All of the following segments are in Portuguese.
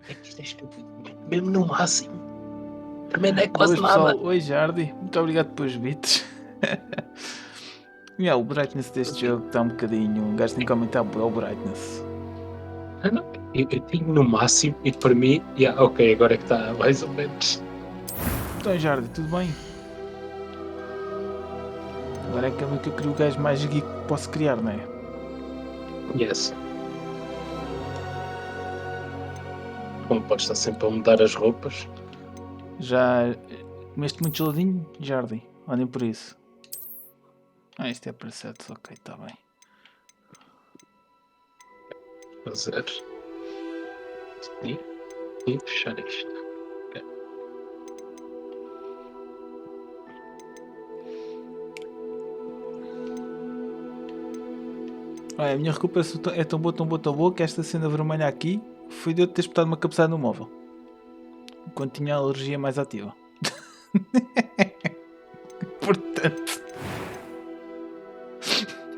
É que isto é estúpido. Mesmo no máximo. Também não é quase Boas, nada. pessoal. Oi, Jardi. Muito obrigado pelos bits. O brightness deste jogo está um bocadinho... Um gajo tem que aumentar o brightness. Eu tenho no máximo e para mim, ok, agora é que está mais ou menos. Então, Jardi, tudo bem? Agora é que eu queria o gajo mais geek que posso criar, não é? Yes. Como podes estar sempre a mudar as roupas. Já comeste muito geladinho, Jardi? Olhem por isso. Isto é para 7, ok, está bem. Fazer. E fechar isto. Okay. Olha, a minha recuperação é tão boa que esta cena vermelha aqui foi de eu ter espetado uma cabeçada no móvel. Enquanto tinha a alergia mais ativa. Portanto...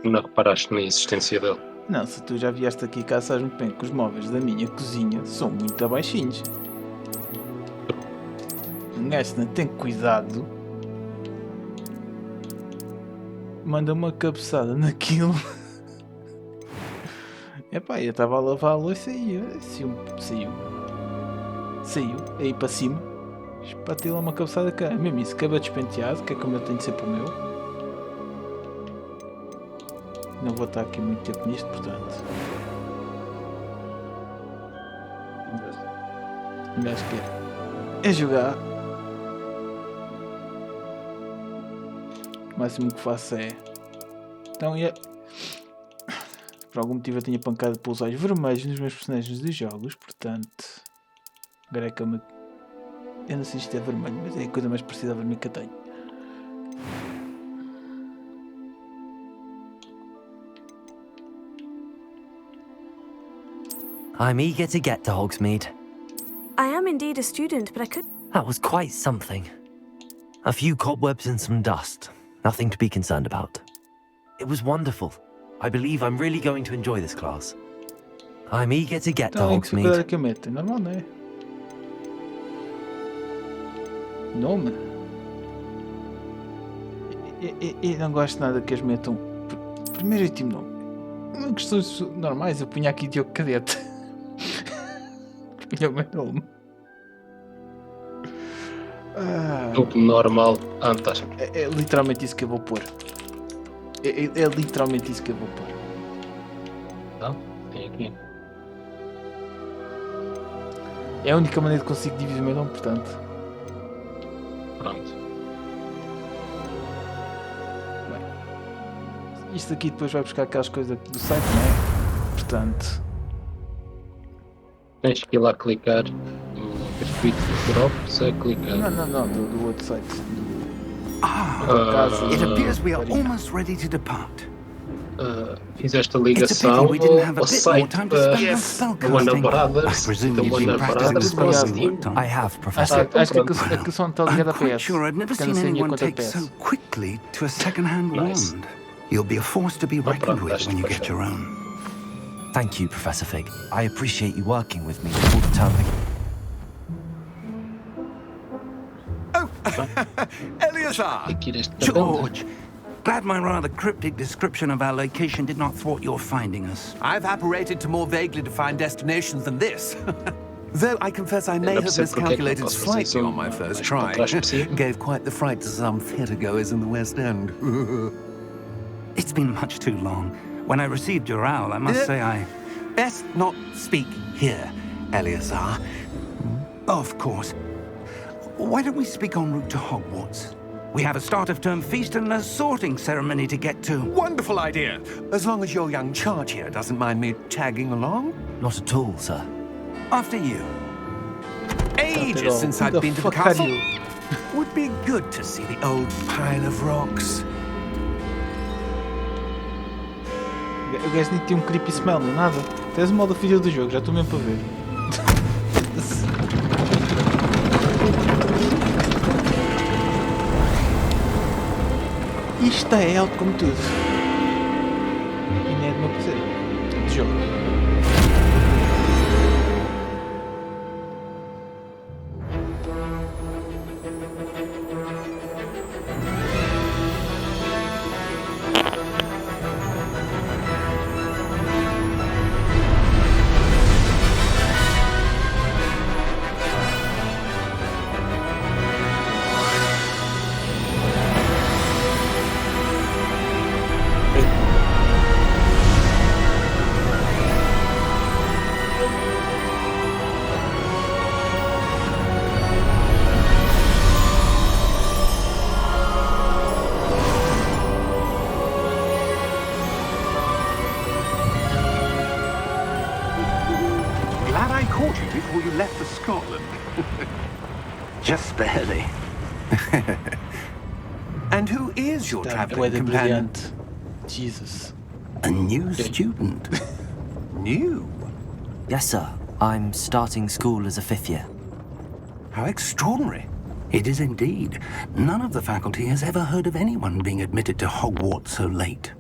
Não reparaste na existência dele. Não, se tu já vieste aqui cá, sabes muito bem que os móveis da minha cozinha são muito abaixinhos. Um gajo não tem cuidado. Manda uma cabeçada naquilo. Epá, eu estava a lavar a louça e saiu. Aí para cima. Espatei lá uma cabeçada cá. Mesmo isso, cabelo despenteado, que é como eu tenho sempre o meu. Não vou estar aqui muito tempo nisto, portanto. O gajo quer é jogar. O máximo que faço é... Então, por algum motivo eu tinha pancado pelos olhos vermelhos nos meus personagens de jogos, portanto... Agora é que eu não sei se isto é vermelho, mas é a coisa mais parecida a vermelho que eu tenho. I'm eager to get to Hogsmeade. I am indeed a student, but I could... That was quite something. A few cobwebs and some dust. Nothing to be concerned about. It was wonderful. I believe I'm really going to enjoy this class. I'm eager to get to Hogsmeade. Que eu meto? Normal, não é? Nome? E não gosto nada que eles metam. Primeiro e último nome. Questões normais, eu punha aqui Diogo Cadete. Punha o meu nome. Tudo normal. Estás. É literalmente isso que eu vou pôr. É literalmente isso que eu vou pôr. Não? Tem aqui. É a única maneira que consigo dividir o meu nome, portanto. Pronto. Bem, isto aqui depois vai buscar aquelas coisas do site, não é? Portanto. Tens que ir lá clicar no gratuito do Drops a clicar. Não, do outro site. It appears we are almost ready to depart. Fizeste a ligação ao site da One Brothers. I have, Professor. Acho que a questão está ligada a I'm quite PS. sure I've never Porque eu seen não sei a minha anyone conta de take so PS. quickly to a second-hand Nice. wand. You'll be a force to be reckoned with when you get your own. Thank you, Professor Fig. I appreciate you working with me all the time. Eleazar! George! Glad my rather cryptic description of our location did not thwart your finding us. I've apparated to more vaguely defined destinations than this. Though I confess I may have miscalculated slightly on my first try. Gave quite the fright to some theatregoers in the West End. It's been much too long. When I received your owl, I must say I... Best not speak here, Eleazar. Of course. Why don't we speak en route to Hogwarts? We have a start-of-term feast and a sorting ceremony to get to. Wonderful idea. As long as your young charge here doesn't mind me tagging along. Not at all, sir. After you. Ages since I've been to the castle. Would be good to see the old pile of rocks. O gajo nem tinha um creepy smell, nem nada. Tens o modo filho do jogo, já estou mesmo para ver. Isto é alto como tudo. E nem é do meu parceiro. É de jogo. glad I caught you before you left for Scotland. Just barely. And who is your Está traveling bué de companion? brilhante. Jesus. A new student. New? Yes, sir. I'm starting school as a 5th year. How extraordinary. It is indeed. None of the faculty has ever heard of anyone being admitted to Hogwarts so late.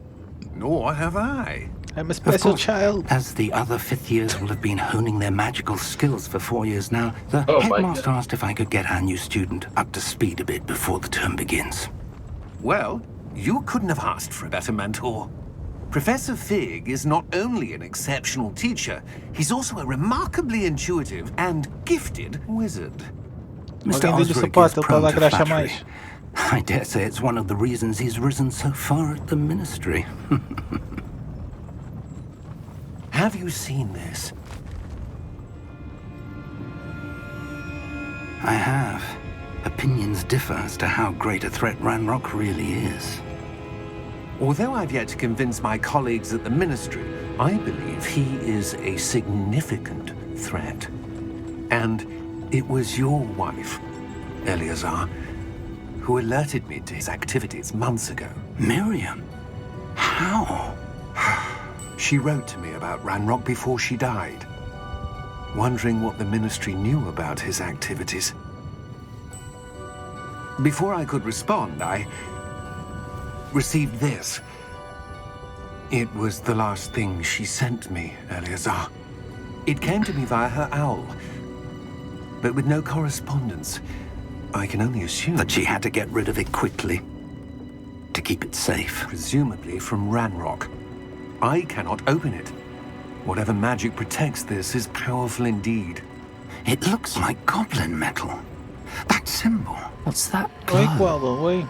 Nor have I. I'm a Of special course, child. as the other 5th years will have been honing their magical skills for 4 years now, the Oh, my headmaster God. asked if I could get our new student up to speed a bit before the term begins. Well, you couldn't have asked for a better mentor. Professor Fig is not only an exceptional teacher, he's also a remarkably intuitive and gifted wizard. Mr. Alguém deu-lhe o Osric sapato, is ele está a prone dar to graxa a flattery. mais. I dare say it's one of the reasons he's risen so far at the ministry. Have you seen this? I have. Opinions differ as to how great a threat Ranrock really is. Although I've yet to convince my colleagues at the Ministry, I believe he is a significant threat. And it was your wife, Eleazar, who alerted me to his activities months ago. Miriam? How? She wrote to me about Ranrock before she died, wondering what the Ministry knew about his activities. Before I could respond, I received this. It was the last thing she sent me, Eleazar. It came to me via her owl, but with no correspondence. I can only assume That she had to get rid of it quickly. To keep it safe. presumably from Ranrock. I cannot open it. Whatever magic protects this is powerful indeed. It looks like goblin metal. That symbol. What's that Oi, glow? Koala, oi.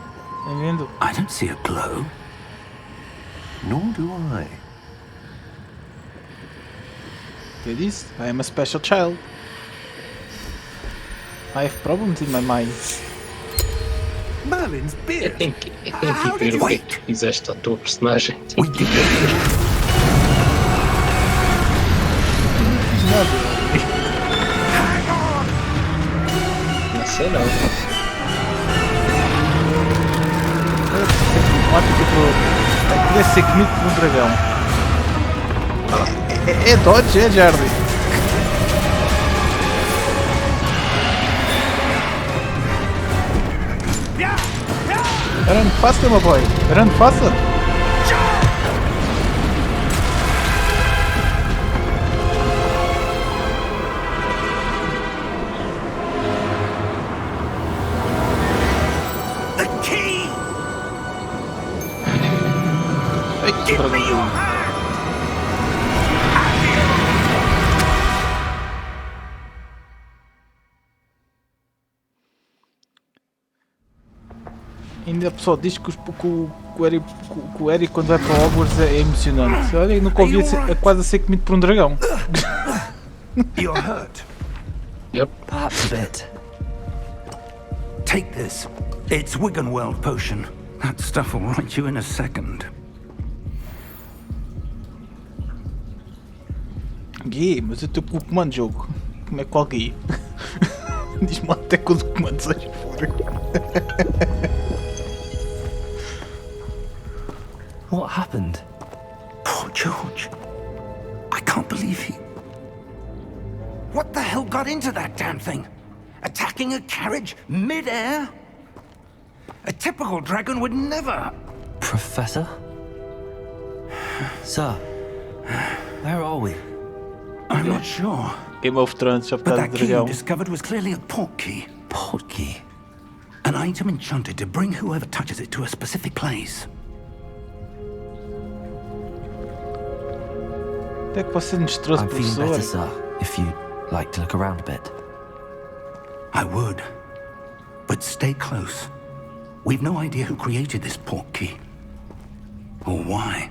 Bem-vindo. I don't see a glow. Nor do I. Eu disse, I am a special child. I have problems in my mind. Merlin's Eu beard! tenho que ver o que é que fizeste à tua personagem. We did Não sei não. Podia ser comido por um dragão. É Dodge, é Jardim. Run faster, my boy. Run faster. the key! Ai, que dragão. Ainda o pessoal diz que o Eric quando vai para o Hogwarts é emocionante. Olha, eu nunca ouvi a quase a ser comido por um dragão. You're hurt. Yep. Perhaps a bit. Take this. It's Wiggenweld potion. That stuff will right you in a second. Gui, mas eu estou com o comando de jogo. Como é qual Gui? Diz-me até que o comando seja fora. What happened? Poor George. I can't believe he... What the hell got into that damn thing? Attacking a carriage mid-air? A typical dragon would never... Professor? Sir, where are we? I'm not sure. Game of Thrones, só por But causa that do key you dragão. discovered was clearly a portkey. Portkey. An item enchanted to bring whoever touches it to a specific place. Até que você nos trouxe, I'm feeling better, professor. sir, if you'd like to look around a bit. I would. But stay close. We've no idea who created this portkey. Or why.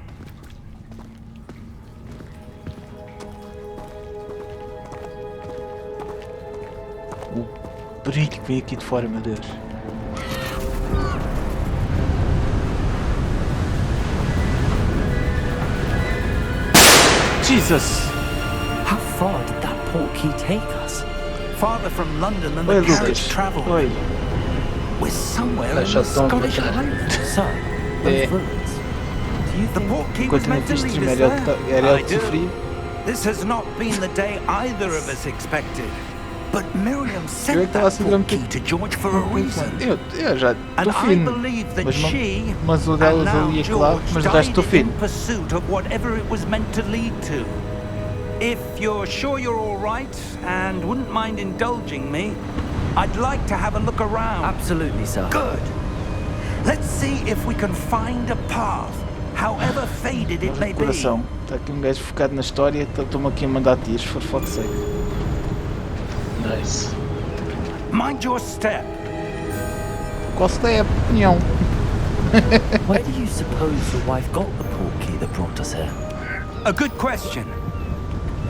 O brilho que vem aqui de fora, meu Deus. Jesus! How far did that portkey take us? Farther from London than Oi, the carriage Lucas. travelled. Oi. We're somewhere in the Deixa tão Scottish botar. Highlands. Sir, Eh. those ruins. Do you The think... portkey was Enquanto não meant to fiz lead stream us era there. ele I que do. sofria. This has not been the day either of us expected. But Miriam Eu é que sent estava a that segurar um portkey to George for a reason. Eu já And estou I fino. believe that Mas, she mas o and delas now ali é claro, George mas o resto estou died in fino. pursuit of whatever it was meant to lead to. If you're sure you're all right and wouldn't mind indulging me, I'd like to have a look around. Absolutely, sir. Good. Let's see if we can find a path, however faded it may be. Coração, está aqui um gajo focado na história, estou-me aqui a mandar tiros, for fuck's sake. Nice. Mind your step. Qual é a opinião? Where do you suppose your wife got the portkey that brought us here? A good question.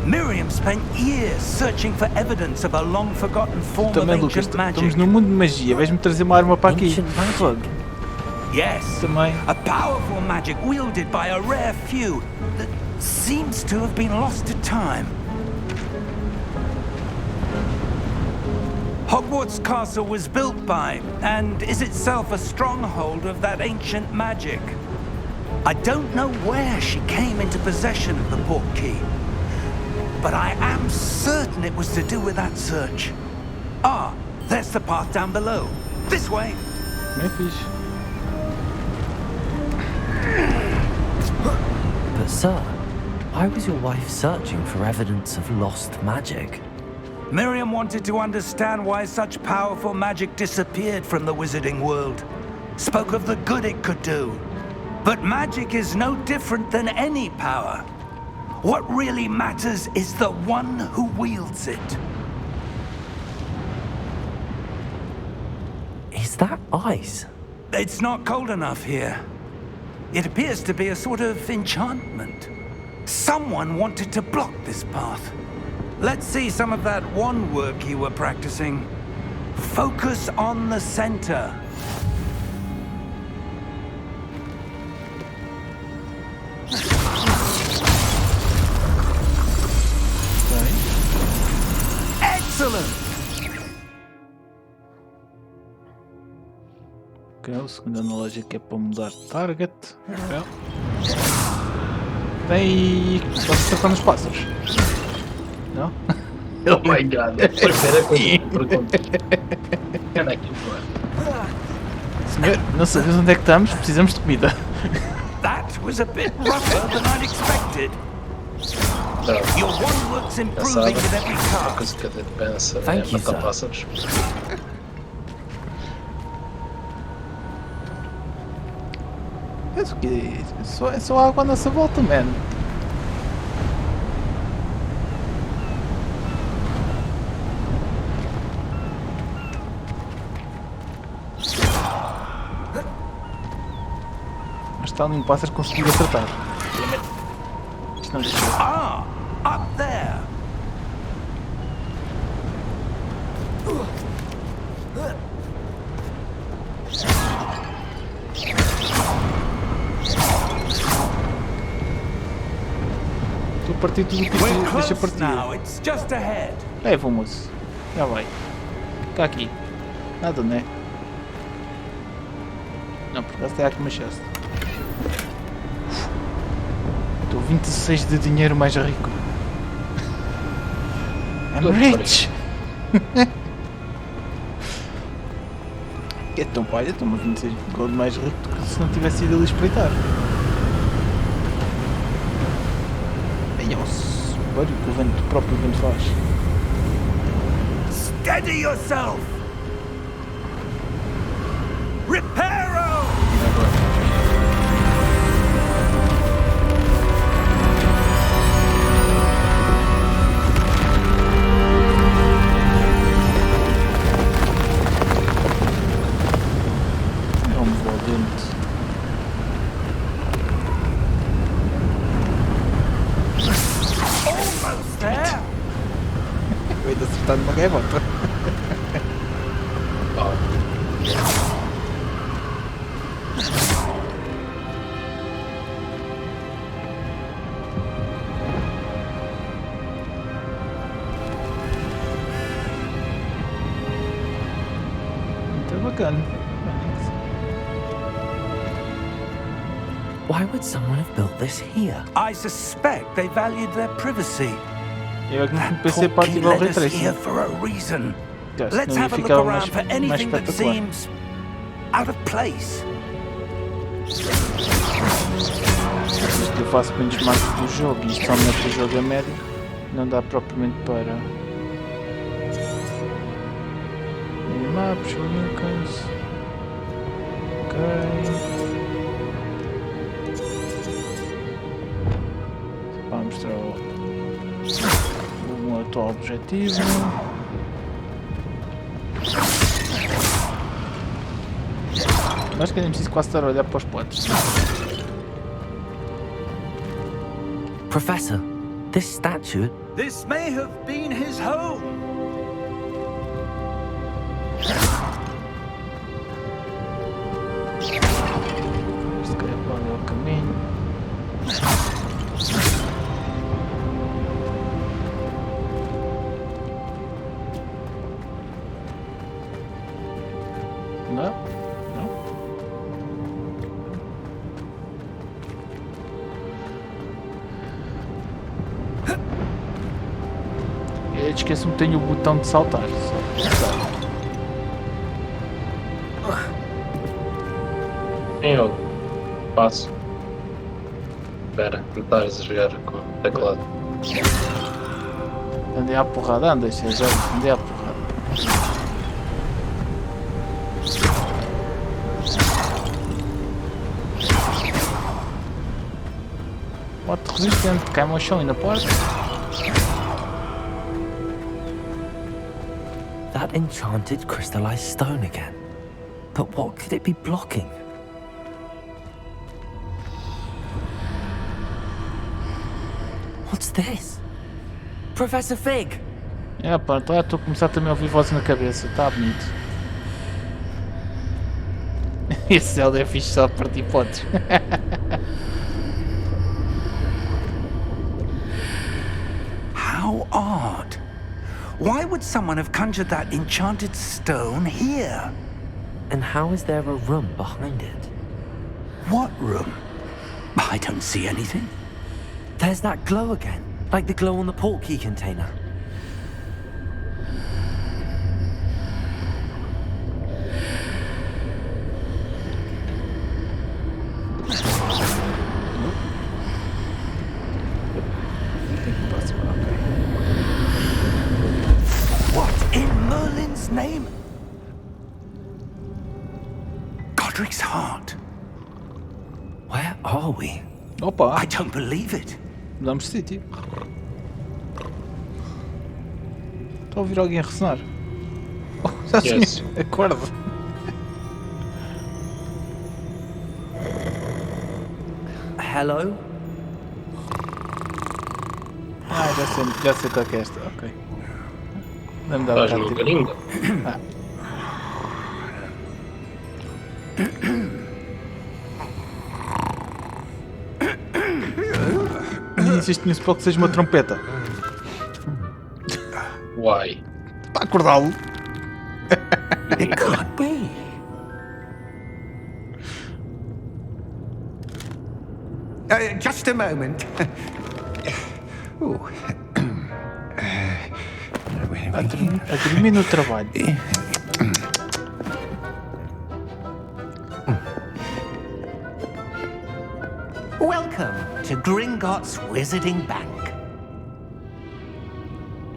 Miriam spent years searching for evidence of a long-forgotten form of Também, Lucas, ancient magic. estamos no mundo de magia, vais-me trazer uma arma para aqui. Ancient magic? Fogo. Yes, Também. a powerful magic wielded by a rare few that seems to have been lost to time. Hogwarts Castle was built by, and is itself a stronghold of that ancient magic. I don't know where she came into possession of the portkey, but I am certain it was to do with that search. Ah, there's the path down below. This way. Não é fixe. But sir, why was your wife searching for evidence of lost magic? Miriam wanted to understand why such powerful magic disappeared from the wizarding world. Spoke of the good it could do. But magic is no different than any power. What really matters is the one who wields it. Is that ice? It's not cold enough here. It appears to be a sort of enchantment. Someone wanted to block this path. Let's see some of that wand work you were practicing. Focus on the center. Excellent! Ok, o segundo analógico é para mudar target. Ok. Bem, posso acertar nos pássaros? Não? Oh my god. Primeira coisa que me pergunto. Anda aqui fora. Senhor, não sabemos onde é que estamos, precisamos de comida. That was a bit rougher than I'd expected. Não, Your wand work's já improving sabe. with every Uma cast. coisa que a gente pensa Thank é you, matar sir. pássaros. Penso que é só água à nossa volta, man. Mas está ali um pássaro que conseguiu acertar. Isto não deixou. Ah, up there. Estou a partir tudo o que We're deixa close partir. now. It's just ahead. Leva, moço. Já vai. Fica aqui. Nada, né? Não, por acaso tem aqui uma chest. Estou 26 de dinheiro mais rico. I'm Good for rich! Então, olha, estou-me a 26 de gold mais rico do que se não tivesse ido ali espreitar. Aí, ó, olha o que o próprio vento faz. Steady yourself. Reparo. É um valente. Almost there. Acabei de acertar numa gaivota. Oh, bacana. Why would someone have built this here? I suspect they valued their privacy. Eu é que não pensei para Portkey ativar o led us here retracing. for a reason. Já, Let's senão ia have a look ficar around for mais anything that espetacular. seems out of place. Isto eu faço benchmark do jogo e isto só mete o jogo a médio. Não dá propriamente para... Maps, Wilkins. Ok. Para mostrar o atual objetivo. Acho que nem preciso quase estar a olhar para os potes. Professor, this statue... This may have been his home. Se calhar para ali é o caminho. Não? Não? Eu esqueço-me que tenho o botão de saltar. Em eu passo. Espera, não estás a jogar com o teclado. Andei à porrada, anda, já andei à porrada. Moto resistente, cai-me ao chão e na porta. That enchanted crystallized stone again. But what could it be blocking? What's this? Professor Fig! É, pá, estou a começar também a ouvir voz na cabeça, está bonito. Esse Zelda é fixe só para partir potes. How odd. Why would someone have conjured that enchanted stone here? And how is there a room behind it? What room? I don't see anything. There's that glow again, like the glow on the portkey container. What in Merlin's name? Godric's heart. Where are we? Opa, I don't believe it. mudamos de sítio. Estou a ouvir alguém ressonar. Oh, já se Yes. acorda. Hello? Ah, já sei qual que é esta, ok. Não me dá Estás bocado no de garimbo. Nem existe nenhum spell que seja uma trompeta. Why? Para acordá-lo. It can't be. Just a moment. A dormir no trabalho. Welcome to Gringotts Wizarding Bank.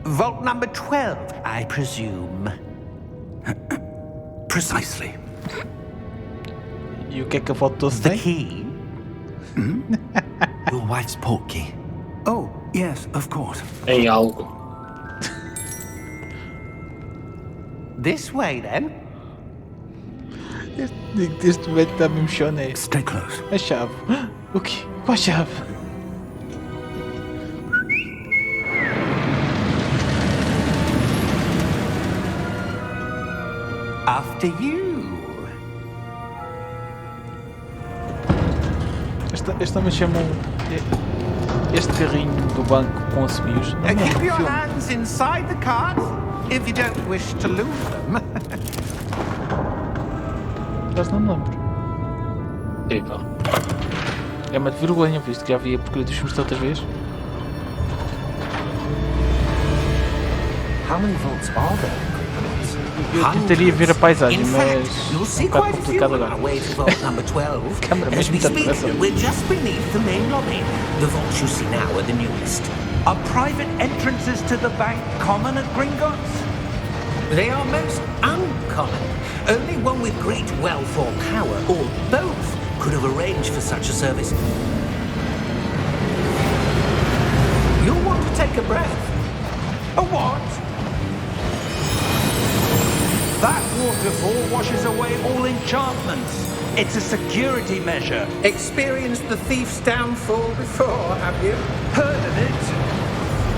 Vault number 12, I presume. Precisely. E o que é que a foto doce The tem? key? Your wife's portkey. Oh, yes, of course. Em algo. This way, then. Este momento está mesmo chone. Stay close. A chave. O quê? Qual a chave? After you. Esta me chamam este carrinho do banco com assobios. Não lembro Keep do your filme. hands inside the cart if you don't wish to lose them. Quase não me lembro. Incrível. É uma vergonha, visto que já vi a porcaria dos filmes tantas vezes. How many vaults are there? Eu tentaria ver a paisagem, In mas fact, you'll é see um bocado quite a few complicado on agora. our way to vault number 12. Câmara As mesmo we está speak, depressa. we're just beneath the main lobby. The vaults you see now are the newest. Are private entrances to the bank common at Gringotts? They are most uncommon. Only one with great wealth or power, or both, could have arranged for such a service. You'll want to take a breath. A what? That waterfall washes away all enchantments. It's a security measure. Experienced the thief's downfall before, have you? Heard of it?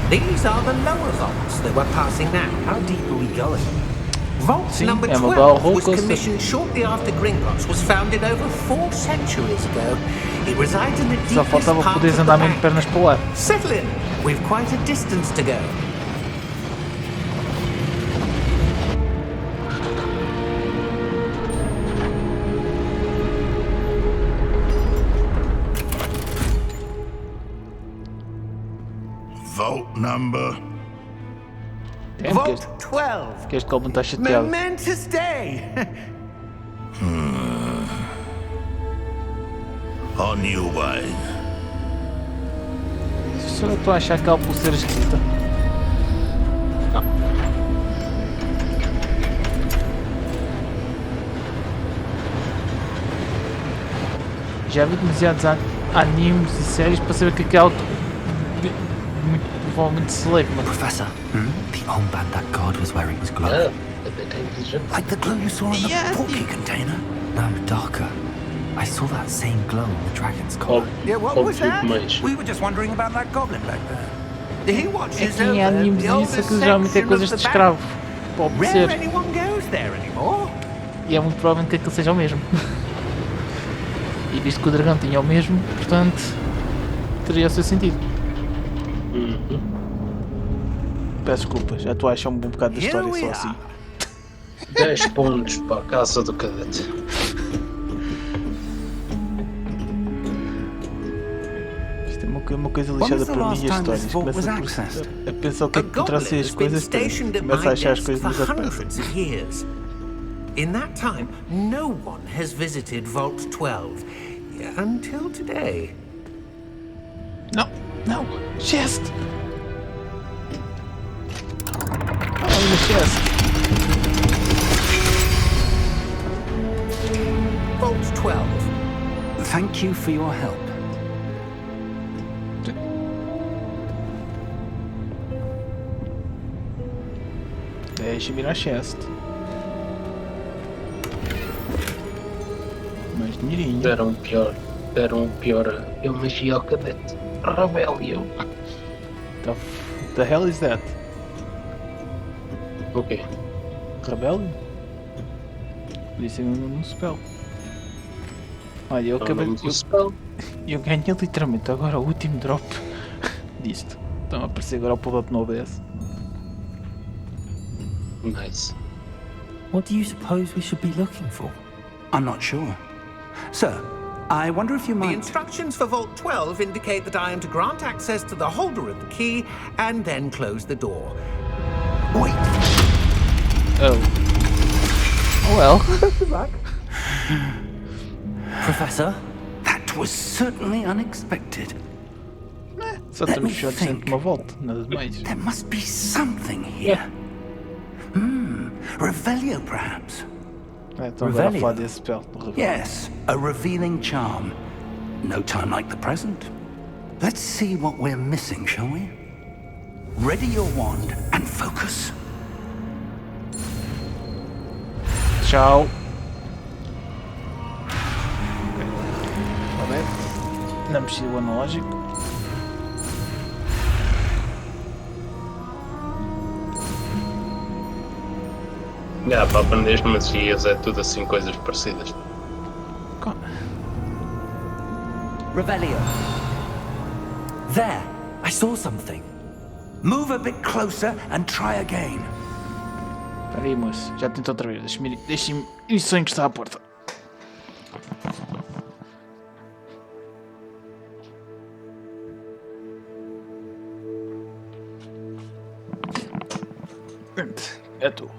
These are the lower vaults that we're passing now. How deep are we going? Vault Sim, number é uma 12 boa was coisa. commissioned shortly after Gringotts was founded over 4 centuries ago. It resides in the Só deepest faltava part poderes of the andar mesmo de bank. pernas para o ar. Settle in. We've quite a distance to go. Vault number. É, Vault 12. que este Goblin está chateado. Momentous day. On your way. Só eu estou a achar aquela pulseira esquisita. Já vi demasiados animes e séries para saber que aquela muito provavelmente se leva, mas Professor, the armband that guard was wearing was glowing. Ah, é bem inteligente. Like the glow you saw in the Yeah, portkey container. No, darker. I saw that same glow on the dragon's collar. Yeah, what was Óbvio, that? mas We were just wondering about that goblin back there. He é watches que em over animes the isso oldest aquilo geralmente é section coisas of de the escravo. bank. Pode Rare ser. anyone goes there anymore. E é muito provável que aquilo seja o mesmo. E visto que o dragão tinha o mesmo, portanto teria o seu sentido. Peço desculpa, já estou a achar um bom bocado da Here história we só are. assim. 10 pontos para a caça do cadete. Isto é uma coisa When lixada was the para mim last e as time this histórias. vault was Começa accessed? a pensar o que é A que poderá ser goblin as has been coisas, stationed at começa a my achar as desk coisas for mais a hundreds of years. In that time, no one has visited Vault 12 until today. Não, não, chest! Olha o chest! Vault 12. Thank you for your help. Deixa-me ir à chest. Mais dinheirinho. Deram um pior. Deram um pior. Eu magia ao cadete. Rebelião. The hell is that? O quê? Rebellion? Isso é um spell. Olha, eu Não, acabei não de. spell. Eu ganhei literalmente agora o último drop disto. Estão a aparecer agora o pull-up no OBS. Nice. What do you suppose we should be looking for? I'm not sure. Sir, I wonder if you The might... instructions for Vault 12 indicate that I am to grant access to the holder of the key and then close the door. Wait, Oh. Oh well. Professor? that was certainly unexpected. Só Let me temos short think. sempre uma volta, nada demais. There must be something here. Revelio, perhaps? Estão agora a Revelio? falar desse spell do Revelio. Yes, a revealing charm. No time like the present. Let's see what we're missing, shall we? Ready your wand and focus. Tchau. A ver. Não mexi o analógico. Para aprender magias é tudo assim coisas parecidas. Revelio. There! I saw something. Move a bit closer and try again. Espera aí, moço. Já tentou outra vez. Deixa-me ir só encostar à porta. É tu.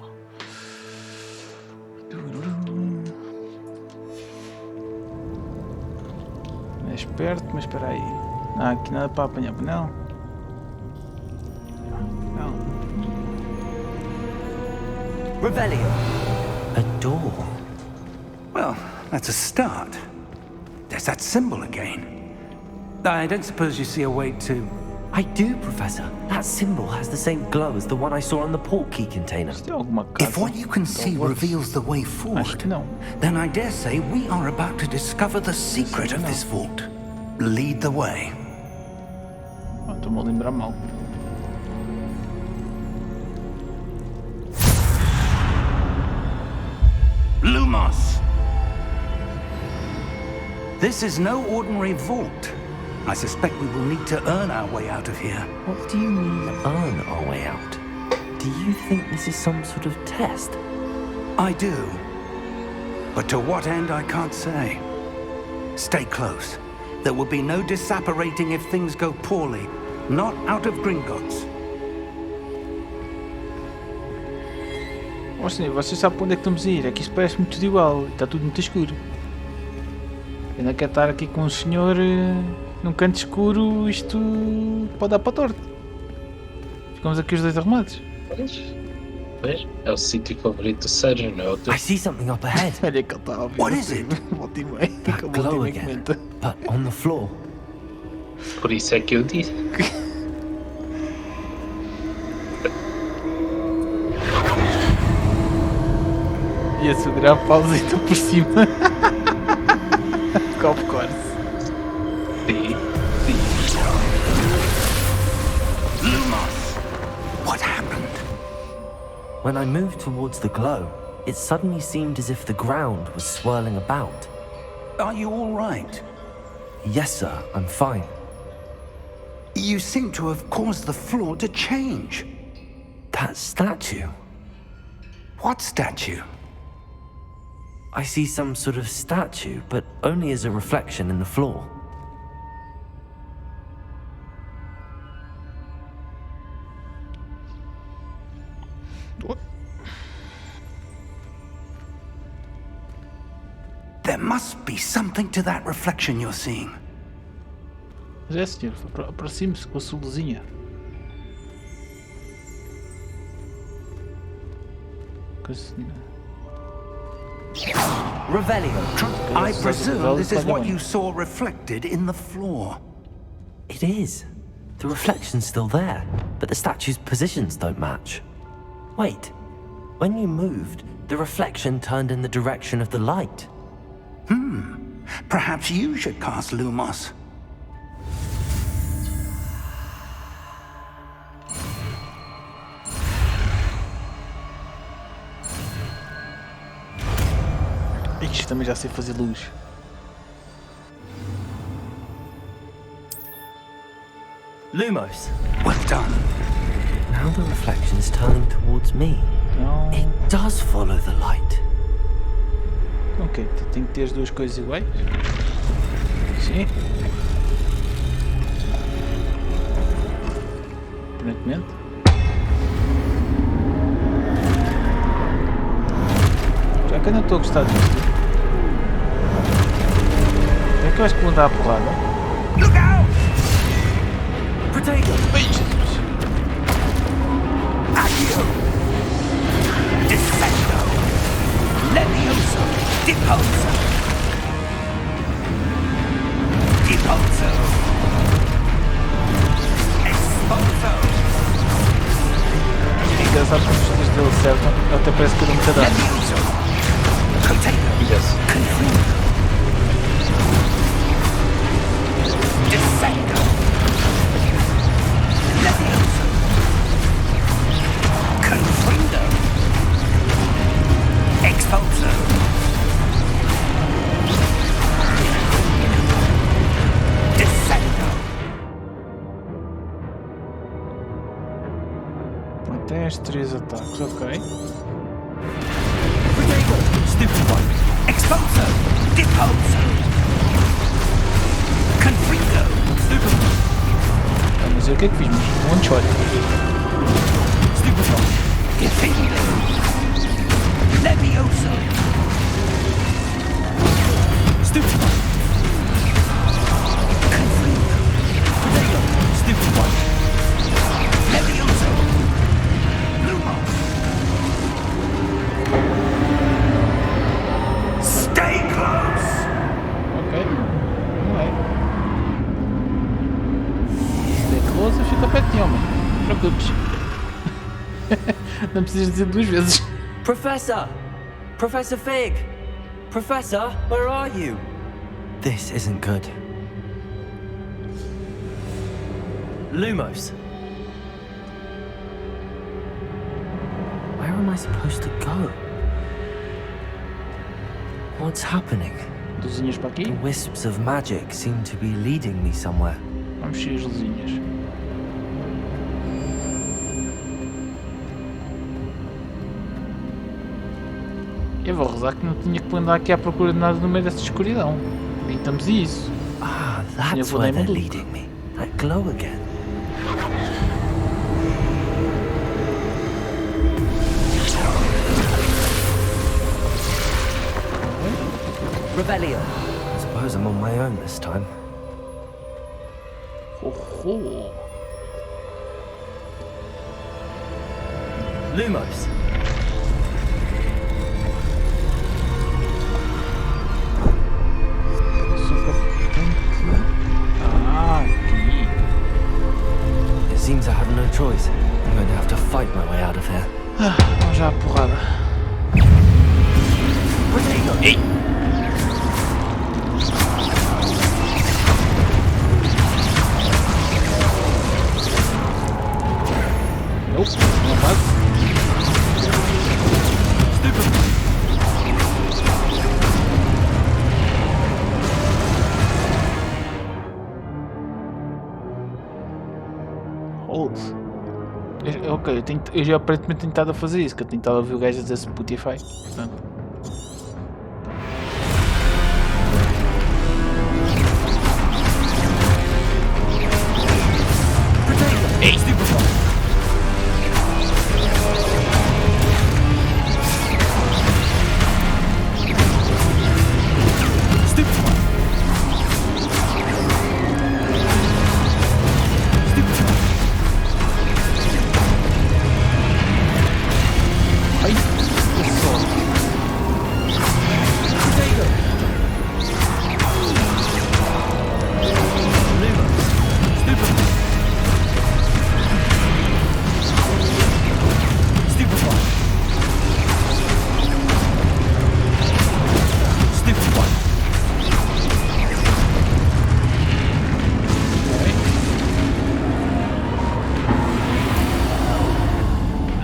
É esperto, mas espera aí. Não há aqui nada para apanhar, não? Não. Revelio. A door. Well, that's a start. There's that symbol again. I don't suppose you see a way to... I do, Professor. That symbol has the same glow as the one I saw on the port key container. Isto é alguma casa. If what you can see reveals the way Acho forward, que não. then I dare say we are about to discover the secret of this vault. Lead the way. Estou-me a lembrar mal. Lumos! This is no ordinary vault. I suspect we will need to earn our way out of here. What do you mean, earn our way out? Do you think this is some sort of test? I do. But to what end, I can't say. Stay close. There will be no disapparating if things go poorly. Not out of Gringotts. Ó senhor, você sabe para onde é que estamos a ir? Aqui isto parece-me tudo igual. Está tudo muito escuro. Ainda quer estar aqui com o senhor num canto escuro. Isto pode dar para torto. Ficamos aqui os dois arrumados. Pois, é o sítio favorito do Sérgio, não é o teu? I see something up ahead. Olha que ele está a ouvir. What is it? Volta e meia. That Volta e glow meia again, comenta. but on the floor. Por isso é que eu disse. Ia segurar a pausa e estou por cima. Golf course. Sim. Lumos! What happened? When I moved towards the glow, it suddenly seemed as if the ground was swirling about. Are you all right? Yes, sir, I'm fine. You seem to have caused the floor to change. That statue. What statue? I see some sort of statue, but only as a reflection in the floor. There must be something to that reflection you're seeing. Mas é senhor, aproxime-se com a sua luzinha. Revelio. I presume this is what you saw reflected in the floor. It is. The reflection's still there, but the statue's positions don't match. Wait. When you moved, the reflection turned in the direction of the light. Perhaps you should cast Lumos. Ixi, também já sei fazer luz. Lumos. Well done. Now the reflection is turning towards me. Não. It does follow the light. Ok, tem que ter as duas coisas iguais. Sim. Aparentemente. Já que eu não estou a gostar disto. É que eu acho que vou dar a porrada. Look out! Potato. Ai, Jesus! Accio! Defendo! Levioso! Deposo! Deposo! Exposo! É engraçado como os tiros dele acertam. Ele até parece que dá muita dano. Levioso! Potato! Yes. Confundo! Defendo! Levioso! Confundo! Exposo! Defendo! Até as 3 ataques, ok. Potato. Stupid one. Expulso! Depulso! Confringo! Vamos ver o que é que fiz, mas um one shot. Stupefy! Gefindo! Levioso! Stupefy! Confringo! Potato! Stupefy! Levioso! Lumos! Stay close! Ok. Não é. Se é close, fica perto de homem. Não te preocupes. Não precisas dizer duas vezes. Professor! Professor Fig! Professor, where are you? This isn't good. Lumos! Where am I supposed to go? What's happening? Luzinhas para aqui. The wisps of magic seem to be leading me somewhere. Vamos mexer as luzinhas. Eu vou rezar que não tinha que andar aqui à procura de nada no meio desta escuridão. Evitamos isso. Ah, Eu that's vou where dar they're maluco. leading me. That glow again. Rebellion. I suppose I'm on my own this time. Ho, ho. Lumos. Ah, aqui. It seems I have no choice. I'm going to have to fight my way out of here. Ah, vamos já à porrada. Ei! Nope, não vai. Hold. Ok, eu já aparentemente tenho estado a fazer isso, que eu tenho estado a ouvir o gajo a dizer Spotify. Portanto. Ei, ai, que sorte.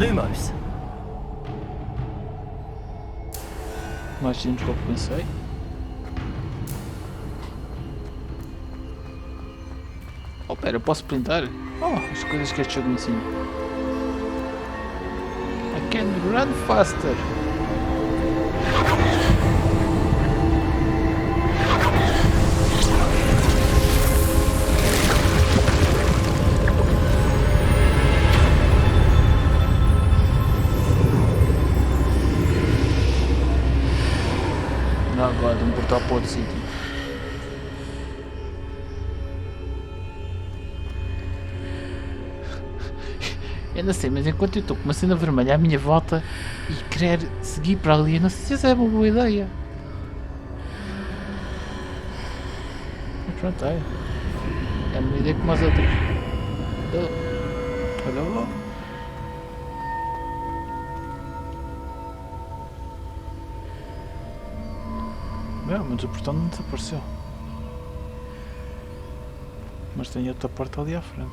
Lumos. Mais temos que eu pensei. Oh, pera, eu posso printar? Oh, as coisas que este jogo me ensina. I can run faster. Não, agora vamos portar para outro sítio. Eu não sei, mas enquanto eu estou com uma cena vermelha à minha volta e querer seguir para ali, eu não sei se essa é uma boa ideia. Mas pronto, é a mesma ideia como as outras. Alô? Não, mas o portão não desapareceu. Mas tem outra porta ali à frente.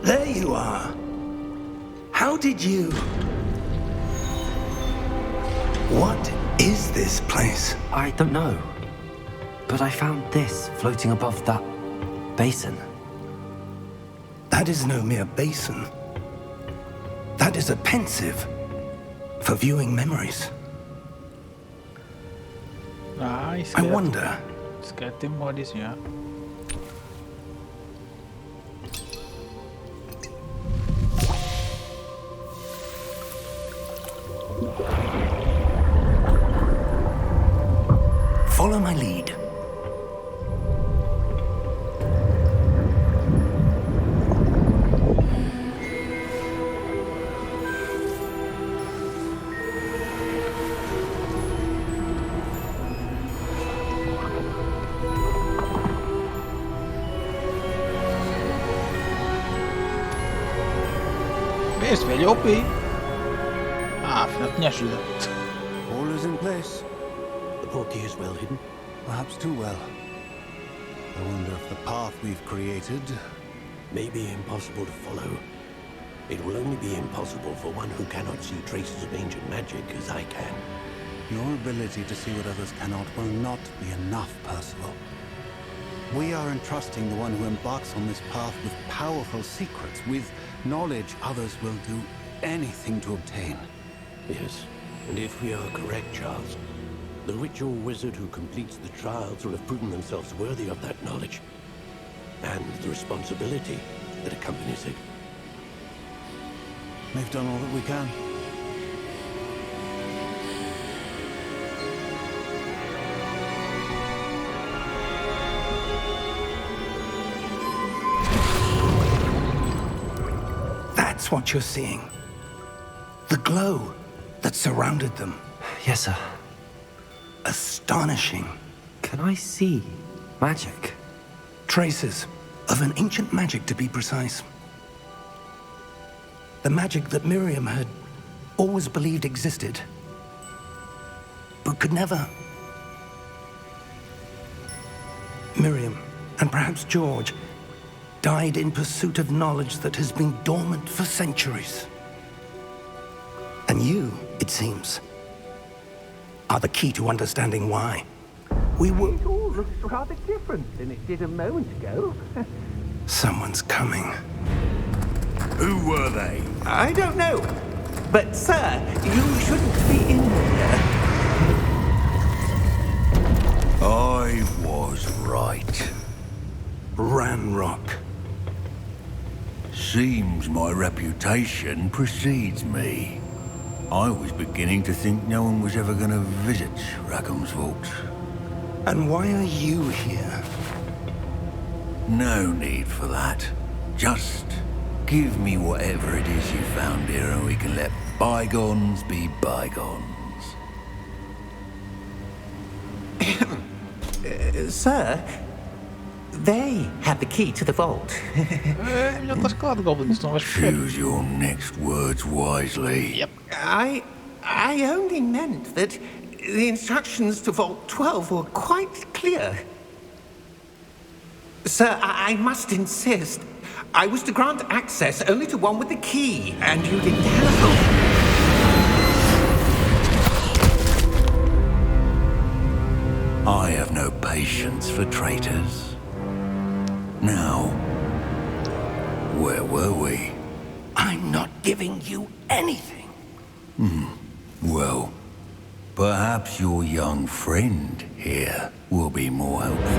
There you are. How did you... What is this place? I don't know. But I found this floating above that basin. That is no mere basin. That is a pensive for viewing memories. Ah, isso I quer, wonder, isso quer ter memórias já. follow my lead. Esse velho é OP. Ah, afinal tinha ajuda. All is in place. The portkey is well hidden. Perhaps too well. I wonder if the path we've created... May be impossible to follow. It will only be impossible for one who cannot see traces of ancient magic as I can. Your ability to see what others cannot will not be enough, Percival. We are entrusting the one who embarks on this path with powerful secrets, with knowledge others will do anything to obtain. Yes, and if we are correct, Charles, the witch or wizard who completes the trials will have proven themselves worthy of that knowledge, and the responsibility that accompanies it. We've done all that we can. That's what you're seeing. The glow that surrounded them. Yes, sir. Astonishing. Can I see magic? Traces of an ancient magic, to be precise. The magic that Miriam had always believed existed, but could never. Miriam, and perhaps George, died in pursuit of knowledge that has been dormant for centuries. And you, it seems, are the key to understanding why. We were... It all looks rather different than it did a moment ago. Someone's coming. Who were they? I don't know. But, sir, you shouldn't be in here. I was right. Ranrock. Seems my reputation precedes me. I was beginning to think no one was ever going to visit Rackham's vault. And why are you here? No need for that. Just give me whatever it is you found here and we can let bygones be bygones. Sir, they have the key to the vault. É melhor estar calado, Goblin, senão vais perceber. Choose your next words wisely. Yep. I only meant that the instructions to Vault 12 were quite clear. Sir, I must insist. I was to grant access only to one with the key, and you didn't have. I have no patience for traitors. Now, where were we? I'm not giving you anything. Well, perhaps your young friend here will be more helpful.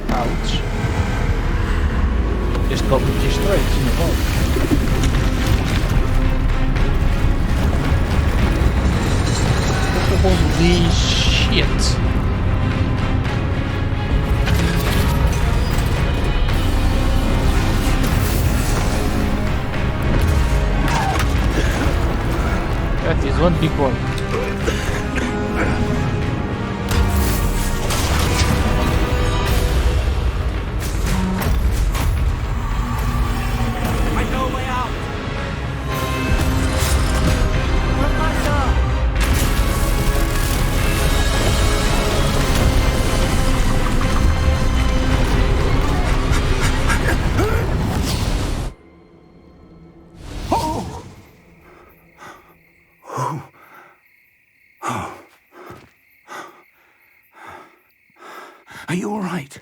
Ouch. Este Goblin tinha estreito, tinha volta. Holy shit. That is one big one. Are you all right?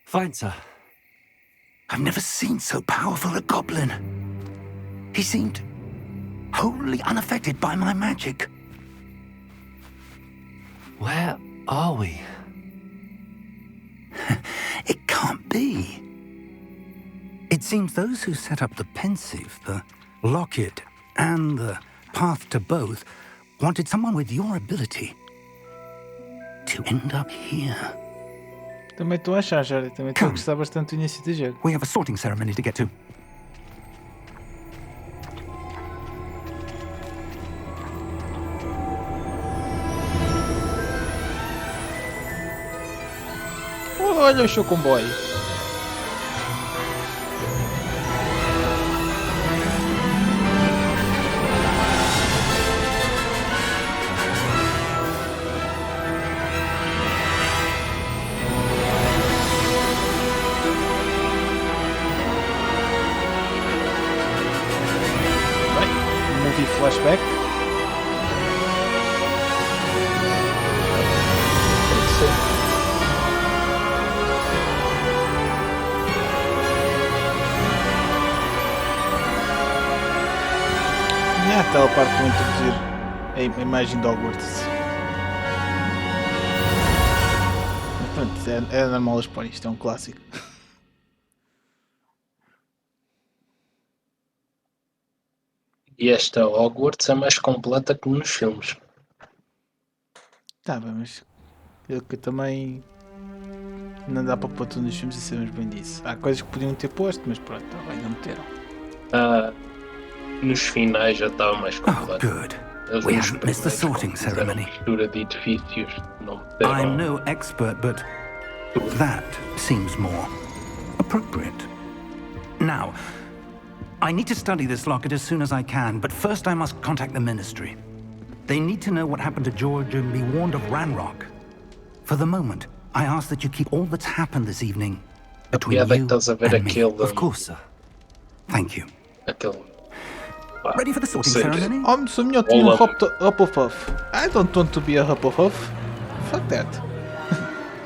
Fine, sir. I've never seen so powerful a goblin. He seemed wholly unaffected by my magic. Where are we? It can't be. It seems those who set up the pensive, the locket, and the path to both wanted someone with your ability to end up here. Também estou a achar, Jared. Também estou a gostar bastante do início do jogo. We have a sorting ceremony to get to. Olha o show comboio. Movie flashback. Tem que ser. E aquela parte de introduzir a imagem de Hogwarts. Mas pronto, é normal expor isto, é um clássico. E esta Hogwarts é mais completa que nos filmes. Tá bem, mas eu que também não dá para pôr tudo nos filmes e sabemos bem disso. Há coisas que podiam ter posto, mas pronto, tá bem, não meteram. Nos finais já estava mais completo. Good. Eles We nos haven't missed the primeiros, sorting quando fizeram ceremony. mistura de edifícios, não I'm meteram no expert, but that seems more appropriate. Now, I need to study this locket as soon as I can, but first I must contact the Ministry. They need to know what happened to George and be warned of Ranrock. For the moment, I ask that you keep all that's happened this evening between piada é que you estás a ver and me. aquele. Of course, sir. Thank you. Aquele. Pá, Ready for the sorting sério. ceremony? Oh, sou melhor que um Olá. Hufflepuff. I don't want to be a Hufflepuff. Fuck that.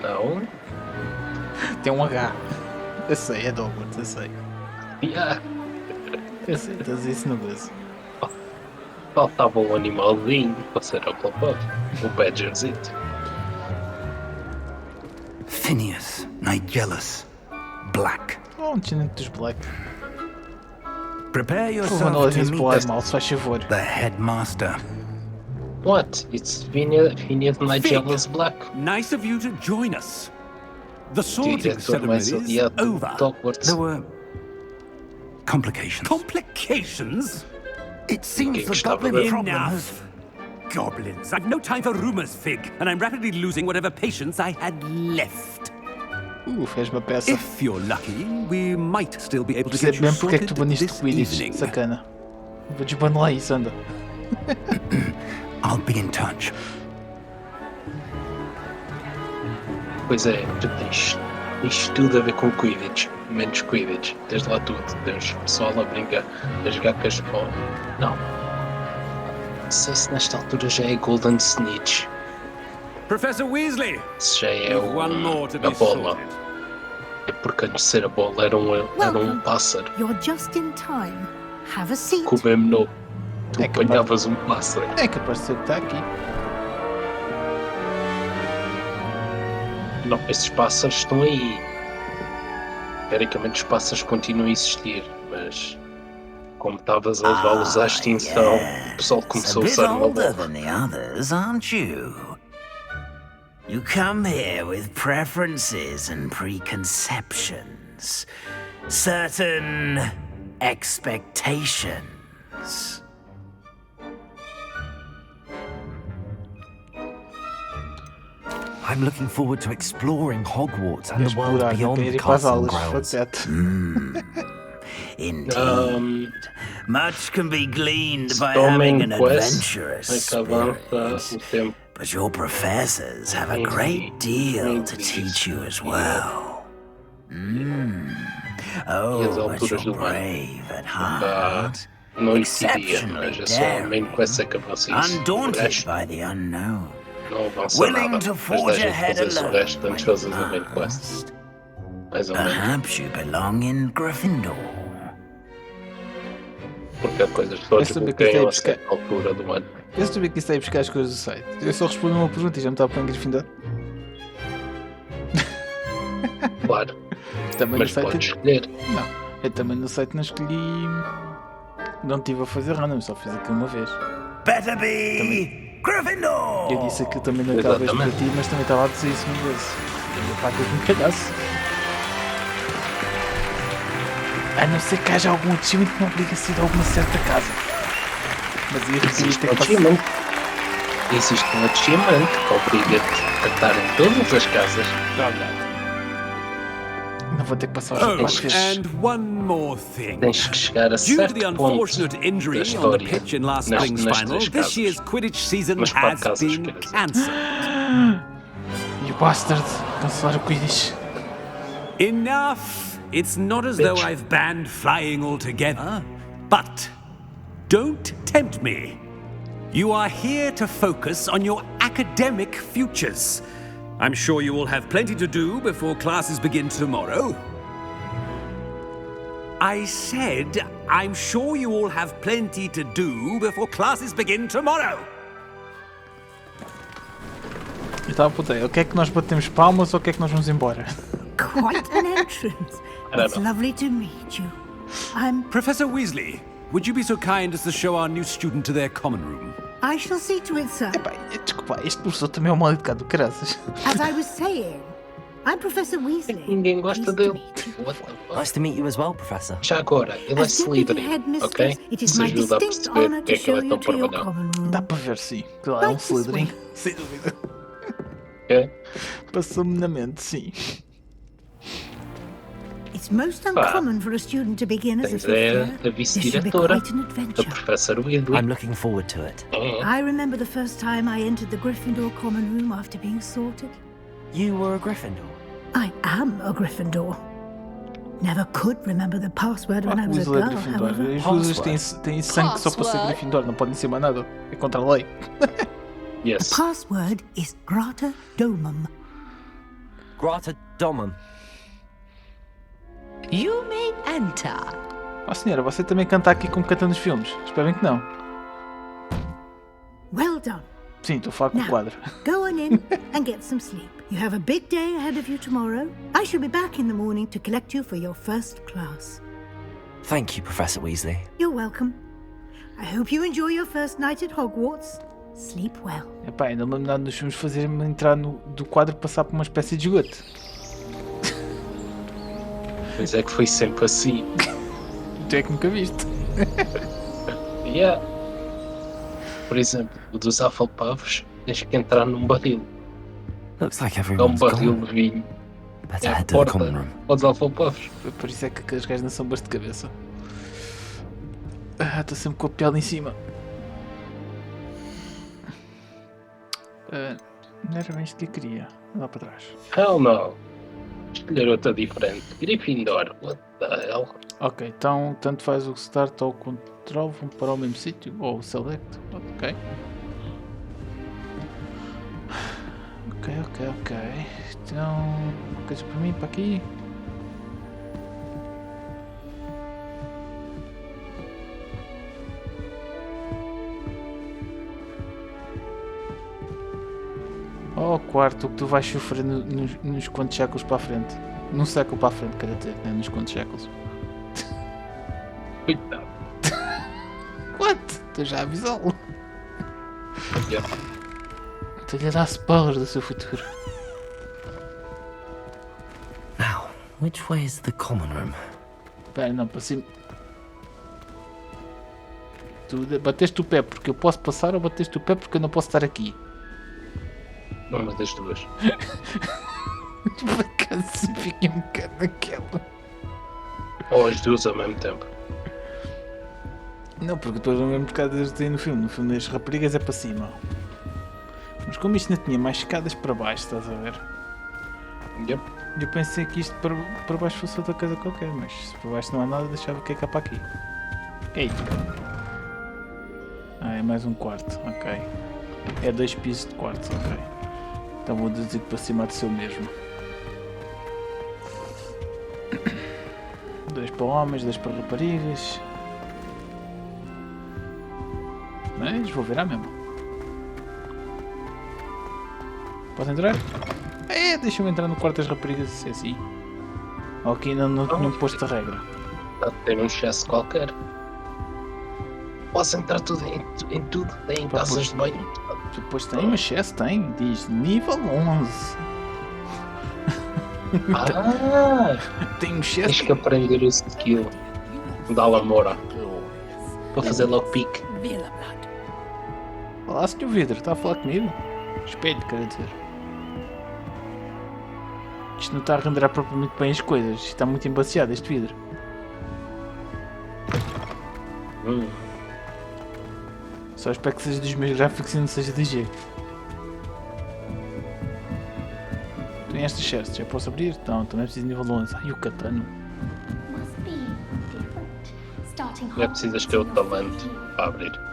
Não. Tem um H. Eu sei, é de Hogwarts, eu sei. Yeah. Eu sei, estás isso no gozo. Faltava um animalzinho para ser a Hufflepuff. O Badgerzito. Phineas, Nigellus, Black. Oh, um descendente dos Black. Prepare Por favor, não yourself to levem-se para o ar meet mal, se faz favor. the headmaster. What? It's Phineas Nigellus Black. Nice of you to join us. The sorting Diretor mais ceremony is odiado over. de Hogwarts. There were complications. Complications? It seems the Gostava goblin de- problem has... Enough. Goblins. I've no time for rumors, Fig, and I'm rapidly losing whatever patience I had left. Fez uma peça. If you're lucky, we might still be able to Percebe get you mesmo porque é que tu sorted baniste this Quidditch, evening. sacana. Vou desbanelar isso, anda. I'll be in touch. Pois é, tu tens isto tudo a ver com Quidditch, menos Quidditch. Tens lá tudo, tens pessoal a brincar, a jogar com as bolas. Não. Não sei se nesta altura já é Golden Snitch, Professor Weasley, se já é you've one more to a be bola. sorted. É porque antes de ser a bola era um pássaro. You're just in time. Have a seat. Com o mesmo nome. Tu É capaz. apanhavas um pássaro. É capaz de ser que está aqui. Não, esses pássaros estão aí. Teoricamente os pássaros continuam a existir, mas como estavas a levá-los à extinção, o pessoal começou a bit usar uma older bola. than the others, aren't you? You come here with preferences and preconceptions, certain expectations. I'm looking forward to exploring Hogwarts and the world Explorar, não beyond quero the ir para as castle aulas. Fuck grounds. that. Indeed. Much can be gleaned by Storming having an Quest adventurous é que avança spirit. o tempo. But your professors have a great deal to teach you as well. Oh, E as but alturas you're do ano. brave at Da heart. noite e dia, Exceptionally mas é só a main daring. quest é que avança isso. O Undaunted resto, by the unknown. não avança Willing nada. to Mas forge dá jeito de ahead fazer-se o alone resto antes de fazer o main quest. Mais ou menos. Perhaps you belong in Gryffindor. Porque há coisas que todos Esse também que isto é bloqueiam a buscar. certa altura do ano. Eu sabia que isso ia buscar as coisas do site. Eu só respondi uma pergunta e já me estava para Gryffindor. Claro. Também Mas no site. podes escolher. Não, eu também no site não escolhi. Não estive a fazer random, só fiz aquilo uma vez. Better be Gryffindor! Eu disse aquilo também naquela vez para ti, mas também estava a dizer isso uma vez. Para aquilo que me calhasse. A não ser que haja algum achievement que me obriga a sair de alguma certa casa. Mas ia Existe ter um que passar. achievement. Existe um achievement que obriga-te a estar em todas as casas. Não vou ter que passar os 4 vezes. And one more thing. Tens que chegar a Due to certo the ponto unfortunate da injury on the história pitch in last nas spring's três final, this casas. year's Quidditch season Mas 4 has casas, been quer dizer. cancelled. You bastard! Cancelar o Quidditch. Enough! It's not as though I've banned flying altogether. But don't tempt me. You are here to focus on your academic futures. I'm sure you will have plenty to do before classes begin tomorrow. I said, I'm sure you all have plenty to do before classes begin tomorrow. Eu estava a perguntar, o que é que nós batemos palmas ou o que é que nós vamos embora? Quite an entrance. It's lovely to meet you. I'm... Professor Weasley, would you be so kind as to show our new student to their common room? I shall see to it, sir. Desculpa, este professor também é um mal educado do caraças. As I was saying, I'm Professor Weasley. Ninguém gosta dele. Nice to meet you as well, Professor. Já agora, ele é As Deputy Slytherin, Headmistress, ok? it is Isso my ajuda a distinct perceber honor porque é to que ele show é you tão to your parvalhão. common room. Dá para ver, sim. Claro, é um Right this Slytherin. way. Sem dúvida. Ok? Passou-me na mente, sim. It's most uncommon for a student to begin as a Tens fifth year. a This should be vice-diretora, quite an a adventure. Professor Weasley. I'm looking forward to it. I remember the first time I entered the Gryffindor common room after being sorted. You were a Gryffindor? I am a Gryffindor. Never could remember the password when I was a Weasley é girl, Gryffindor. however. As Weasleys têm sangue só para ser Gryffindor, não podem ser mais nada. É contra a lei. Yes. The password is Grata Domum. Grata Domum. You may enter. Oh senhora, você também canta aqui como canta nos filmes? Espero bem que não. Well done. Sim, estou a falar com o Now, quadro. go on in and get some sleep. You have a big day ahead of you tomorrow. I shall be back in the morning to collect you for your first class. Thank you, Professor Weasley. You're welcome. I hope you enjoy your first night at Hogwarts. Sleep well. Epá, ainda me lembro nos filmes fazer-me entrar do quadro e passar por uma espécie de esgoto. Pois é que foi sempre assim. Tu é que nunca viste. Yeah. Por exemplo, o dos Hufflepauffs, tens que entrar num barril. Looks like É um everyone's barril gone. de vinho. Better É a head to the porta common room. aos Hufflepauffs. Por isso é que as gajas não são boas de cabeça. Ah, estou sempre com a pele em cima. Não era bem isto que eu queria. Lá para trás. Hell no. Escolher outra diferente. Gryffindor. What the hell? Ok, então tanto faz o start ou o control, vão para o mesmo sítio, ou o select, ok. Ok. Então, uma coisa para mim, para aqui. Oh, quarto, o que tu vais sofrer nos quantos séculos para a frente. Num século para a frente, quer dizer, né? Nos quantos séculos. Coitado. What? Estou já a avisá-lo. Yeah. Estou-lhe a dar spoilers do seu futuro. Now, which way is the common room? Espera, não, para cima. Tu bateste o pé porque eu posso passar ou bateste o pé porque eu não posso estar aqui? Uma das duas. Por acaso fiquei um bocado naquela. Ou as duas ao mesmo tempo. Não, porque depois não lembro um bocado desde no filme. No filme das raparigas é para cima. Mas como isto não tinha mais escadas para baixo, estás a ver? Yep. Eu pensei que isto para baixo fosse outra coisa qualquer, mas se para baixo não há nada, deixava que é cá para aqui. Ei! Ah, é mais um quarto, ok. É 2 pisos de quartos, ok. Então vou dizer que para cima há de ser o mesmo. 2 para homens, 2 para raparigas. Mas vou virar mesmo. Posso entrar? Deixa-me entrar no quarto das raparigas, se é assim. Ou aqui ainda não tinham posto a regra. Tem um excesso qualquer. Posso entrar tudo em tudo, tem casas de banho. Depois tem, mas excesso tem. Diz nível 11. Tem um excesso. Tens que aprender o skill da Alamora para fazer lockpick. Olá, senhor vidro, está a falar comigo? Espelho, quer dizer. Isto não está a renderar propriamente bem as coisas. Isto está muito embaciado, este vidro. Só espero que seja dos meus gráficos e não seja de G. Tem estas chests, já posso abrir? Então, também preciso de nível 11. Ai, o katano. Não é precisas ter o talento para abrir.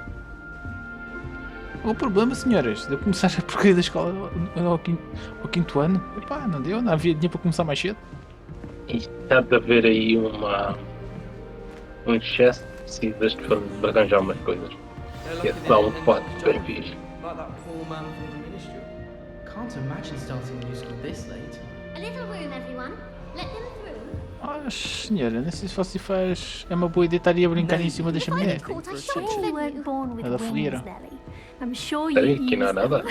O problema, senhoras, de eu começar a porcaria da escola ao quinto ano, pá, não deu, não havia dinheiro para começar mais cedo. Está de haver aí um excesso, precisas de arranjar umas coisas. Esse dá um fato bem fixe. Can't imagine starting new school this late. A little room, everyone. Let them through. Ah, senhora, não sei se você faz. É uma boa ideia estar aí a brincar em cima da chaminé. Da fogueira. Peraí, aqui não há nada.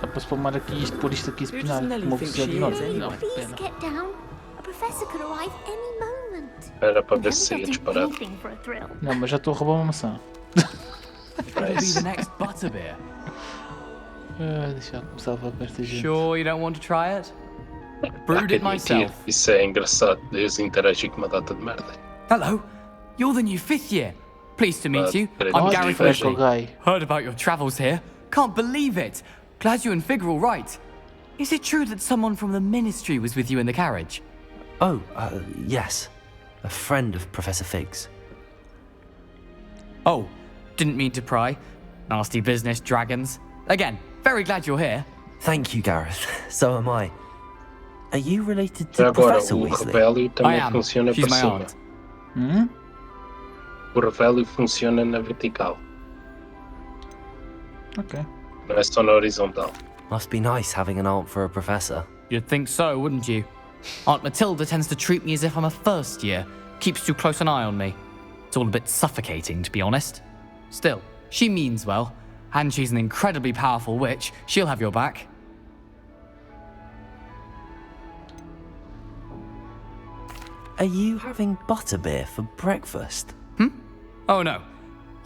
Dá para spamar aqui isto, pôr isto aqui e espinar uma velocidade enorme. Não, pena. Get down. A professor could arrive any moment. Era para ver se saía disparado. Não, mas já estou a roubar uma maçã. Deixa eu começar a falar com esta gente. Sure you don't want to try it? Brewed it myself. Isso é engraçado, eles interagem com uma data de merda. Hello, you're the new 5th year. Pleased to meet you. I'm Gary Freshly. Heard about your travels here. Can't believe it. Glad you and Fig are all right. Is it true that someone from the ministry was with you in the carriage? Oh, yes. A friend of Professor Fig's. Oh, didn't mean to pry. Nasty business, dragons. Again, very glad you're here. Thank you, Gareth. So am I. Are you related to Agora, Professor o Weasley? Revelio também funciona She's para my cima. aunt. O Revelio funciona na vertical, Ok. não é só na horizontal. Must be nice having an aunt for a professor. You'd think so, wouldn't you? Aunt Matilda tends to treat me as if I'm a first year. Keeps too close an eye on me. It's all a bit suffocating, to be honest. Still, she means well, and she's an incredibly powerful witch. She'll have your back. Are you having butterbeer for breakfast? Oh no.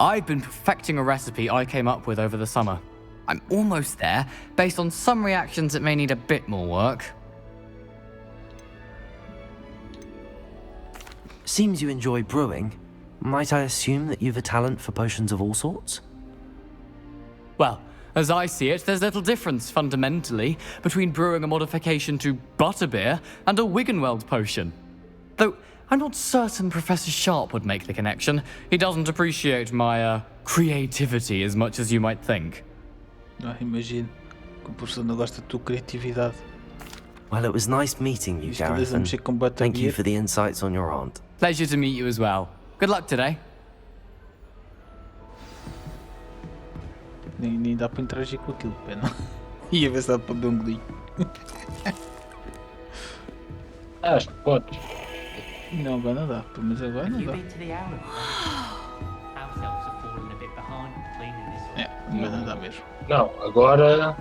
I've been perfecting a recipe I came up with over the summer. I'm almost there, based on some reactions that may need a bit more work. Seems you enjoy brewing. Might I assume that you've a talent for potions of all sorts? Well, as I see it, there's little difference, fundamentally, between brewing a modification to butterbeer and a Wiggenweld potion. Though, I'm not certain Professor Sharp would make the connection. He doesn't appreciate my, creativity as much as you might think. Imagino que o professor não gosta da tua criatividade. Well, it was nice meeting you, Isto Gareth, a and mexer com thank you butterbeer. for the insights on your aunt. Pleasure to meet you as well. Good luck today. Nem dá para interagir com aquilo, pena. Ia ver se dá para beber um golinho. Acho que podes. Não, agora não dá, mas agora não dá. É, agora não dá mesmo. Não, agora.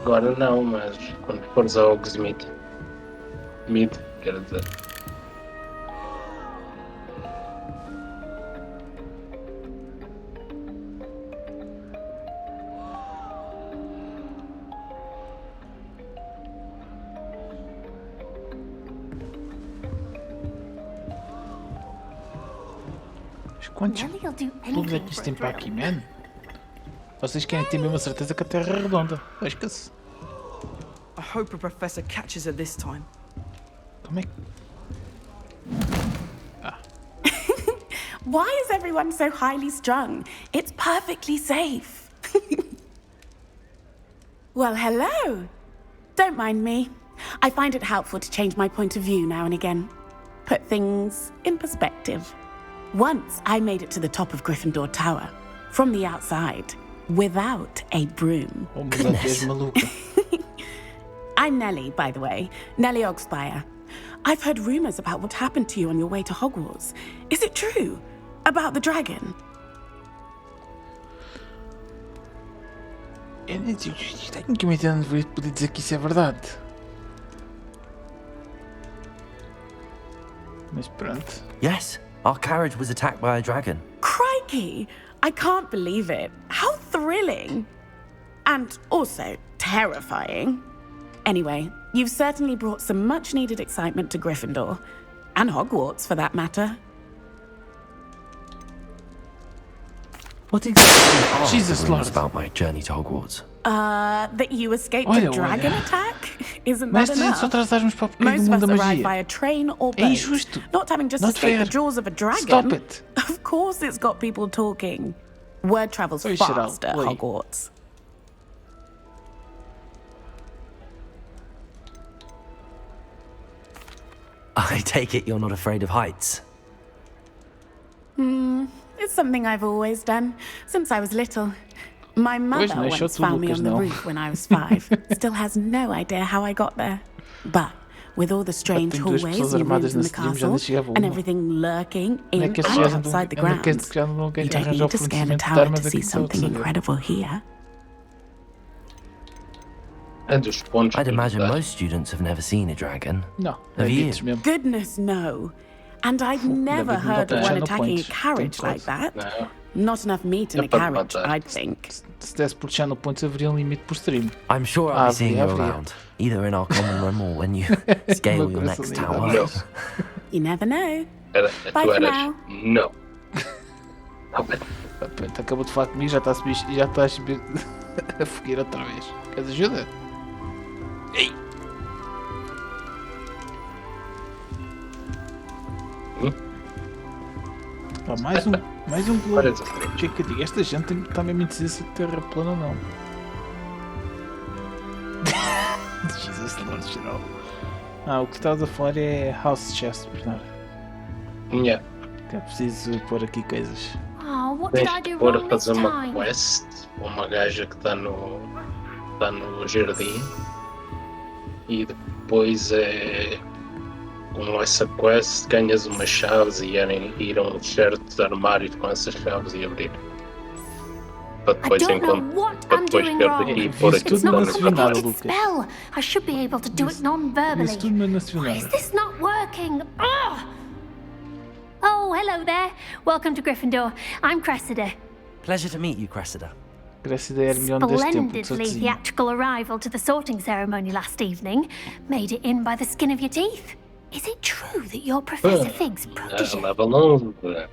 Agora não, mas quando fores ao Hogsmeade. Mid, quero dizer. Quantos clubes é que isto tem para aqui, man? Vocês querem ter mesmo a certeza que a Terra é redonda. Esquece. I hope a professor catches her this time. Como é que... Why is everyone so highly strung? It's perfectly safe. Well, hello. Don't mind me. I find it helpful to change my point of view now and again. Put things in perspective. Once I made it to the top of Gryffindor Tower, from the outside, without a broom. Oh, goodness. I'm Nellie, by the way. Nellie Ogspire. I've heard rumors about what happened to you on your way to Hogwarts. Is it true? About the dragon? Eu tecnicamente eu não deveria poder dizer que isso é verdade. Mas pronto. Yes, our carriage was attacked by a dragon. Crikey! I can't believe it. How thrilling! And also terrifying. Anyway, you've certainly brought some much-needed excitement to Gryffindor. And Hogwarts, for that matter. What exactly are Jesus the Lord. rumors about my journey to Hogwarts? That you escaped a dragon attack? Isn't that enough? Most of us arrive via train or boat. Not having just escaped the jaws of a dragon. Stop it. Of course it's got people talking. Word travels fast at Hogwarts. I take it you're not afraid of heights? It's something I've always done, since I was little. My mother once found me on the roof when I was 5. Still has no idea how I got there. But with all the strange hallways and rooms in the castle, and everything lurking in and outside the grounds, you don't need to scale a tower to see something incredible here. I'd imagine most students have never seen a dragon. No. Have you? Goodness, no. And I'd never heard of one attacking a carriage like that. No. Not enough meat in a carriage, I'd think. Se desse por channel points haveria limite por stream. I'm sure I'll be seeing you around, either in our common room or when you scale your next tower. No. You never know. Bye for now. No. Pronto, acabou de falar comigo, já estás a fogueir outra vez. Queres ajuda? Ei! Pá, mais um globo. O que é que eu digo? Esta gente tem que estar mesmo indecisa se a terra é plana ou não. Jesus Lord, geral. O que estás a falar é House Chest, Bernardo. Yeah. É preciso pôr aqui coisas. Oh, what did I do Pôr wrong a this fazer uma time? quest com uma gaja que está no jardim e depois com essa quest ganhas umas chaves e ir a um certo armário com essas chaves e abrir. Para depois ter daqui e pôr aqui It's not tudo a complicated spell. I should be able to do it non-verbally. Why is this not working? Ugh! Oh, hello there. Welcome to Gryffindor. I'm Cressida. Pleasure to meet you, Cressida. Splendidly theatrical arrival to the sorting ceremony last evening. Made it in by the skin of your teeth. Is it true that you're Professor Fig's protege? Level 11.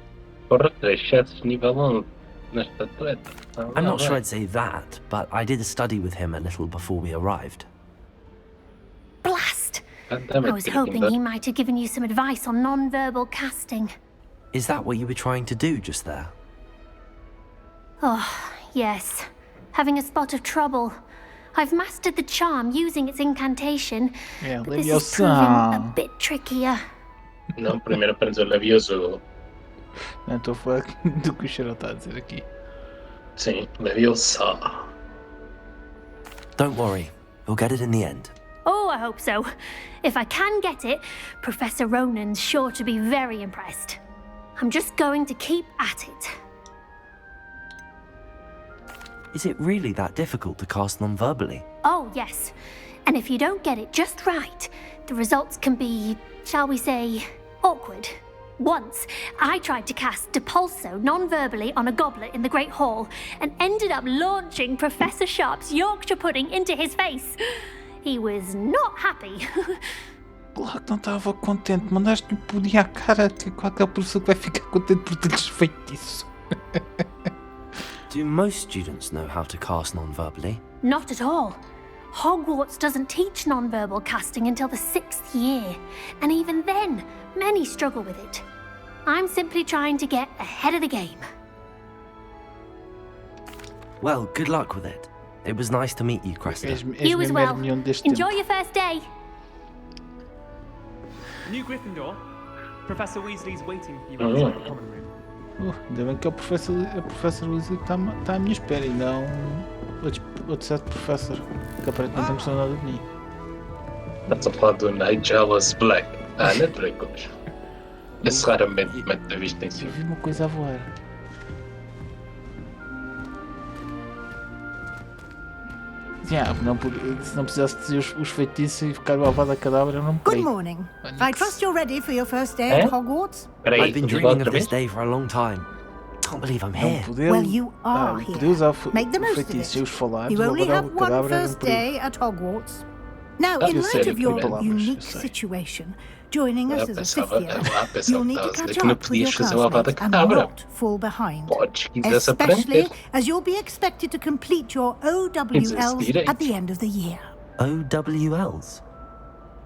Porra, 3 chats nível 11 na estatueta. I'm not sure I'd say that, but I did study with him a little before we arrived. Blast! I was hoping he might have given you some advice on non-verbal casting. Is that what you were trying to do just there? Oh, yes. Having a spot of trouble. I've mastered the charm using its incantation, but this is proving a bit trickier. Não, primeiro aprendes o Levioso. Não, estou a falar do que o Cheryl está a dizer aqui. Sim, Leviosa. Don't worry, you'll get it in the end. Oh, I hope so. If I can get it, Professor Ronan's sure to be very impressed. I'm just going to keep at it. Is it really that difficult to cast non-verbally? Oh, yes. And if you don't get it just right, the results can be, shall we say, awkward. Once, I tried to cast Depulso non-verbally on a goblet in the Great Hall and ended up launching Professor Sharp's Yorkshire pudding into his face. He was not happy. Claro que não estava contente. Mandaste-lhe pudim à cara, que qualquer professor que vai ficar contente por teres feito isso. Do most students know how to cast non-verbally? Not at all. Hogwarts doesn't teach non-verbal casting until the 6th year, and even then, many struggle with it. I'm simply trying to get ahead of the game. Well, good luck with it. It was nice to meet you, Cresta. You as well. Enjoy your first day. New Gryffindor. Professor Weasley's waiting for you inside the common room. Ainda bem que é o professor Weasley que está à minha espera e não outro certo professor que aparentemente não gostou nada de mim. Estás a falar do Nigelus Black. Não é Dracos. Esse raramente mete a vista em si. Eu vi uma coisa a voar. Se não precisasse dizer os feitiços e ficar o avada cadabra, eu não me Good morning. I trust you're ready for your first day at Hogwarts. I've been dreaming of this day for a long time. Can't believe I'm here. Well, you are here. Make the most of it. You only have one first day at Hogwarts. Now, in light of your unique situation, joining us as a fifth year, you'll need to catch up with your classmates and not fall behind. Especially as you'll be expected to complete your OWLs at the end of the year. OWLs?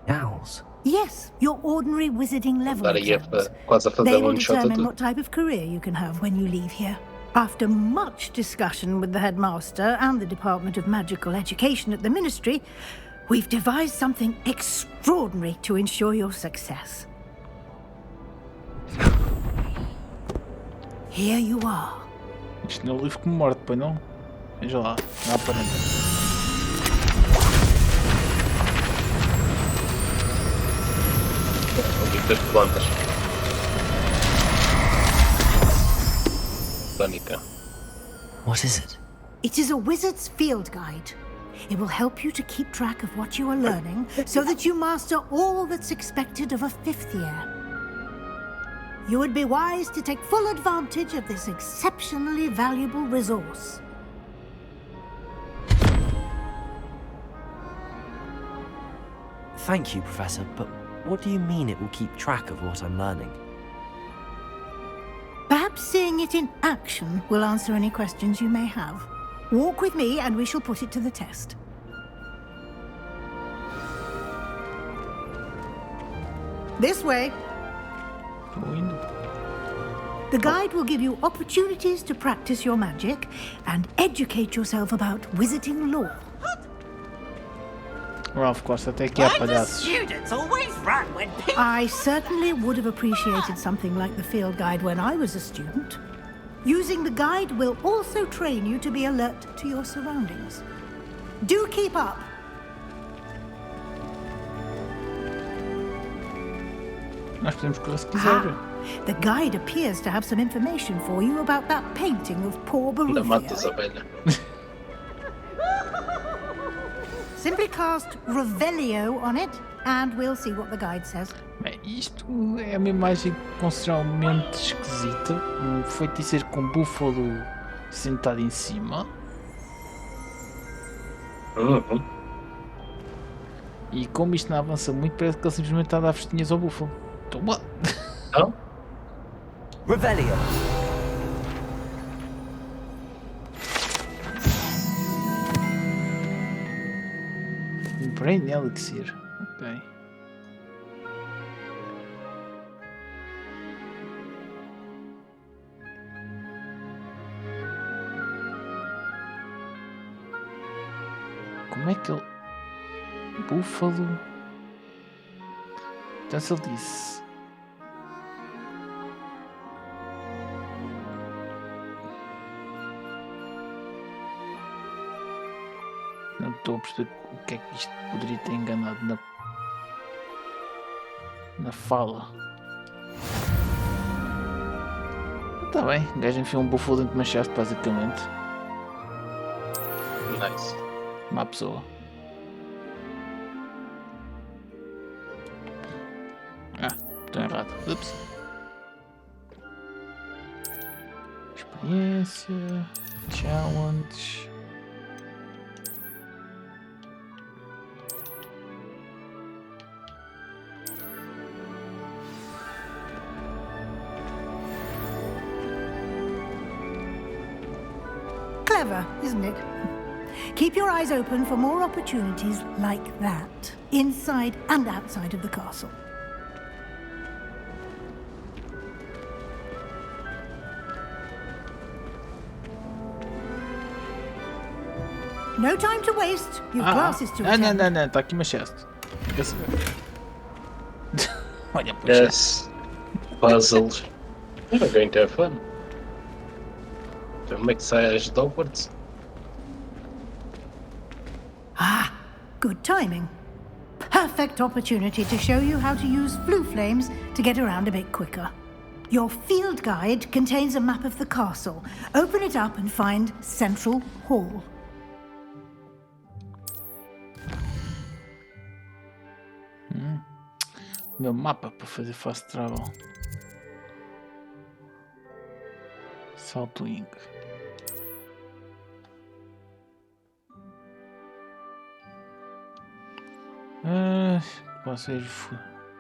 Owls? Yes, your ordinary wizarding level exams. They will determine what type of career you can have when you leave here. After much discussion with the headmaster and the Department of Magical Education at the Ministry, we've devised something extraordinary to ensure your success. Here you are. Isto não é o livro que me morde, pois não? Veja lá, não aparenta. O livro das plantas. Botânica. What is it? It is a wizard's field guide. It will help you to keep track of what you are learning so that you master all that's expected of a fifth year. You would be wise to take full advantage of this exceptionally valuable resource. Thank you, Professor, but what do you mean it will keep track of what I'm learning? Perhaps seeing it in action will answer any questions you may have. Walk with me and we shall put it to the test. This way. The guide will give you opportunities to practice your magic and educate yourself about wizarding lore. Ralph Costa até aqui há palhaços. I certainly would have appreciated something like the field guide when I was a student. Using the guide will also train you to be alert to your surroundings. Do keep up. Nós podemos correr se quiser. The guide appears to have some information for you about that painting of poor Barufio. Simply cast Revelio on it, and we'll see what the guide says. Bem, isto é uma imagem consideravelmente esquisita. Um feiticeiro com um búfalo sentado em cima. E como isto não avança muito, parece que ele simplesmente está a dar festinhas ao búfalo. Toma! Não? Revelio! Brain Elixir. Ok. Como é que ele... Búfalo... Então se ele disse... Não estou a perceber o que é que isto poderia ter enganado na fala. Está bem, o gajo enfiou um búfalo dentro de uma chave, basicamente. Nice. Má pessoa. Estou errado. Ups. Experiência. Challenge. Clever, isn't it? Keep your eyes open for more opportunities like that, inside and outside of the castle. No time to waste. You've classes to attend. Não, tá aqui uma chest. Olha, yes. Puzzles. We're going to have fun. Don't make size Hogwarts. Ah, good timing. Perfect opportunity to show you how to use flue flames to get around a bit quicker. Your field guide contains a map of the castle. Open it up and find Central Hall. Meu mapa para fazer fast travel. Saltwing. Posso ir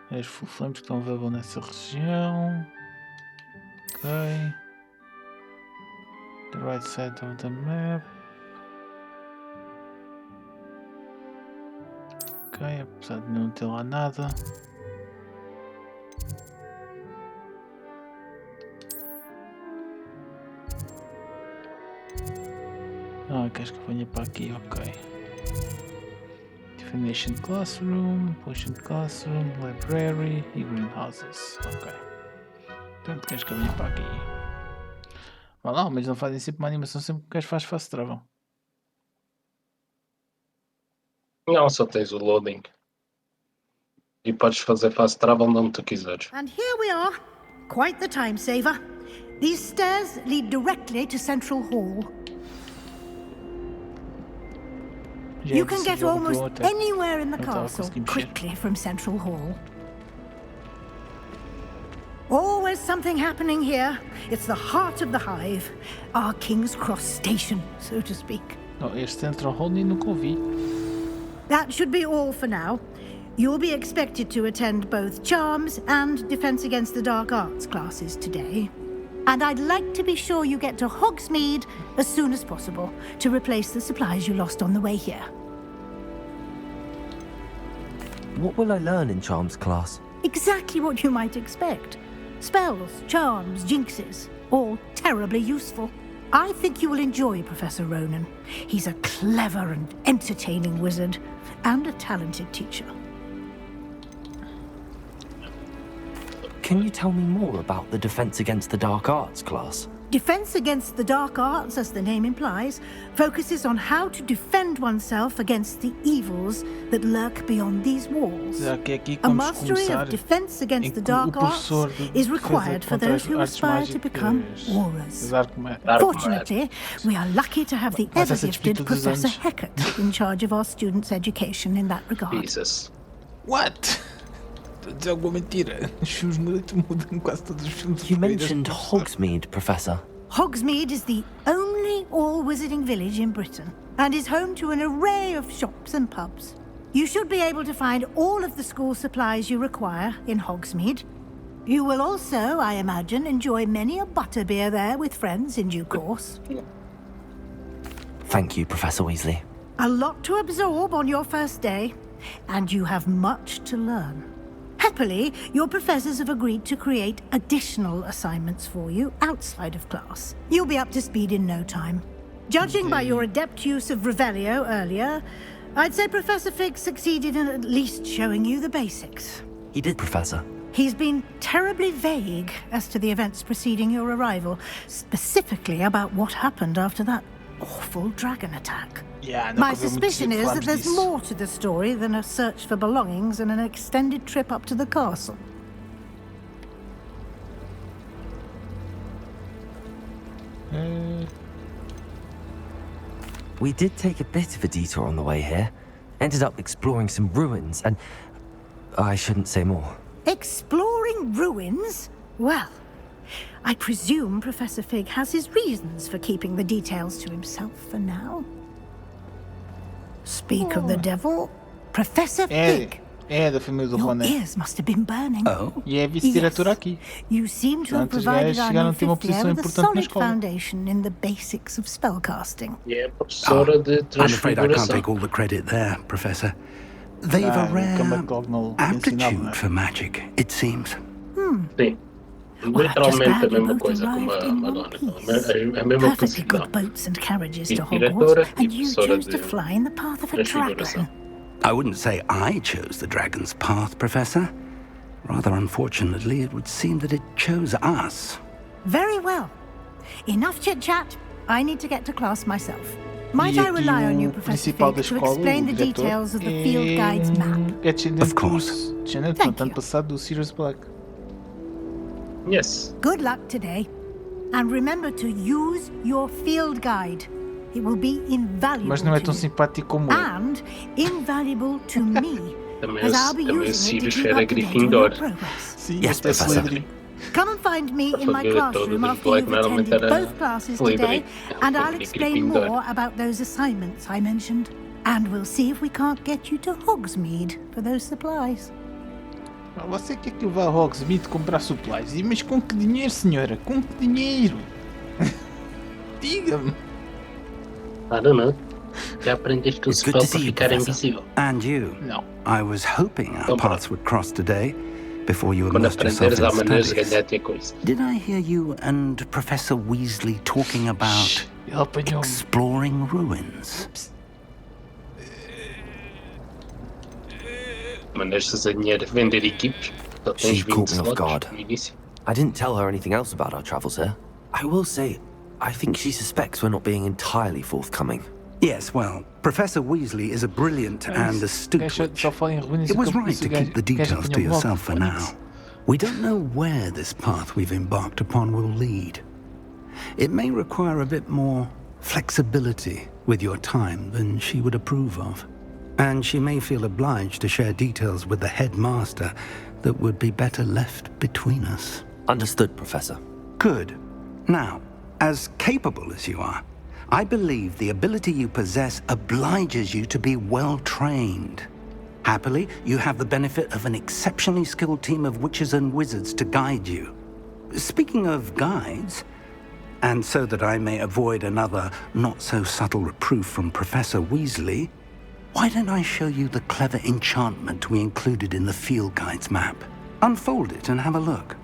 as full flames que estão available nessa região. Ok. The right side of the map. Ok, apesar de não ter lá nada. Queres que eu venha para aqui? Ok. Definition Classroom, Potion Classroom, Library e Greenhouses. Ok. Portanto, queres que eu venha para aqui? Vá lá, mas não fazem sempre uma animação sempre que o gajo faz fast travel. Não, só tens o loading. E podes fazer fast travel onde tu quiseres. And here we are. Quite the time saver. These stairs lead directly to Central Hall. You can get almost anywhere in the castle quickly from Central Hall. Always something happening here. It's the heart of the hive. Our King's Cross station, so to speak. Este Central Hall nem nunca ouvi. That should be all for now. You'll be expected to attend both Charms and Defense Against the Dark Arts classes today. And I'd like to be sure you get to Hogsmeade as soon as possible to replace the supplies you lost on the way here. What will I learn in Charms class? Exactly what you might expect. Spells, charms, jinxes, all terribly useful. I think you will enjoy Professor Ronan. He's a clever and entertaining wizard and a talented teacher. Can you tell me more about the Defense Against the Dark Arts class? Defense Against the Dark Arts, as the name implies, focuses on how to defend oneself against the evils that lurk beyond these walls. A mastery of Defense Against the Dark Arts is required for those who aspire to become auras. Fortunately, we are lucky to have the ever-gifted Professor Hecat in charge of our students' education in that regard. Jesus. What? Alguma mentira. Os filmes mudam quase todos os filmes. You mentioned Hogsmeade, Professor. Hogsmeade is the only all-wizarding village in Britain and is home to an array of shops and pubs. You should be able to find all of the school supplies you require in Hogsmeade. You will also, I imagine, enjoy many a butterbeer there with friends in due course. Thank you, Professor Weasley. A lot to absorb on your first day, and you have much to learn. Happily, your professors have agreed to create additional assignments for you outside of class. You'll be up to speed in no time. Judging by your adept use of Revelio earlier, I'd say Professor Fig succeeded in at least showing you the basics. He did, Professor. He's been terribly vague as to the events preceding your arrival, specifically about what happened after that awful dragon attack. My suspicion is that there's more to the story than a search for belongings and an extended trip up to the castle. We did take a bit of a detour on the way here. Ended up exploring some ruins and... I shouldn't say more. Exploring ruins? Well, I presume Professor Fig has his reasons for keeping the details to himself for now. Speak of the devil, Professor Fig. Da família do Your Roné. ears must have been burning. E é vice-diretor aqui. You seem to have Portanto, os provided gajos our chegaram new a ter uma fifth year posição with a importante na solid escola. foundation in the basics of spellcasting. Yeah, professora de I'm afraid I can't transfiguração. take all the credit there, Professor. They've a rare aptitude for magic, it seems. Sim. literalmente a mesma coisa como a McGonagall, a mesma posição. E diretora e professora de transfiguração. I wouldn't say I chose the dragon's path, Professor. Rather unfortunately, it would seem that it chose us. Very well. Enough chit-chat. I need to get to class myself. Might I rely on you, Professor Fig, to explain the details of the field guide's map? Of course. Thank you. Yes. Good luck today. And remember to use your field guide. It will be invaluable Mas não é tão simpático como and invaluable to me, as I'll be using it to keep up to date on your progress. Yes, Professor. Come and find me in my classroom after you've attended both classes today, and I'll explain more about those assignments I mentioned. And we'll see if we can't get you to Hogsmeade for those supplies. Você quer que eu vá a Hogsmeade comprar supplies? Mas com que dinheiro, senhora? Com que dinheiro? Diga-me. I don't know. Já aprendeste o spell para ficar invisível. And you? No. I was hoping our paths would cross today, before you Quando immersed yourself aprenderes há in maneiras de studies. ganhar tua coisa. Did I hear you and Professor Weasley talking about exploring ruins? Mandaste a dinheiro vender equipes. Só tens She 20 caught me off slots guard. no início. I didn't tell her anything else about our travels here. I will say, I think she suspects we're not being entirely forthcoming. Yes, well, Professor Weasley is a brilliant and astute witch. It was right to keep the details to yourself for now. We don't know where this path we've embarked upon will lead. It may require a bit more flexibility with your time than she would approve of. And she may feel obliged to share details with the headmaster that would be better left between us. Understood, Professor. Good. Now, as capable as you are, I believe the ability you possess obliges you to be well trained. Happily, you have the benefit of an exceptionally skilled team of witches and wizards to guide you. Speaking of guides, and so that I may avoid another not-so-subtle reproof from Professor Weasley, why don't I show you the clever enchantment we included in the field guide's map? Unfold it and have a look.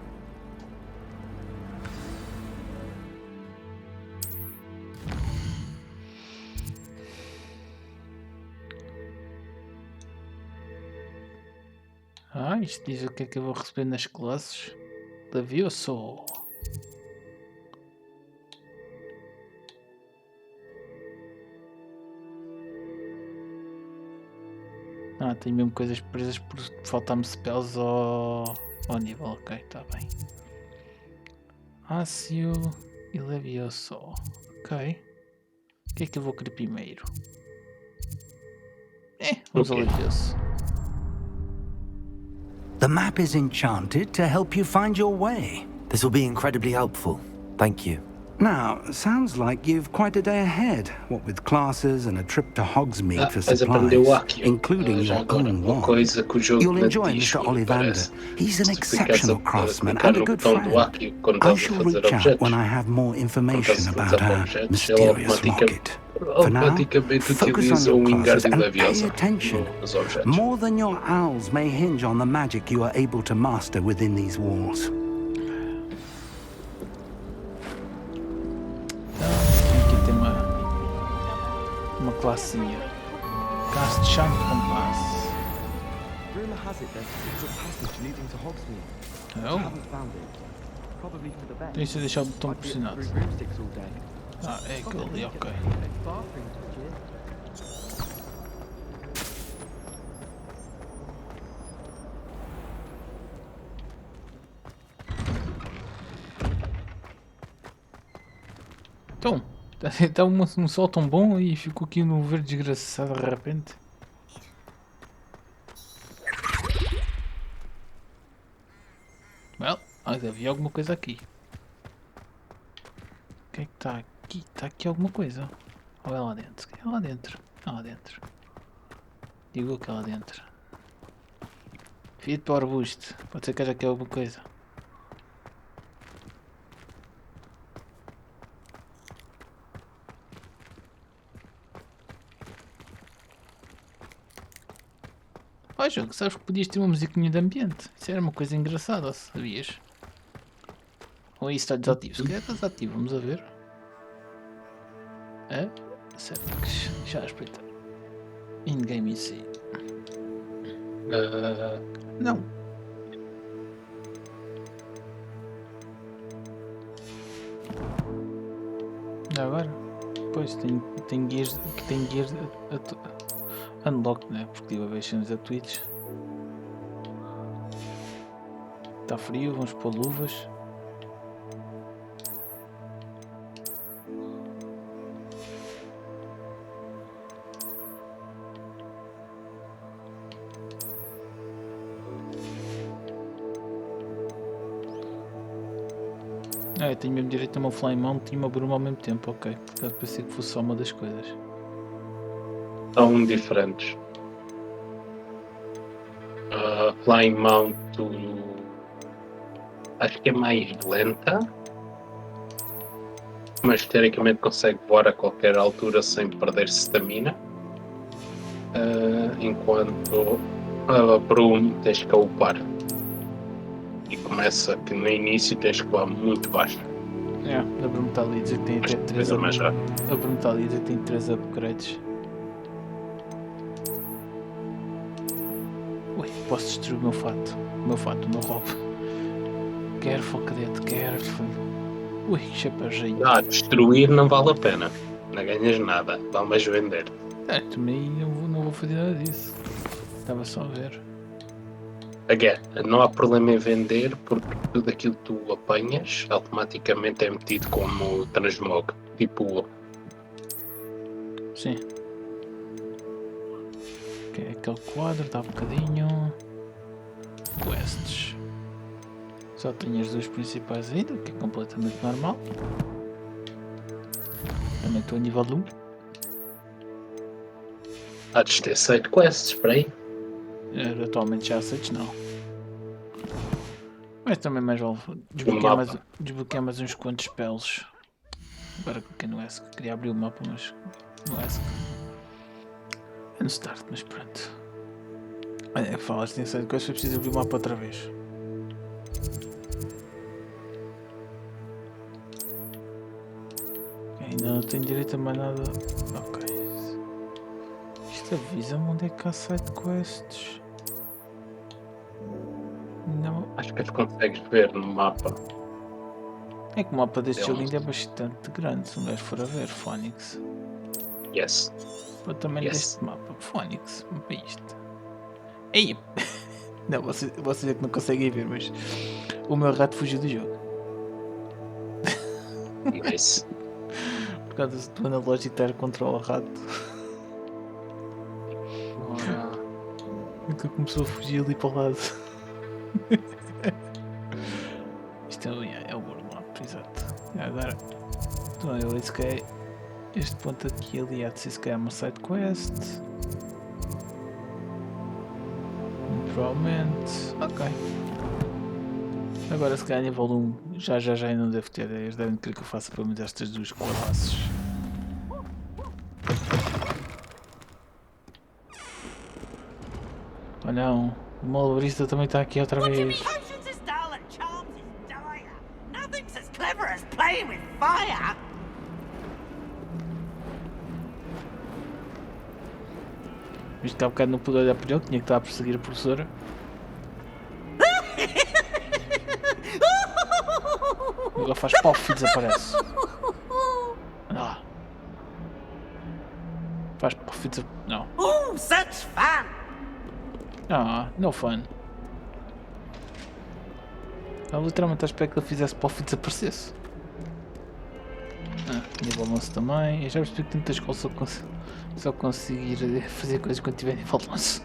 Isto diz o que é que eu vou receber nas classes. Levioso. Tem mesmo coisas presas por faltar-me spells ao nível. Ok, está bem. Ácio e Levioso. Ok. O que é que eu vou querer primeiro? Vamos ao Levioso. The map is enchanted to help you find your way. This will be incredibly helpful. Thank you. Now, sounds like you've quite a day ahead, what with classes and a trip to Hogsmeade for supplies, including your own one. You'll enjoy Mr. Ollivander. He's an exceptional craftsman and a good friend. I shall reach out when I have more information about our mysterious rocket. For now, focus on your classes and pay attention. More than your owls may hinge on the magic you are able to master within these walls. Uma classinha. Cast Champ Compass. Rumor has it there's a secret passage leading to Hogsmeade. Oh. I haven't found it. Probably for the best. Tem que deixar o botão pressionado. Broomsticks all day. É aquele ali, ok. Então, está um sol tão bom e ficou aqui no verde desgraçado de repente. Well, havia alguma coisa aqui. O que é que está aqui? Está aqui alguma coisa. Ou é lá dentro? É lá dentro. É lá dentro. Digo que é lá dentro. Fia-te para o arbusto. Pode ser que haja aqui alguma coisa. Ó jogo, sabes que podias ter uma musiquinha de ambiente? Isso era uma coisa engraçada, sabias? Ou isso está desativo? Se calhar está desativo, vamos a ver. É? Settings. Já espreitar. In-game easy. Não. Agora? Pois, tem guias unlock, né? Porque tive a ver cenas da Twitch. Está frio, vamos pôr luvas. Eu tenho mesmo direito a uma flying mount e uma bruma ao mesmo tempo, ok. Portanto, pensei que fosse só uma das coisas. São diferentes. Flying mount acho que é mais lenta, mas teoricamente consegue voar a qualquer altura sem perder stamina. Enquanto a Broom tens que upar. E começa que no início tens que voar muito baixo. A Broom está ali a dizer que tem até 3 upgrades. A Broom está ali a dizer que tem 3 upgrades. Ui, posso destruir o meu fato. O meu roubo. Careful, cadete, careful. Ui, que chapeuzinho. Destruir não vale a pena. Não ganhas nada. Vale mais vender. Também não vou fazer nada disso. Estava só a ver. Again, não há problema em vender porque tudo aquilo que tu apanhas automaticamente é metido como transmog. Tipo. Sim. Ok, aquele quadro está um bocadinho. Quests. Só tenho as duas principais ainda, o que é completamente normal. Também estou a nível 1. Há de ter side quests, espera aí. Atualmente já aceites não. Mas também mais vale desbloquear mais uns quantos spells. Agora cliquei no ESC. Queria abrir o mapa, mas no ESC. É no start, mas pronto. Falaste em side quests, eu preciso abrir o mapa outra vez. Ainda não tenho direito a mais nada. Ok. Isto avisa-me onde é que há side quests. Não. Acho que as consegues ver no mapa. É que o mapa deste jogo ainda é bastante grande, se um gajo for a ver. Phoenix. Yes. Eu também deste mapa. Phoenix. Mapa isto. Ei! Não, vocês é que não conseguem ver, mas o meu rato fugiu do jogo. Nice. Por causa do analógico ter controla o rato. Então começou a fugir ali para o lado. Isto é o world map, exato. Agora, então eu disse que é este ponto aqui ali há de ser se calhar uma side quest. Provavelmente. Ok. Agora se calhar nível 1 já não devo ter. Eles devem querer que eu faça pelo menos estas duas classes. Oh não, o malabarista também está aqui outra vez. Visto que há bocado não pude olhar para ele, tinha que estar a perseguir a professora. Agora faz pof e desaparece. Faz pof e desaparece. Não. Such fun! No fun. Ela literalmente à espera que ele fizesse pof e desaparecesse. Nível 11 também. Eu já percebi que tenho escola só conseguir fazer coisas quando tiver nível 11.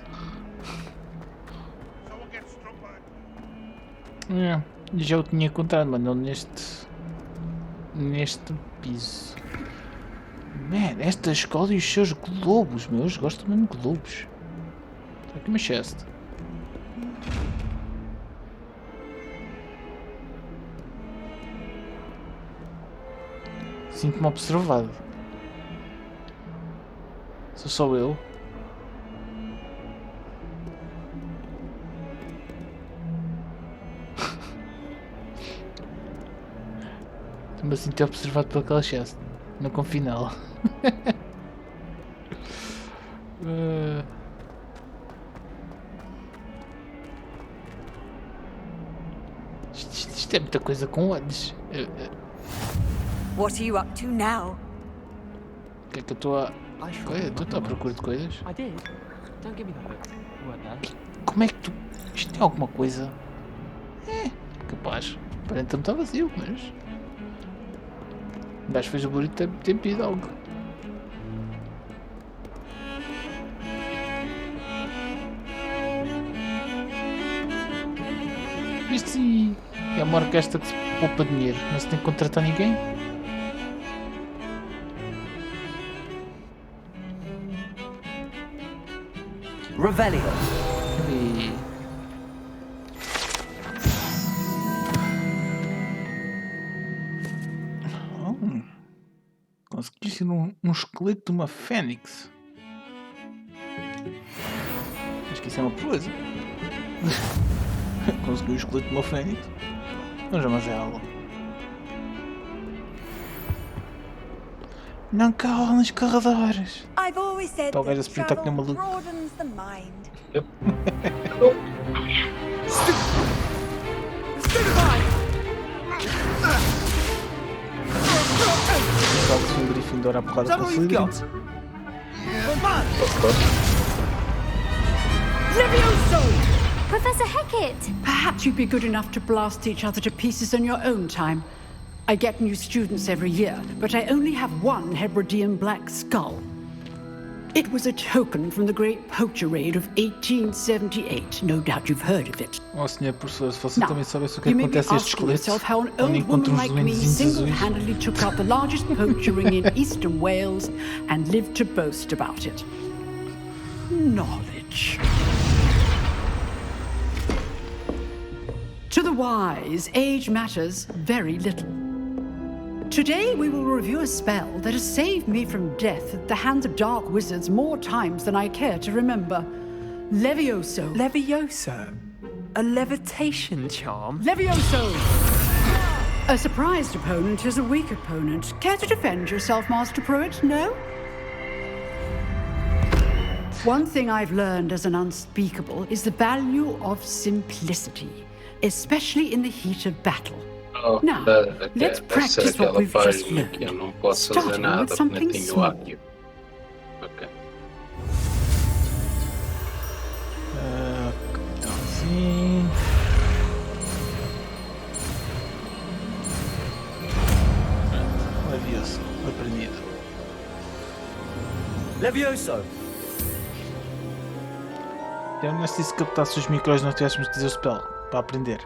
Já o tinha encontrado, mas não neste piso. Man, esta escola e os seus globos, meus, gosto mesmo de globos. Está aqui uma chest. Sinto-me observado. Sou só eu. Me sinto observado por aquela chest. Não confio nela. Isto é muita coisa com olhos. What are you up to now? O que é que eu estou a... Tu estás à procura de coisas? I did. Don't give me that book. You weren't there. Como é que tu... Isto tem alguma coisa? Capaz. Aparentemente está vazio, mas... O gajo fez o barulho de ter pedido algo. Isto sim é uma orquestra que se poupa dinheiro. Não se tem que contratar ninguém. Revelio. E... Consegui ser um esqueleto de uma fênix. Acho que isso é uma proeza. Consegui um esqueleto de uma fênix. Mas é algo. Não carro nos corredores. I've always said Talvez a that sprintar que nem travel maluco. broadens the mind. Salve-se um Gryffindor à porrada com o Slytherin. Professor Hecat! Perhaps you'd be good enough to blast each other to pieces on your own time. I get new students every year, but I only have one Hebridean black skull. It was a token from the Great Poacher Raid of 1878. No doubt you've heard of it. Oh, senhor professor, se você Now, também soubesse o que you may be acontece a estes asking esqueletos, yourself how an onde old woman encontram os like me duendes azuis. single-handedly took out the largest poacher ring in eastern Wales and lived to boast about it. Knowledge. To the wise, age matters very little. Today we will review a spell that has saved me from death at the hands of dark wizards more times than I care to remember. Levioso. Levioso? A levitation charm? Levioso! A surprised opponent is a weak opponent. Care to defend yourself, Master Pruitt? No? One thing I've learned as an unspeakable is the value of simplicity, especially in the heat of battle. Now, let's practice what we've just learned, starting with something small. Ok. Assim. Levioso, aprendido. Levioso! Eu não sei se captasse os micros não tivéssemos de dizer o spell. Para aprender.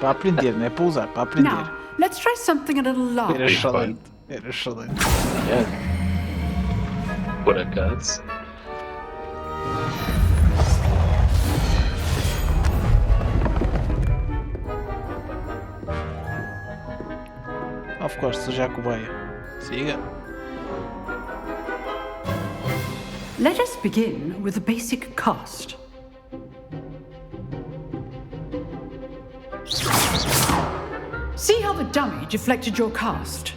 Para aprender, não é para usar, para aprender. Now, let's try something a little larger. Era excelente. Era excelente. Por acaso. Of course, já cobeia. Siga. Let us begin with the basic cast. See how the dummy deflected your cast?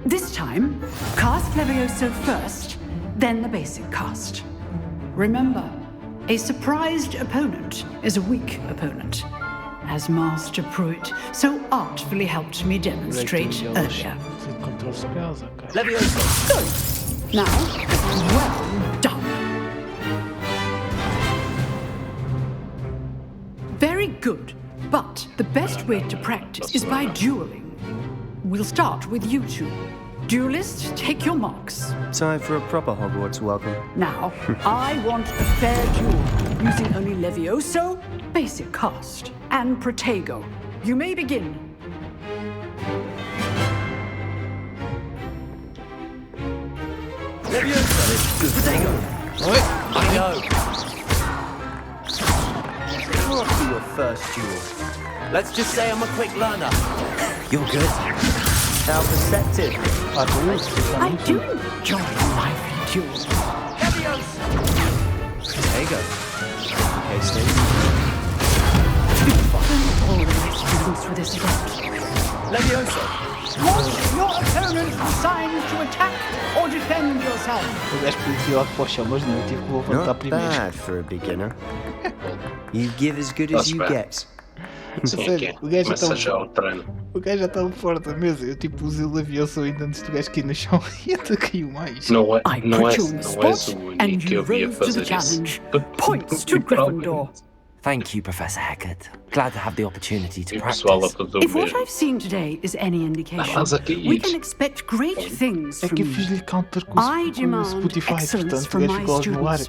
This time, cast Levioso first, then the basic cast. Remember, a surprised opponent is a weak opponent, as Master Pruitt so artfully helped me demonstrate earlier. Levioso! Good. Now, well done. Very good. But the best way to practice is by dueling. We'll start with you two. Duelists, take your marks. Time for a proper Hogwarts welcome. Now, I want a fair duel, using only Levioso, basic cast, and Protego. You may begin. Levioso! Protego! I know! After your first duel. Let's just say I'm a quick learner. You're good. How perceptive. I do enjoy lively duels. Levioso! There you go. Okay, Steve. All of my students for this event. Levioso! Want your opponent's assigned to attack or defend yourself? O gajo podia ir para o chão, mas não, eu tive que levantar Not primeiro. bad for a beginner. You give as good as you get. Sério, o gajo já está fora da mesa. Eu tipo usei o Levioso ainda antes do gajo cair no chão e até caiu mais. Não é And you rose to the challenge. Points to Gryffindor. Thank you, Professor Hackett. Glad to have the opportunity to practice. If what I've seen today is any indication, we can expect great things from you. I demand excellence from my students.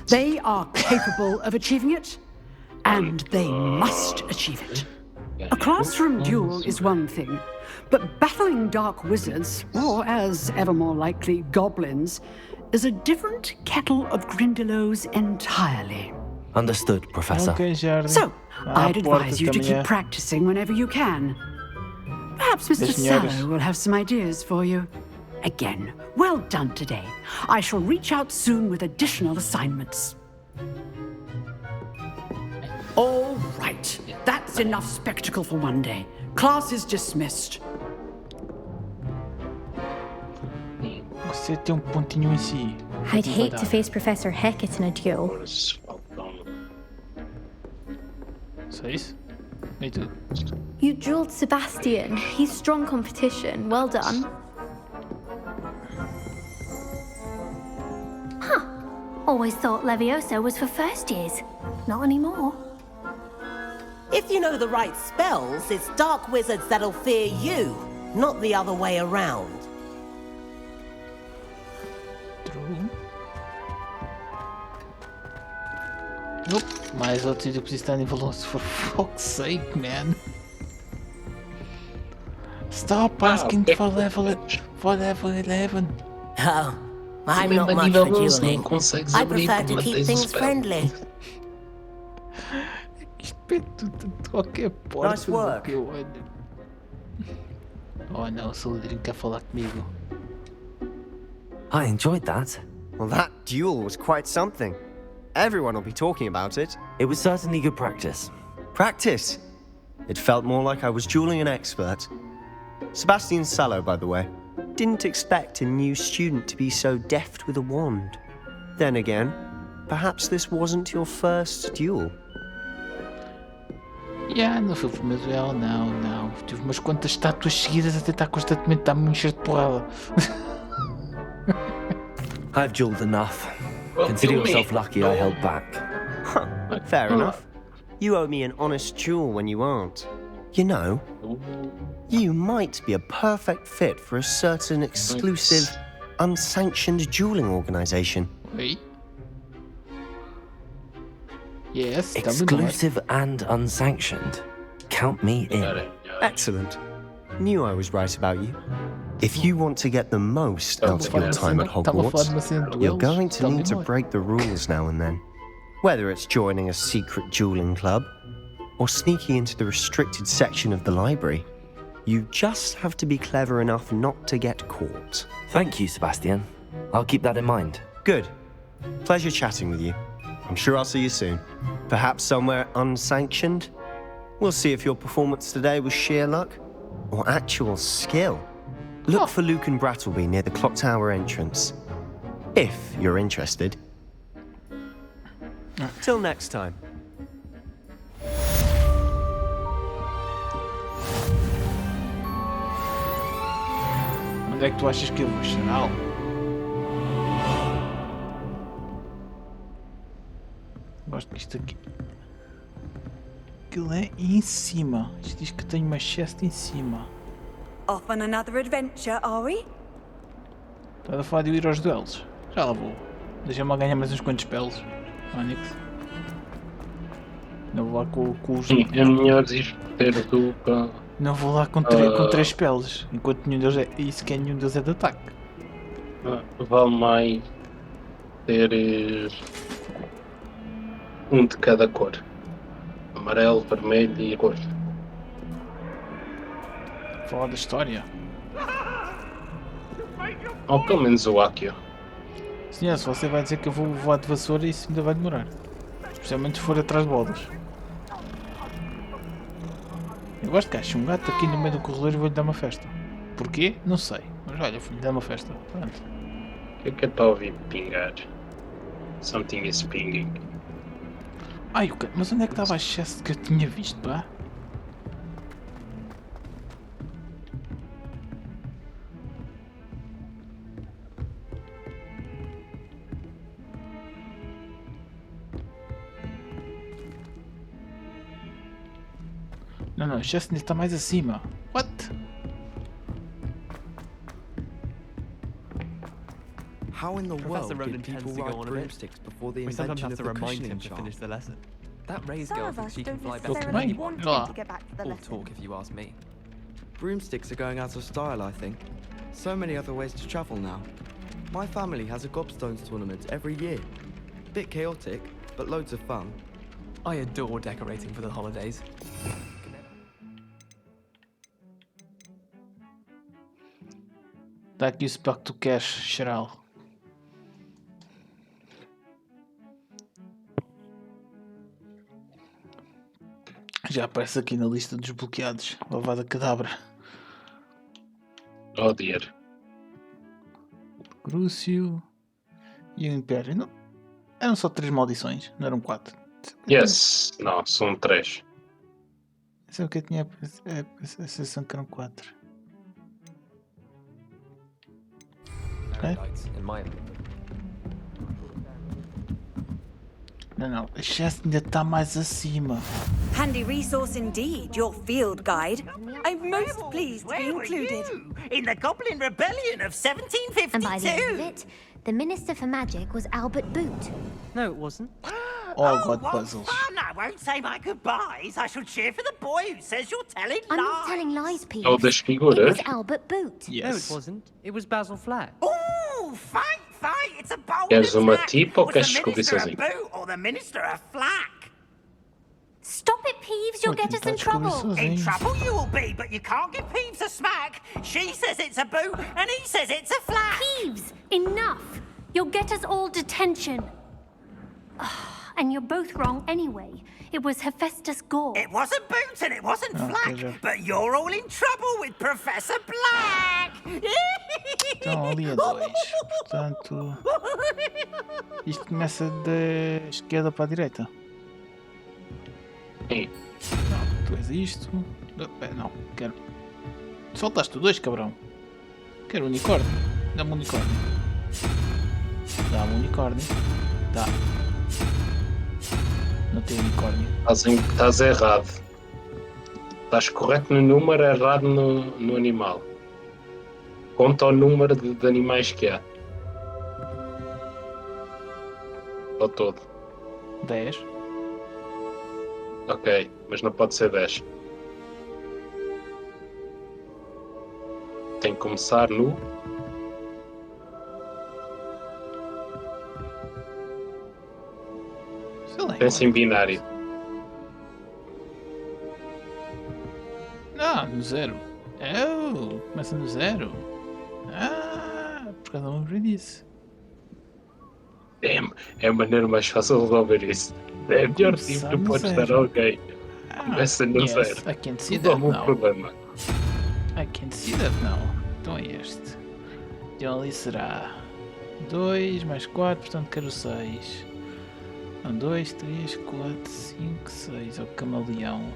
They are capable of achieving it, and they must achieve it. A classroom duel is one thing, but battling dark wizards, or as ever more likely, goblins, is a different kettle of Grindylows entirely. Understood, Professor. So, I'd advise you to keep practicing whenever you can. Perhaps Mr. Sallow will have some ideas for you. Again, well done today. I shall reach out soon with additional assignments. All right, that's enough spectacle for one day. Class is dismissed. Você tem pontinho em si. I'd hate to face Professor Hackett in a duel. Seis? Me too. You dueled Sebastian. He's strong competition. Well done. Huh. Always thought Levioso was for first years. Not anymore. If you know the right spells, it's dark wizards that'll fear you, not the other way around. True. Nope. Mais outros eu preciso estar nível 11 for fuck's sake, man. Stop asking for level 11. Oh, I'm not much for dueling. I prefer to keep things friendly. Qualquer porta. Nice work. Oh não, o Slytherin quer falar comigo. I enjoyed that. Well, that duel was quite something. Everyone will be talking about it. It was certainly good practice. Practice? It felt more like I was dueling an expert. Sebastian Sallow, by the way. Didn't expect a new student to be so deft with a wand. Then again, perhaps this wasn't your first duel. Yeah, não foi o primeiro duelo, não. Tive umas quantas estátuas seguidas a tentar constantemente dar-me um encher de porrada. I've dueled enough. Consider yourself lucky I held back. Fair enough. You owe me an honest duel when you aren't. You know, you might be a perfect fit for a certain exclusive, unsanctioned dueling organization. Wait. Yes, exclusive and unsanctioned. Count me in. Excellent. Knew I was right about you. If you want to get the most out of your time at Hogwarts, you're going to need to break the rules now and then. Whether it's joining a secret dueling club, or sneaking into the restricted section of the library, you just have to be clever enough not to get caught. Thank you, Sebastian. I'll keep that in mind. Good. Pleasure chatting with you. I'm sure I'll see you soon. Perhaps somewhere unsanctioned? We'll see if your performance today was sheer luck or actual skill. Look for Luke and Brattleby near the clock tower entrance. If you're interested. Till next time. Onde é que tu achas que eu vou, Chanel? Gosto disto aqui. Aquilo é em cima. Isto diz que tenho uma chest em cima. Off on another adventure, are we? Estás a falar de eu ir aos duelos? Já lá vou. Deixa-me ganhar mais uns quantos spells. Onyx. Não vou lá com os... É melhor ir ter tu para... Não vou lá com 3 spells. Enquanto nenhum deles é... E sequer nenhum deles é de ataque. Vale mais ter... um de cada cor. Amarelo, vermelho e roxo. Falar da história. Ou pelo menos o Akio. Senhor, se você vai dizer que eu vou voar de vassoura, isso ainda vai demorar. Especialmente se for atrás de bolas. Eu gosto que ache um gato aqui no meio do corredor e vou-lhe dar uma festa. Porquê? Não sei. Mas olha, vou-lhe dar uma festa. Pronto. O que é que eu estou a ouvir pingar? Something is pinging. Ai, mas onde é que estava a excesso que eu tinha visto, pá? Não, o excesso ainda está mais acima. What? How in the world did people ride broomsticks before the invention of the cushioning charm? That raised girl thinks she can fly better than anyone. All talk, if you ask me. Broomsticks are going out of style, I think. So many other ways to travel now. My family has a gobstones tournament every year. Bit chaotic, but loads of fun. I adore decorating for the holidays. Dá aqui isso para que tu queres, Cheral. Já aparece aqui na lista dos bloqueados. Lavada cadabra. Oh dear. Crucio. E o Império. Não, eram só 3 maldições, não eram 4. Yes. Não, são 3. Isso é o que eu tinha a sensação que eram 4. Okay. Não, o excesso ainda está mais acima. Handy resource indeed, your field guide. I'm most pleased to be included. In the Goblin Rebellion of 1752. And by the end of it, the Minister for Magic was Albert Boot. No, it wasn't. Oh, God, puzzles. Fun! I won't say my goodbyes. I shall cheer for the boy who says you're telling lies. I'm not telling lies, Pete. Oh, das figuras? It was Albert Boot. Yes. No, it wasn't. It was Basil Flack. Ooh, fight! It's a bold Queres uma attack. tipo ou Was queres the descobrir minister a sozinho? boot or the minister a flack? Stop it, Peeves. You'll get us in trouble. In trouble you will be, but you can't give Peeves a smack. She says it's a boot and he says it's a flack. Peeves, enough. You'll get us all detention. And you're both wrong anyway. It was Hephaestus Gore. It wasn't Boot and it wasn't Flack, but you're all in trouble with Professor Black. Estão ali a 2. Portanto, isto começa da esquerda para a direita. Sim. Não, tu és isto. Não, quero. Soltaste o 2, cabrão. Quero unicórnio. Dá-me unicórnio. Dá-me unicórnio. Dá. Não tem unicórnio. Estás errado. Estás correto no número, errado no animal. Conta o número de animais que há. Ao todo. 10. Ok, mas não pode ser 10. Tem que começar no... Pensa em binário. No 0. Começa no 0. Por causa da lembrei disso. É a maneira mais fácil de resolver isso. É a melhor tipo que podes dar a alguém. Começa no 0. I can see that now. Problema. I can see that now. Então é este. Então ali será 2 mais 4, portanto quero 6. 2, 3, 4, 5, 6. É o camaleão.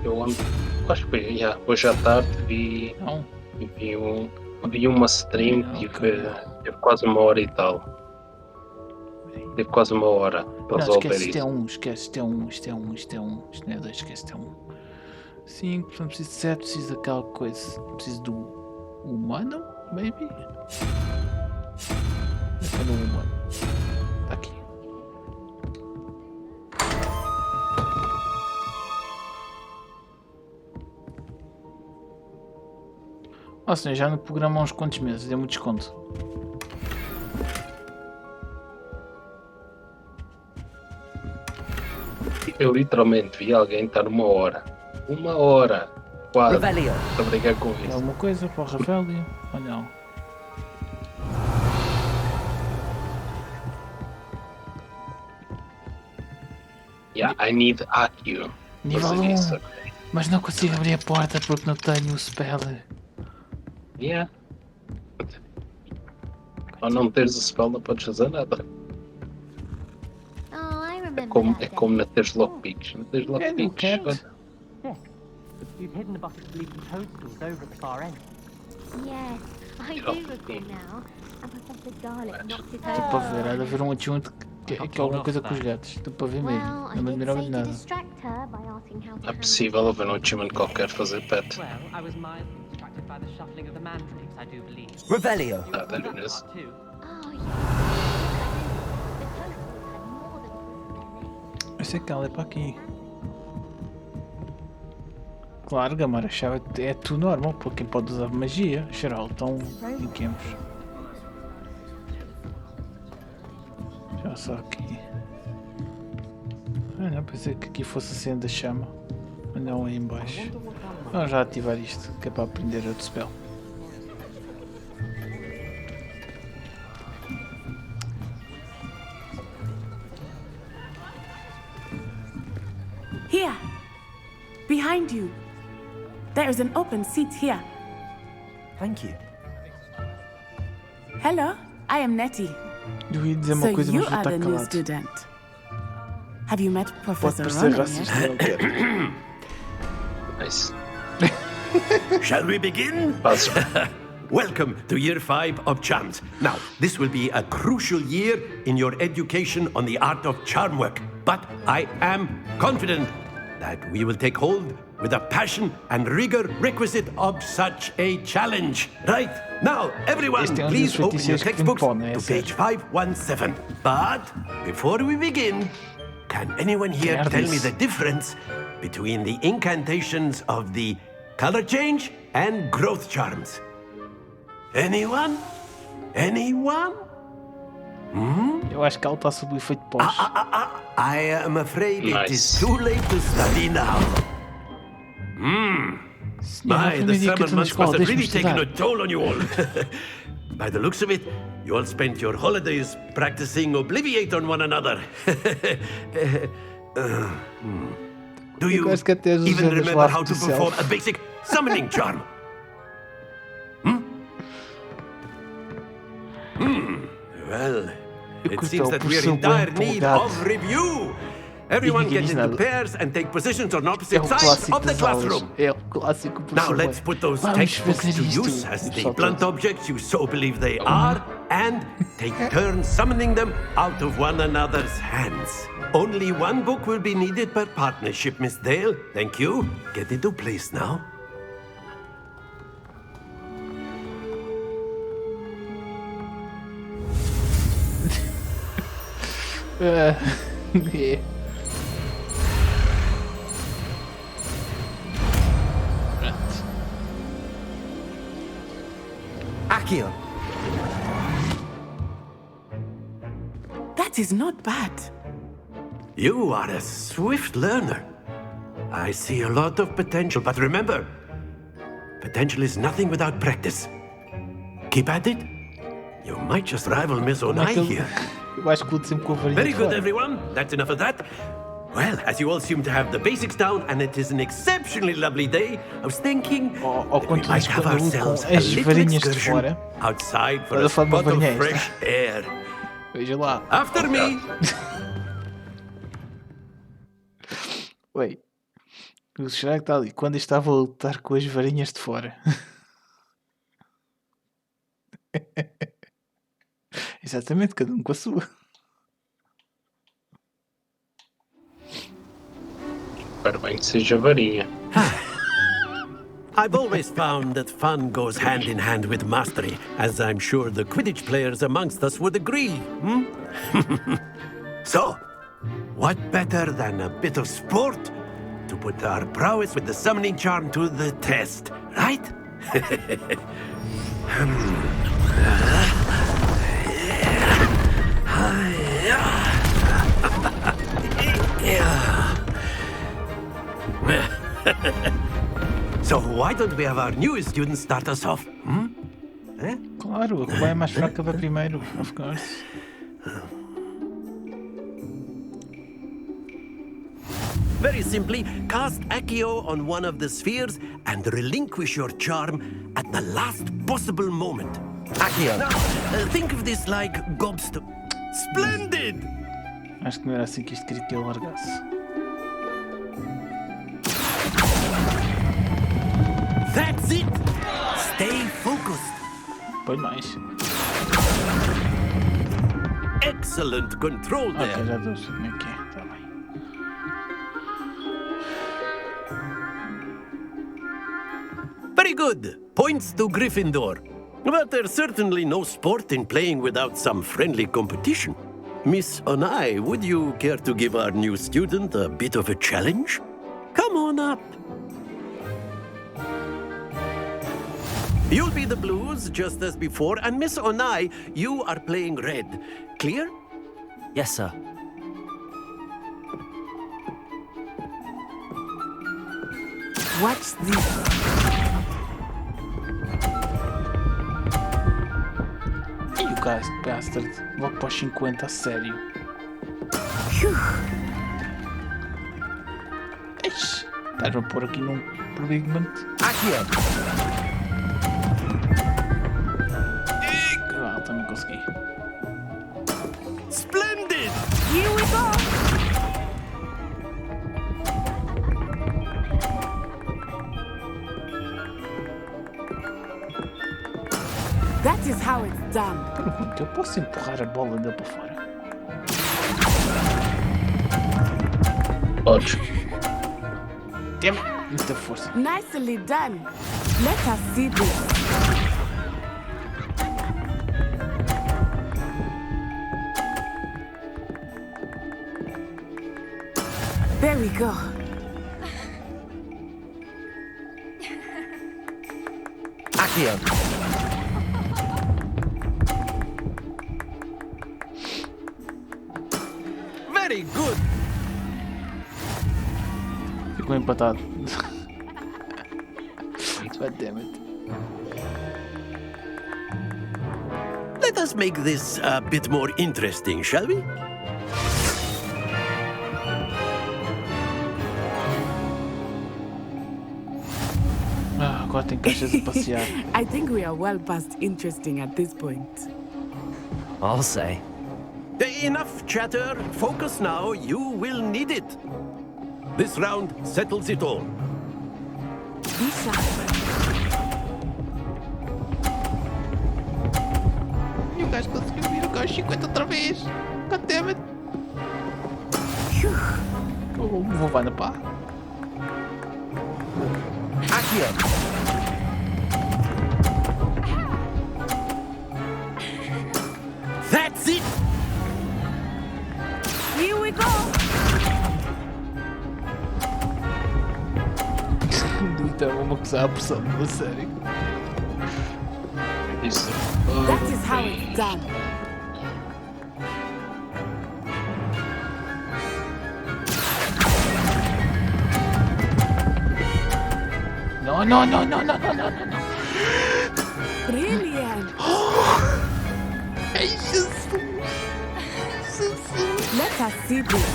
Eu acho que hoje à tarde vi uma stream e teve quase 1 hora e tal. Teve quase 1 hora para resolver isso. Isto é 1. Isto não é 2, esquece, isto é 1. 5, portanto preciso de 7, preciso daquela coisa. Preciso do humano, maybe? Cadê o humano? Está aqui. Ou seja, já no programa há uns quantos meses, deu-me desconto. Eu literalmente vi alguém estar 1 hora. 1 hora! Quase! Revelio. A brigar com isso. Alguma coisa para o Revelio? Ou não? Yeah, I need AQ. Nível 1. Mas não consigo abrir a porta porque não tenho o spell. Yeah. Ao não teres o spell não podes fazer nada. É como não teres lockpicks. Não teres lockpicks. You've hidden a bucket of leaking toadstools over at the far end. Yes, I do recall now. And Professor Garlic knocked it Estou para ver, há de haver um adjunto que é alguma coisa com os gatos. Estou para ver mesmo. Não me admirava de nada. É possível haver um achievement qualquer fazer pet. Well, I was mildly distracted by the shuffling of the mandrakes, I do believe. Revelio. Ah, there it is. Eu sei que ela é para aqui. Claro, Gamar, a chave é tudo normal para quem pode usar magia. Geral, então brinquemos. Já só aqui. Ah, não, pensei que aqui fosse a cena da chama. Mas não aí em baixo. Vamos já ativar isto, que é para aprender outro spell. Here, behind you. There is an open seat here. Thank you. Hello, I am Nettie. Eu ia dizer uma coisa, you mas vou are estar the new calado. student. Have you met Pode Professor parecer Ronan racista, yet? não quero. Nice. Shall we begin? Welcome to Year 5 of Charms. Now, this will be a crucial year in your education on the art of charm work. But I am confident that we will take hold with the passion and rigor requisite of such a challenge. Right, now, everyone, please open your textbooks to page 517. But before we begin, can anyone here tell me the difference between the incantations of the color change and growth charms? Anyone? Anyone? Eu acho que ela está sob o efeito pós. I am afraid it is too late to study now. My, the summer months must have really taken a toll on you all. By the looks of it, you all spent your holidays practicing Obliviate on one another. Do you even remember how to perform a basic summoning charm? Well, it seems that we are in dire need of review. Everyone get into pairs and take positions on opposite sides of the classroom. Now let's put those textbooks to use as the blunt objects you so believe they are, and take turns summoning them out of one another's hands. Only one book will be needed per partnership, Miss Dale. Thank you. Get into place now. Yeah. Accio. That is not bad. You are a swift learner. I see a lot of potential, but remember, potential is nothing without practice. Keep at it. You might just rival Miss Onai here. Very good, everyone. That's enough of that. Well, as you all seem to have the basics down, and it is an exceptionally lovely day, I was thinking that we might have ourselves a little excursion outside for a spot of fresh air. After me. Wait. O Shrek está ali. Quando estava a lutar com as varinhas de fora. Exatamente, cada um com a sua. Espero bem que seja varinha. I've always found that fun goes hand in hand with mastery, as I'm sure the Quidditch players amongst us would agree. So, what better than a bit of sport to put our prowess with the summoning charm to the test, right? So why don't we have our newest student start us off? Claro, a que vai mais fraca vai primeiro, of course. Very simply, cast Accio on one of the spheres and relinquish your charm at the last possible moment. Accio. Now, think of this like gobstop. Splendid! Acho que não era assim que isto queria que ele largasse. That's it! Stay focused. Põe mais. Excellent control there. Ok, já estou a ver como é que é. Tá bem. Very good. Points to Gryffindor. But there's certainly no sport in playing without some friendly competition. Miss Onai, would you care to give our new student a bit of a challenge? Come on up. You'll be the blues, just as before, and Miss Onai, you are playing red. Clear? Yes, sir. Watch this. E o bastard, logo para os 50, a sério. Ixi, estás-me a pôr aqui num predicament. Aqui é. Ah, também consegui. Splendid! Here we go! That is how it's done. Pergunta, eu posso empurrar a bola dele para fora? Podes. Tem muita força. Nicely done. Let us see this. There we go. Aqui é. Very good! Ficou empatado. God damn it. Let us make this a bit more interesting, shall we? Ah, agora tem caixas a passear. I think we are well past interesting at this point. I'll say. Enough chatter. Focus now. You will need it. This round settles it all. Be sharp. E o gajo conseguiu vir o gajo 50 outra vez. God damn it. Vou vai na pá. Aqui é. That's it! Here we go! Então vamos acusar a pressão, a sério. Isso. That is how it's done. No, no, no, no, no, no, no, no. Brilliant! Ai, Jesus! Jesus! Let us see this.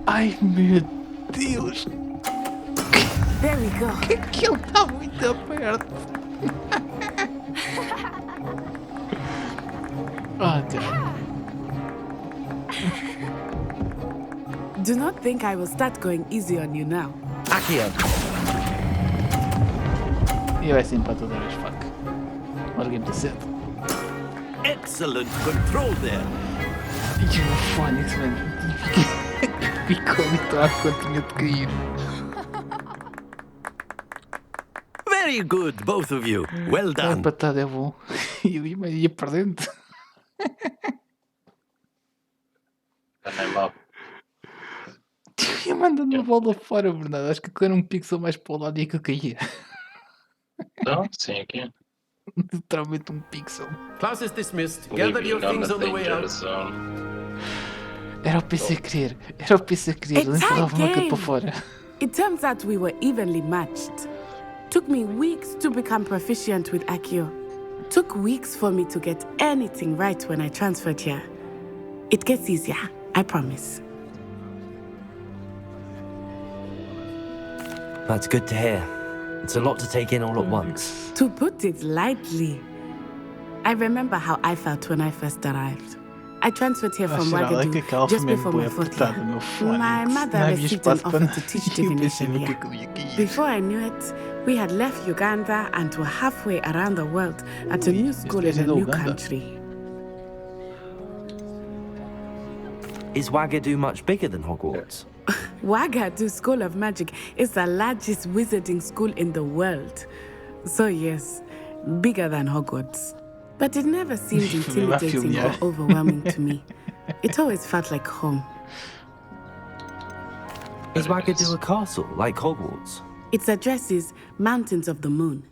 Ai, meu Deus! There we go. Que ele está muito perto. Oh, God. Do not think I will start going easy on you now. Aqui é. E vai ser empate outra vez, fuck. Larguei-me de cedo. Excellent control there. E o Phonics, mano. Ficou literal quando tinha de cair. Very good, both of you. Well done. Empatado é bom. E eu ia perdendo. Não é mau. Eu ia mandando a bola fora, Bernardo. Acho que aquilo era um pixel mais para o lado e que eu caía. Não, sim, aqui. Literalmente um pixel. Class is dismissed. Gather your things on the way out. Era o PC querer. Era o PC querer. Ele empurrava-me aquilo para fora. It turns out we were evenly matched. Took me weeks to become proficient with Accio. Took weeks for me to get anything right when I transferred here. It gets easier, I promise. That's good to hear. It's a lot to take in all at once. To put it lightly, I remember how I felt when I first arrived. I transferred here from Wagadu just before my 4th year. My mother received an offer to teach divination here. Before I knew it, we had left Uganda and were halfway around the world at a new school in a new country. Is Wagadu much bigger than Hogwarts? Wagadu School of Magic is the largest wizarding school in the world. So yes, bigger than Hogwarts. But it never seemed intimidating or overwhelming to me. It always felt like home. Is Wagadu a castle, like Hogwarts? Its address is Mountains of the Moon.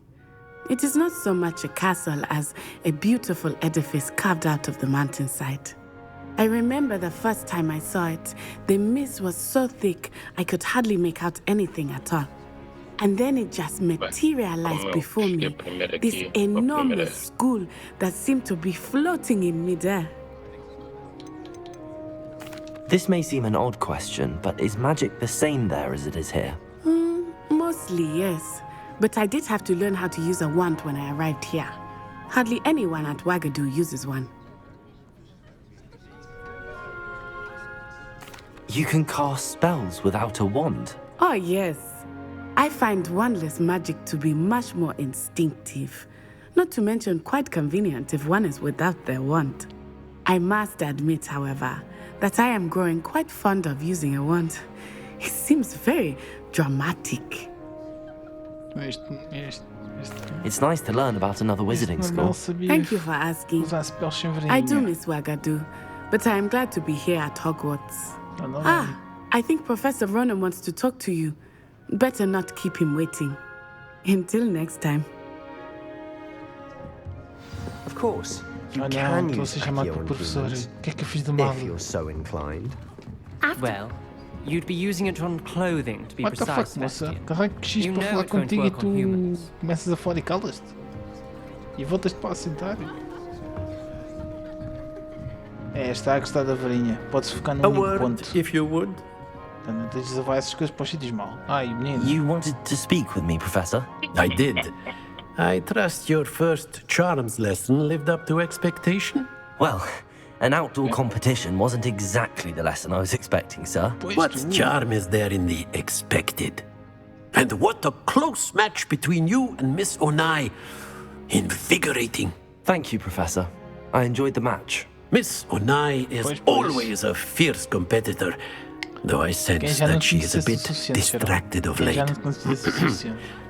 It is not so much a castle as a beautiful edifice carved out of the mountainside. I remember the first time I saw it, the mist was so thick I could hardly make out anything at all. And then it just materialized before me, this enormous school that seemed to be floating in midair. This may seem an odd question, but is magic the same there as it is here? Mostly, yes. But I did have to learn how to use a wand when I arrived here. Hardly anyone at Wagadu uses one. You can cast spells without a wand? Oh, yes. I find wandless magic to be much more instinctive. Not to mention quite convenient if one is without their wand. I must admit, however, that I am growing quite fond of using a wand. It seems very dramatic. It's nice to learn about another wizarding school. Thank you for asking. I do miss Wagadu, but I am glad to be here at Hogwarts. I think Professor Ronan wants to talk to you. Better not keep him waiting. Until next time. Of course, you can use Accio if you're so inclined. Well, you'd be using it on clothing, to be precise, moça? Carrega X para falar contigo e tu começas a falar e calas-te. E voltas-te para assentar. Está a gostar da varinha. Pode-se focar num único ponto. If you would. Não deixes a levar essas coisas para os sítios mal. E menino. You wanted to speak with me, Professor? I did. I trust your first charms lesson lived up to expectation? Well, an outdoor competition wasn't exactly the lesson I was expecting, sir. What charm is there in the expected? And what a close match between you and Miss Onai. Invigorating. Thank you, Professor. I enjoyed the match. Miss Onai is always a fierce competitor, though I sense that she is a bit distracted of late.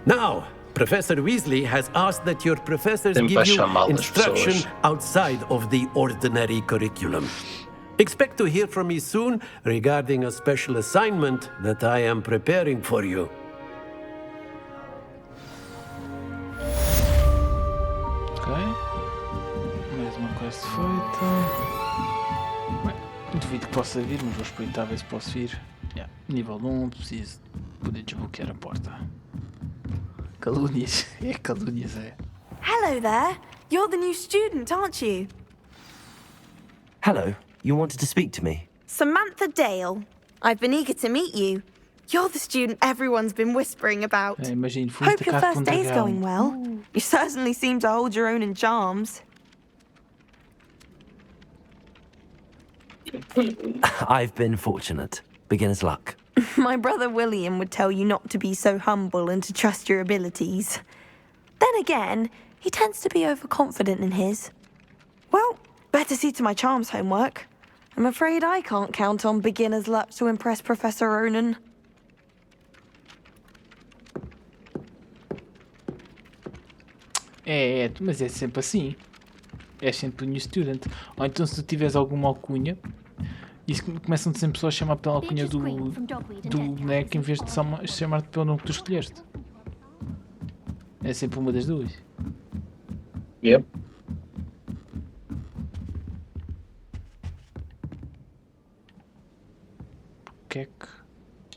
Now, Professor Weasley has asked that your professors give you instruction outside of the ordinary curriculum. Expect to hear from me soon regarding a special assignment that I am preparing for you. Mais uma quest feita. Duvido que possa vir, mas vou espreitar ver se posso vir. Nível 1, preciso poder desbloquear a porta. Calúnias. Calúnias, Hello there. You're the new student, aren't you? Hello. You wanted to speak to me? Samantha Dale. I've been eager to meet you. You're the student everyone's been whispering about. Hope your first day's going well. You certainly seem to hold your own in charms. I've been fortunate. Beginner's luck. My brother William would tell you not to be so humble and to trust your abilities. Then again, he tends to be overconfident in his. Well, better see to my charms homework. I'm afraid I can't count on beginner's luck to impress Professor Ronan. Mas é sempre assim. É sempre o new student. Ou então se tu tiveres alguma alcunha, isso começam sempre só a chamar pela alcunha do boneco em vez de chamar-te pelo nome que tu escolheste. É sempre uma das duas. Yep. Que é que...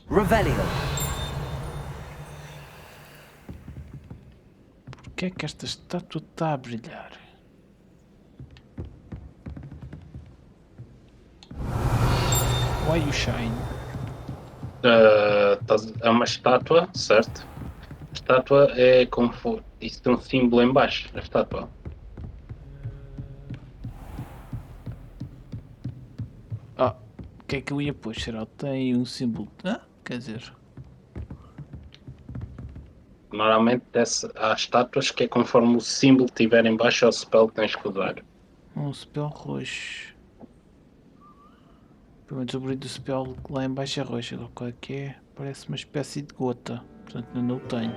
Revelio. Porquê é que esta estátua está a brilhar? Why you shine? É uma estátua, certo? A estátua é como for. Isso tem um símbolo em baixo, a estátua. O que é que eu ia pôr? Será que tem um símbolo? Quer dizer... Normalmente há estátuas que é conforme o símbolo que tiver em baixo é o spell que tens que usar. Um spell roxo. Pelo menos o brilho do spell lá em baixo é roxo. Agora qual é que é? Parece uma espécie de gota. Portanto eu não o tenho.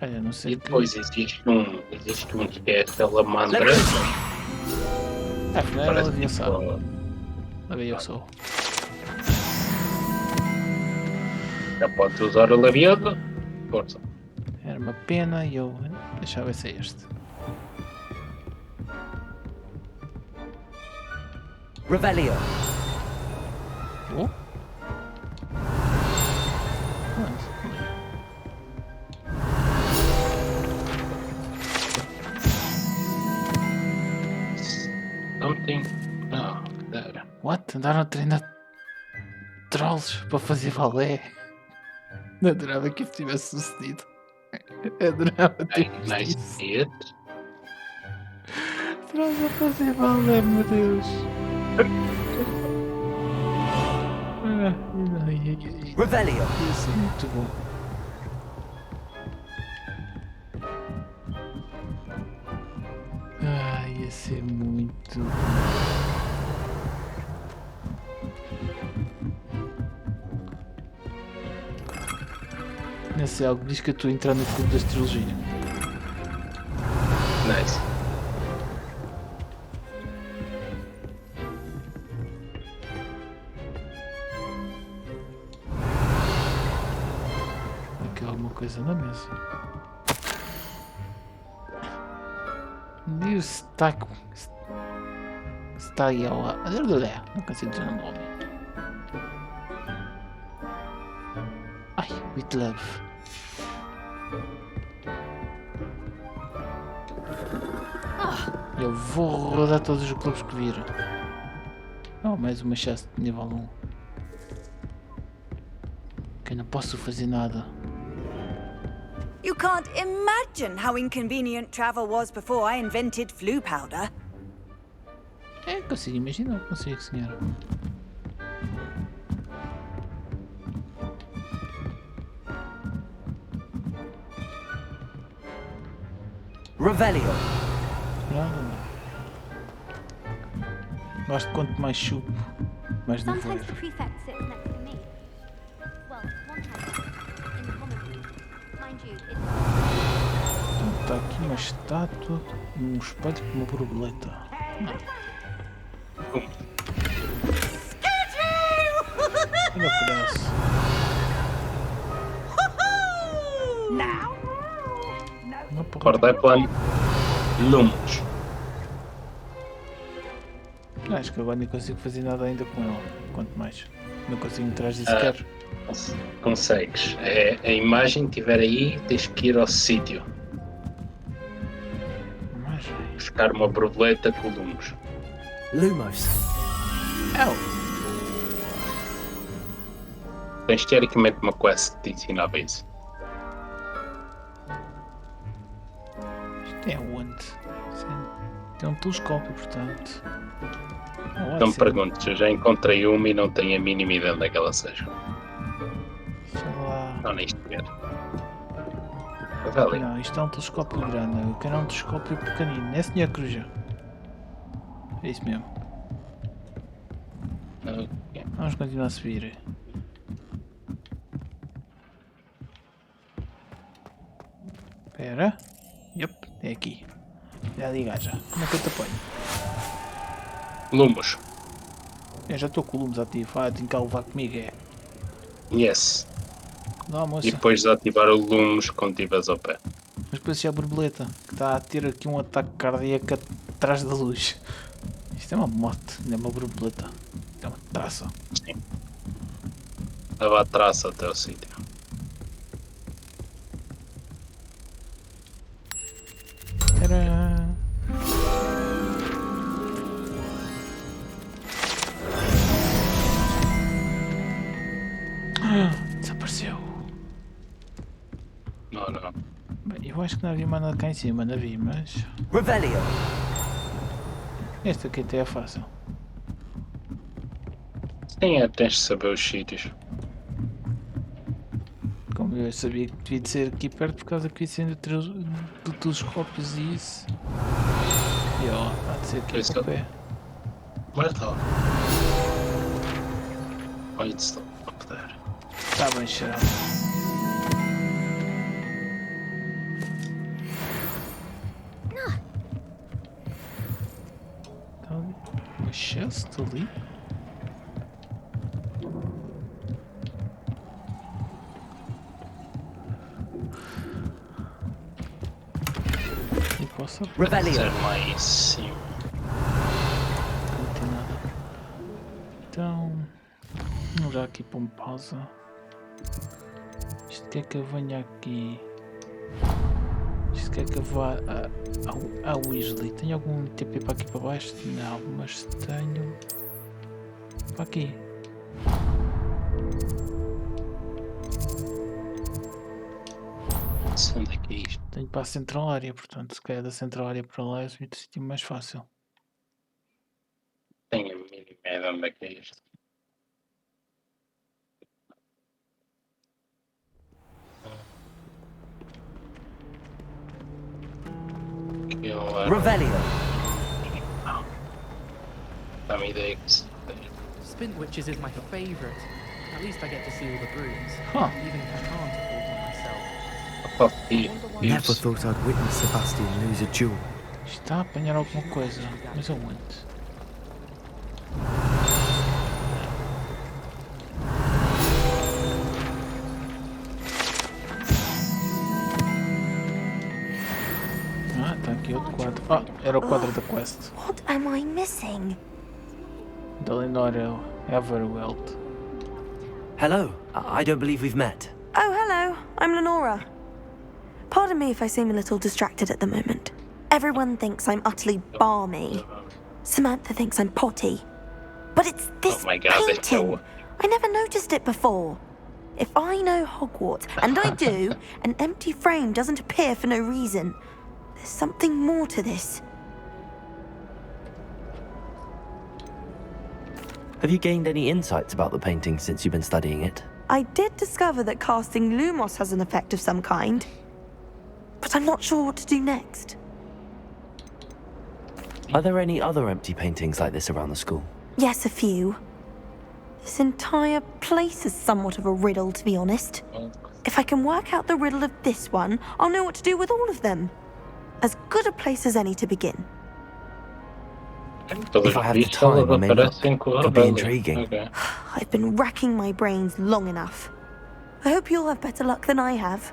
Olha, não sei. E depois existe um que é a salamandra. Afinal ela vinha só. Lá veio eu só. Já podes usar o labiado. Força. Era uma pena e eu deixava ser este. Revelio. Something. Oh, there. What? Andaram a treinar trolls para fazer balé? Não adorava que isso tivesse sucedido. Adorava ter visto isso. Trolls a fazer balé, meu Deus. Revelio. Isso é muito bom. Ia ser muito bom. Não sei, algo diz que eu estou a entrar no clube da astrologia. Nice. Aqui há alguma coisa na mesa. E o Stack. Stagiawa. Não consigo dizer o nome. Ai, with love. Eu vou rodar todos os clubes que vir. Oh, mais uma chance de nível 1. Que eu não posso fazer nada. You can't imagine how inconvenient travel was before I invented flu powder. É, consigo imaginar, consigo, senhora. Revelio. Não. Gosto de quanto mais chupo, mais não vou. Sometimes the prefect sits next to me. Well, one time in the common room. Mind you, it's... Então está aqui uma estátua, um espelho com uma borboleta. Olha por essa. Corta plano. Lumos. Acho que agora nem consigo fazer nada ainda com ela. Quanto mais. Não consigo entrar sequer. Consegues. A imagem que estiver aí, tens que ir ao sítio. Buscar uma borboleta com lumos. Lumos. Tens teoricamente uma quest que te ensinava isso. Isto é onde? Tem um telescópio, portanto. Não me perguntes, eu já encontrei uma e não tenho a mínima ideia onde é que ela seja. Sei lá. Não, nem isto ver. Não, isto é um telescópio grande. Eu quero um telescópio pequenino. É, senhor Coruja? É isso mesmo. Okay. Vamos continuar a subir. Espera. Yup, é aqui. Já ali, gaja. Como é que eu te apanho? Lumos. Eu já estou com o Lumos ativo. Tem que levar comigo, é? Yes. Não, moça. E depois desativar o lumos quando estiveres ao pé. Mas depois é a borboleta, que está a ter aqui um ataque cardíaco atrás da luz. Isto é uma moto, não é uma borboleta. É uma traça. Sim. Leva a traça até o sítio. Desapareceu. Não. Bem, eu acho que não havia mais nada cá em cima, não havia, mas... Revelio. Este aqui até é fácil. Sim, tens de saber os sítios. Como eu sabia que devia de ser aqui perto por causa que ia ser do telescópios e isso. E ó, há de ser aqui para o pé. Where though? Oh, it's up there. Está bem cheirado. Uma chest ali? E posso... Revelio. Nice. Não tem nada. Então... Vamos já aqui para uma pausa. Isto quer que eu venha aqui... Isto quer que eu vá a Weasley. Tenho algum TP para aqui para baixo? Não, mas tenho... Para aqui. Onde é que é isto? Tenho para a central área, portanto, se calhar da central área para lá é o sítio mais fácil. Tenho a mínima ideia onde é que é isto. Revelio. Dá-me ideia que se... Spintwitches is my favourite. At least I get to see all the brooms. Huh. Even if I can't afford one myself. Never thought I'd witness Sebastian lose a duel. Está a apanhar alguma coisa, mas aonde? Ah, tá aqui outro quadro. Ah, era o quadro da quest. What am I missing? Da Lenora Everwelt. Hello. I don't believe we've met. Oh, hello. I'm Lenora. Pardon me if I seem a little distracted at the moment. Everyone thinks I'm utterly balmy. Samantha thinks I'm potty. But it's this painting. I never noticed it before. If I know Hogwarts, and I do, an empty frame doesn't appear for no reason. There's something more to this. Have you gained any insights about the painting since you've been studying it? I did discover that casting Lumos has an effect of some kind. But I'm not sure what to do next. Are there any other empty paintings like this around the school? Yes, a few. This entire place is somewhat of a riddle, to be honest. If I can work out the riddle of this one, I'll know what to do with all of them. As good a place as any to begin. If I have the time, I may look. Could be intriguing. Okay. I've been racking my brains long enough. I hope you'll have better luck than I have.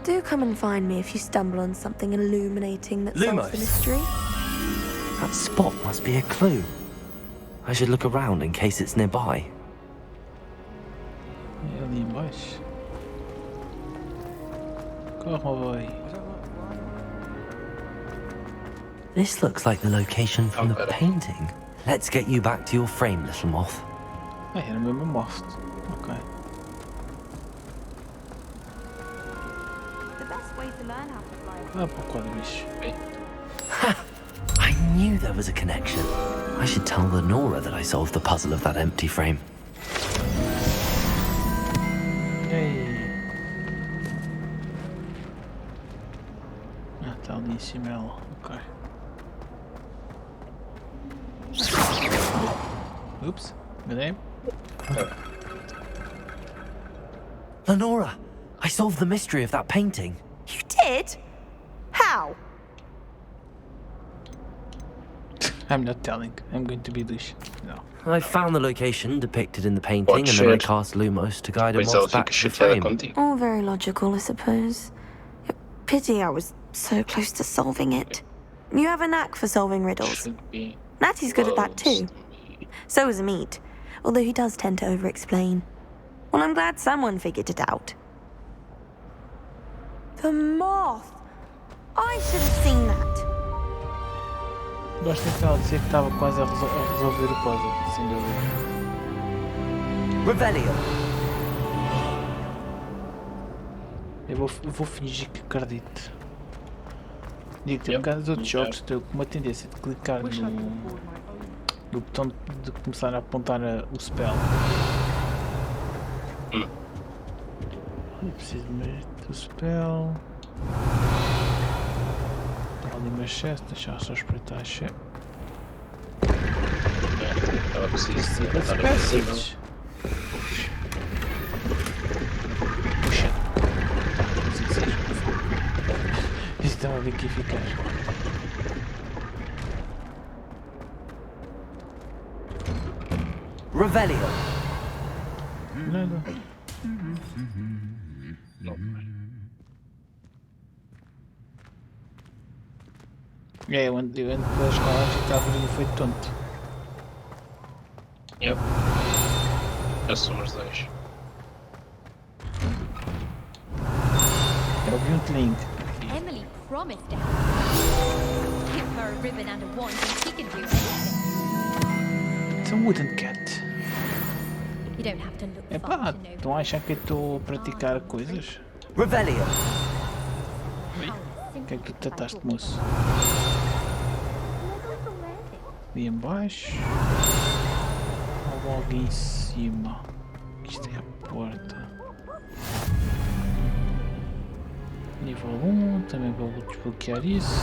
Do come and find me if you stumble on something illuminating that solves the mystery. That spot must be a clue. I should look around in case it's nearby. É ali embaixo. Corre, boy. This looks like the location from the painting. Let's get you back to your frame, little moth. Ah, era mesmo moth. Ok. The best way to learn how to fly. Ah, para o quadro, bicho. I knew there was a connection. I should tell Lenora that I solved the puzzle of that empty frame. Ei. Ah, está ali em cima ela. Ok. Oops. Good aim. Lenora, I solved the mystery of that painting. You did? How? I'm not telling. I'm going to be douche. No. I found the location depicted in the painting and then I cast Lumos to guide him back to the frame. All very logical, I suppose. Pity I was so close to solving it. You have a knack for solving riddles. Natty's good at that too. So is Amit, although he does tend to over-explain. Well, I'm glad someone figured it out. The moth! I should have seen that. Gosto daquela de dizer que estava quase a resolver o puzzle, sem dúvida. Revelio. Eu vou fingir que acredito. Digo-te, por causa dos outros jogos, tenho uma tendência de clicar no botão de começar a apontar o spell. Eu preciso mesmo do spell. Está ali uma chest, deixa só espreitar a chest. Ela precisa estar passage. Puxa. Isto estava a ver que eficaz. Revelio. Nada. Não. É, eu ando pela escola e estava ali feito tonto. Yep. Já somos dois. Eu vi um link. Emily promised to help. Give her a ribbon and a wand and she can do anything. It's a wooden cat. You don't have to look Epá, far to know. estão a achar que eu estou a praticar coisas? Revelio. O que é que tu trataste, moço? Ali em baixo. Ou logo em cima. Isto é a porta. Nível 1, também vou desbloquear isso.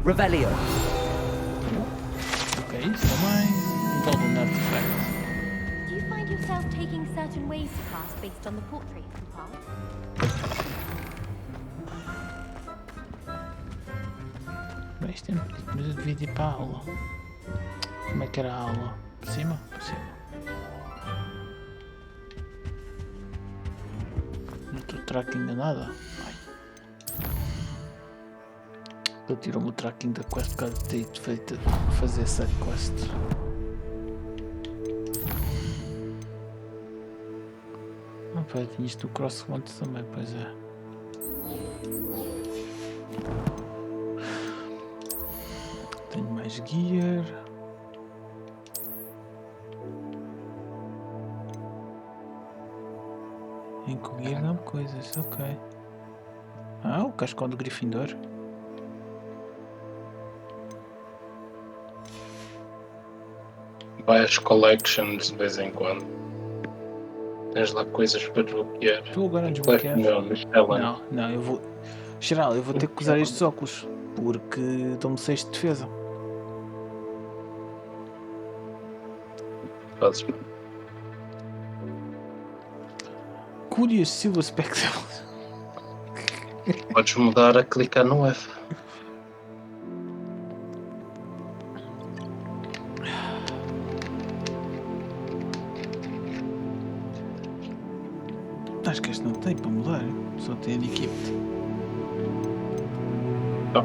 Revelio. Ok, isso também. Golden Artifact. Do you find yourself taking certain ways to cast based on the portrait you pass? Bem, isto é mas eu devia ir para a aula. Como é que era a aula? Por cima? Por cima. Não estou tracking a nada. Ele tirou-me o tracking da quest por causa de ter feito fazer essa quest. Ah, pá, tinha isto do crossword também, pois é. Tenho mais gear. Encolher não coisas, ok. Ah, o cascão do Gryffindor. Vai às collections de vez em quando. Tens lá coisas para desbloquear. Tu agora desbloquear? Não, eu vou. Geral, eu vou ter que usar estes óculos. Porque dão-me 6 de defesa. Fazes bem. Curious Silver Spectre. Podes mudar a clicar no F. Acho que este não tem para mudar, só tem de equipe.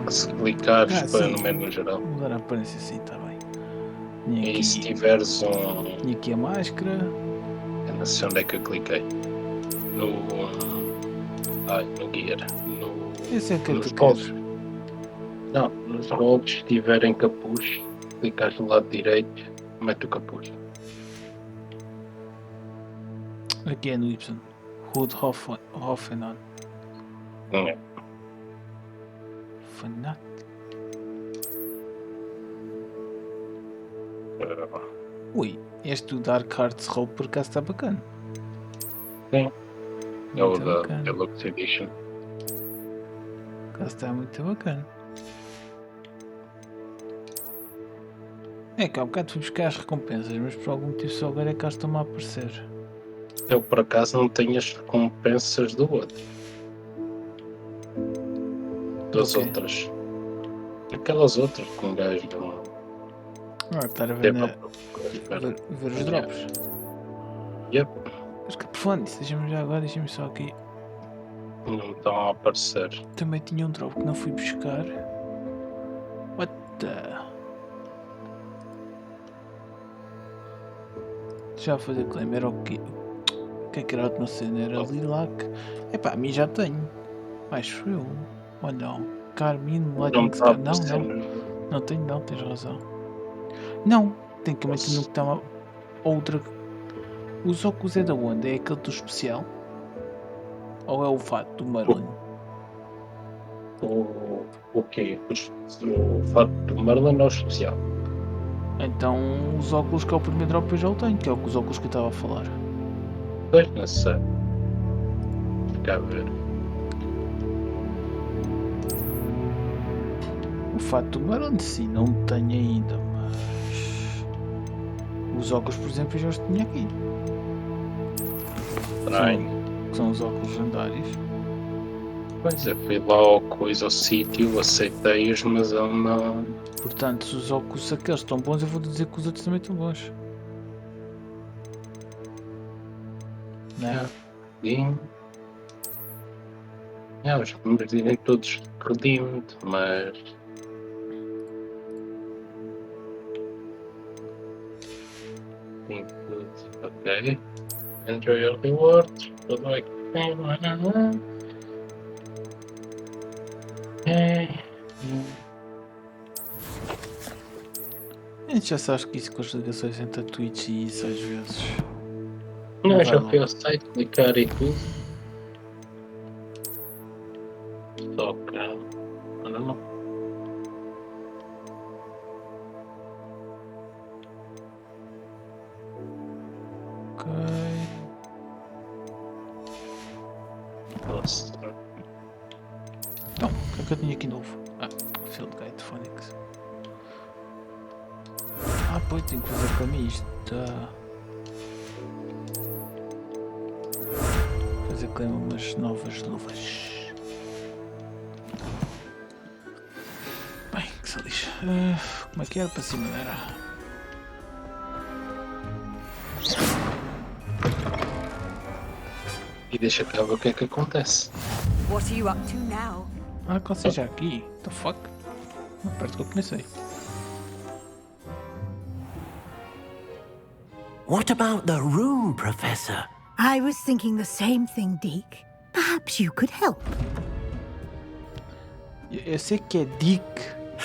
Se clicares para no menu geral. Mudar a aparência, sim, está bem. E aqui, se tiveres E aqui a máscara. Eu não sei onde é que eu cliquei. No gear. Esse é que nos tu golpes. queres. Não, nos golpes, se tiverem capuz, clicas do lado direito, mete o capuz. Aqui é no Y. Hood Hoffenon. Não é. Fanat. Ui, este do Dark Hearts Rope por acaso está bacana. Sim. É o Muito da bacana. Deluxe Edition. Por acaso está muito bacana. É que há bocado fui buscar as recompensas, mas por algum motivo só agora é que elas estão a aparecer. Eu por acaso não tenho as recompensas do outro. Das outras. Aquelas outras que um gajo não. Estar a ver, ver os drops. Yep. Mas que profano, deixa-me já agora, deixa-me só aqui. Não estão a aparecer. Também tinha um drop que não fui buscar. What the... Já a fazer claim, era o quê? O que é que era a última cena? Era Lilac. Epá, a mim já tenho. Acho eu. Ou não? Carmine, Não Lightning está Scar. Não, tens razão. Não, tem que meter no que está outra. Os óculos é da onde? É aquele do especial? Ou é o fato do Merlin? O quê? O fato do Merlin é o especial. Então os óculos que é o primeiro drop eu já o tenho, que é os óculos que eu estava a falar. Pois, não sei. Fica a ver. O fato do Merlin sim, não tenho ainda, mas os óculos, por exemplo, eu já os tinha aqui. Que são os óculos lendários. Pois é, fui lá ao sítio, aceitei-os, mas ele não. Portanto, se os óculos aqueles estão bons, eu vou dizer que os outros também estão bons. Não. Os números dizem todos redeemed, mas. Ok. Enjoy your rewards. Tudo bem. A gente já sabe que isso com as ligações entre a Twitch e isso às vezes. Não, já fui ao site clicar e tudo. Só que. Não. Ok. Nossa. Então, o que eu tinha aqui novo? Field Guide Phonics. Pois tenho que fazer para mim isto. Fazer com umas novas luvas. Bem, que se lixa. Como é que era para cima? Era. E deixa cá ver o que é que acontece. What are you up to now? Que seja aqui. What the fuck? Não, parece que eu comecei. What about the room, Professor? I was thinking the same thing, Deke. Perhaps you could help. Eu sei que é Dick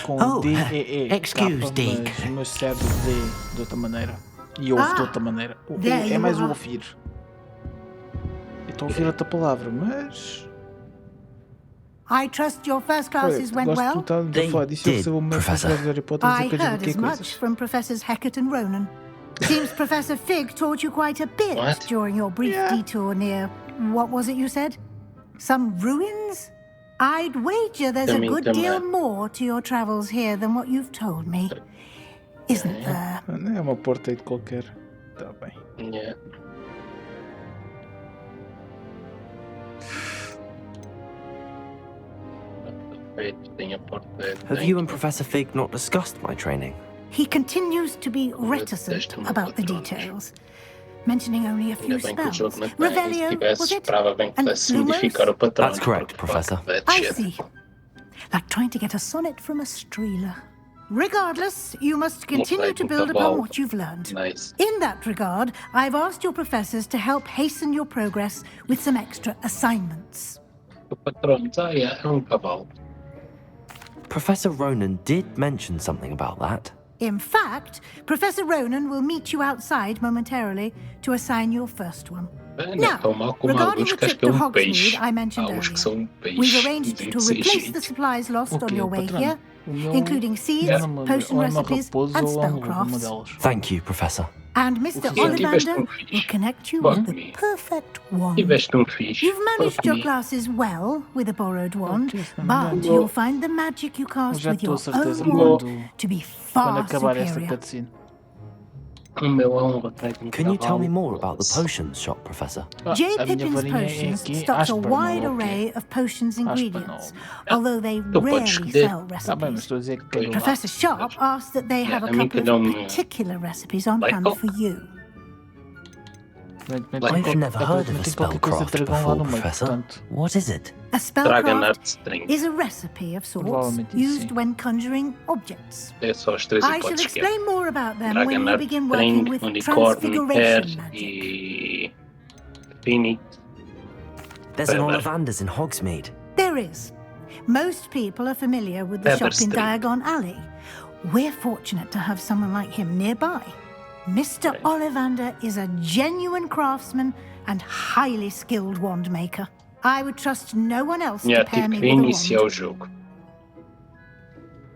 com D-E-E. Excuse, Deke. Mas o meu cérebro lê de outra maneira. E ouve de outra maneira. É mais o ouvir. Eu estou a ouvir outra palavra, mas... I trust your first classes went well. They did, Professor. I heard as much from Professors Hecat and Ronan. Seems Professor Fig taught you quite a bit during your brief detour near, what was it you said? Some ruins? I'd wager there's a good deal more to your travels here than what you've told me. Isn't there? Não é uma porta aí de qualquer. Tá bem. Yeah. Have you and Professor Fig not discussed my training? He continues to be reticent about the details, mentioning only a few spells. Revelio, was it? And Lumos? That's correct, Professor. I see. Like trying to get a sonnet from a streeler. Regardless, you must continue to build upon what you've learned. In that regard, I've asked your professors to help hasten your progress with some extra assignments. Professor Ronan did mention something about that. In fact, Professor Ronan will meet you outside momentarily to assign your first one. Now, regarding the trip to Hogsmeade I mentioned earlier, we've arranged to replace the supplies lost on your way here, including seeds, potion recipes, and spellcrafts. Thank you, Professor. And Mr. Ollivander will connect you with the perfect wand. You've managed your classes well with a borrowed wand, but you'll find the magic you cast with your own wand to be far superior. Can you tell me more about the potions shop, Professor? J. Pippin's Potions stocks a wide array of potions ingredients, although they rarely sell recipes. Professor Sharp asked that they have a couple of particular recipes on hand for you. I've never heard of a spellcraft before, Professor. What is it? A spellcraft is a recipe of sorts used when conjuring objects. I shall explain more about them when you begin working with transfiguration magic. There's an Ollivander's in Hogsmeade. There there is. Most people are familiar with the shop in Diagon Alley. We're fortunate to have someone like him nearby. Mr. Ollivander is a genuine craftsman and highly skilled wand maker. I would trust no one else to pair me with a wand. O jogo.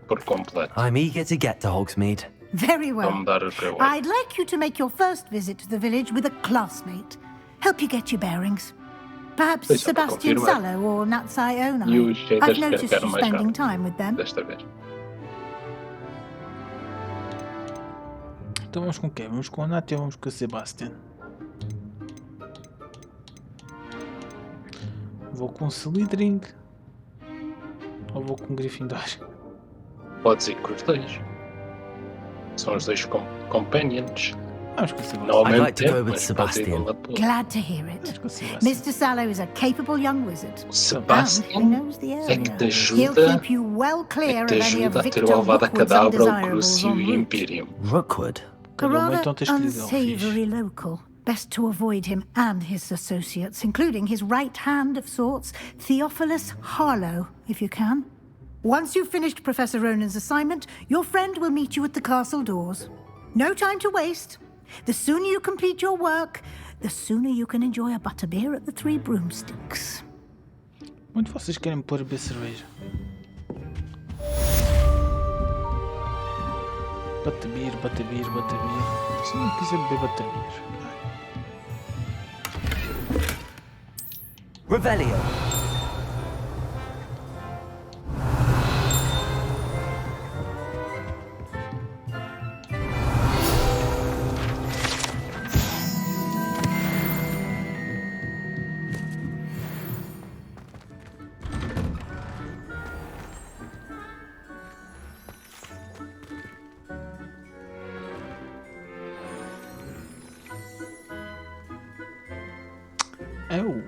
Por completo. I'm eager to get to Hogsmeade. Very well. I'd like you to make your first visit to the village with a classmate. Help you get your bearings. Perhaps Sebastian Sallow or Natsai Onai. I've noticed you spending time with them. Então vamos com quem? Vamos com a Nath ou vamos com a Sebastian? Vou com Slytherin ou vou com Gryffindor? Podes ir com os dois. São os dois companions. Vamos com a Sebastian. I'd like to go with Sebastian. Glad to hear it. Mr. Sallow is a capable young wizard. Sebastian knows the area. É que te He'll ajuda, keep you well clear of any of a ter Victor o Alvada Rookwood's Cadabra, o undesirables Crucio en e o route. Imperium. Rookwood? A rather unsavory local. Best to avoid him and his associates, including his right hand of sorts, Theophilus Harlow, if you can. Once you've finished Professor Ronan's assignment, your friend will meet you at the castle doors. No time to waste. The sooner you complete your work, the sooner you can enjoy a butterbeer at the Three Broomsticks. Onde vocês querem pôr a beber cerveja? Butterbeer. Se não quiser beber butterbeer. Revelio.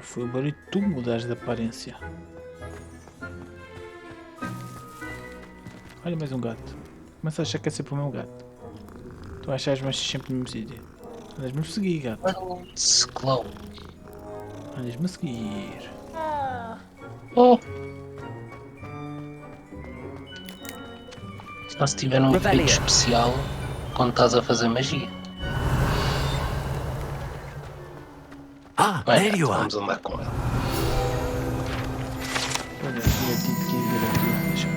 Foi o barulho de tu mudares de aparência. Olha, mais um gato. Começa a achar que é sempre o meu gato. Tu achas mais sempre no mesmo sítio. Andas-me a seguir, gato. Andas-me a seguir. Oh! Só se tiver um efeito especial quando estás a fazer magia. There you are. Vamos andar com ela. Olha, deixa eu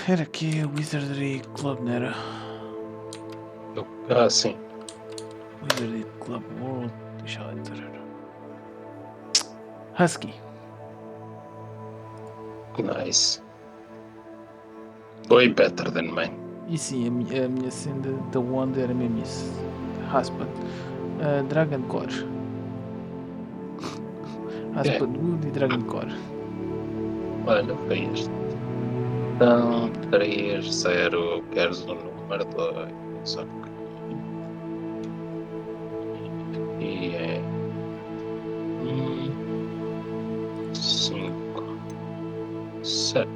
ver. Era aqui o Wizardry Club, não era? Sim. Wizardry Club World. Deixa eu entrar. Husky. Nice. Way better than mine. E sim, a minha senda da Wanda era mesmo isso. Husband. Dragon Core. Husband Wood e Dragon Core. Olha, foi este. Então, 3, 0, queres o número 2. Só que. E é. 5, 7.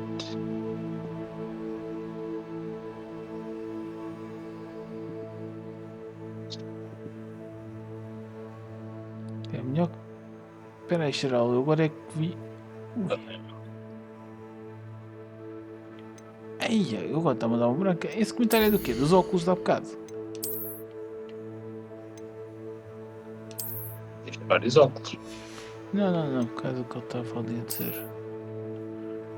É melhor. Espera aí, geral, eu agora é que vi. Ai, eu agora está-me a dar uma branca. Esse comentário é do quê? Dos óculos de há bocado? Tens vários óculos. Não, por causa do que ele estava ali a dizer.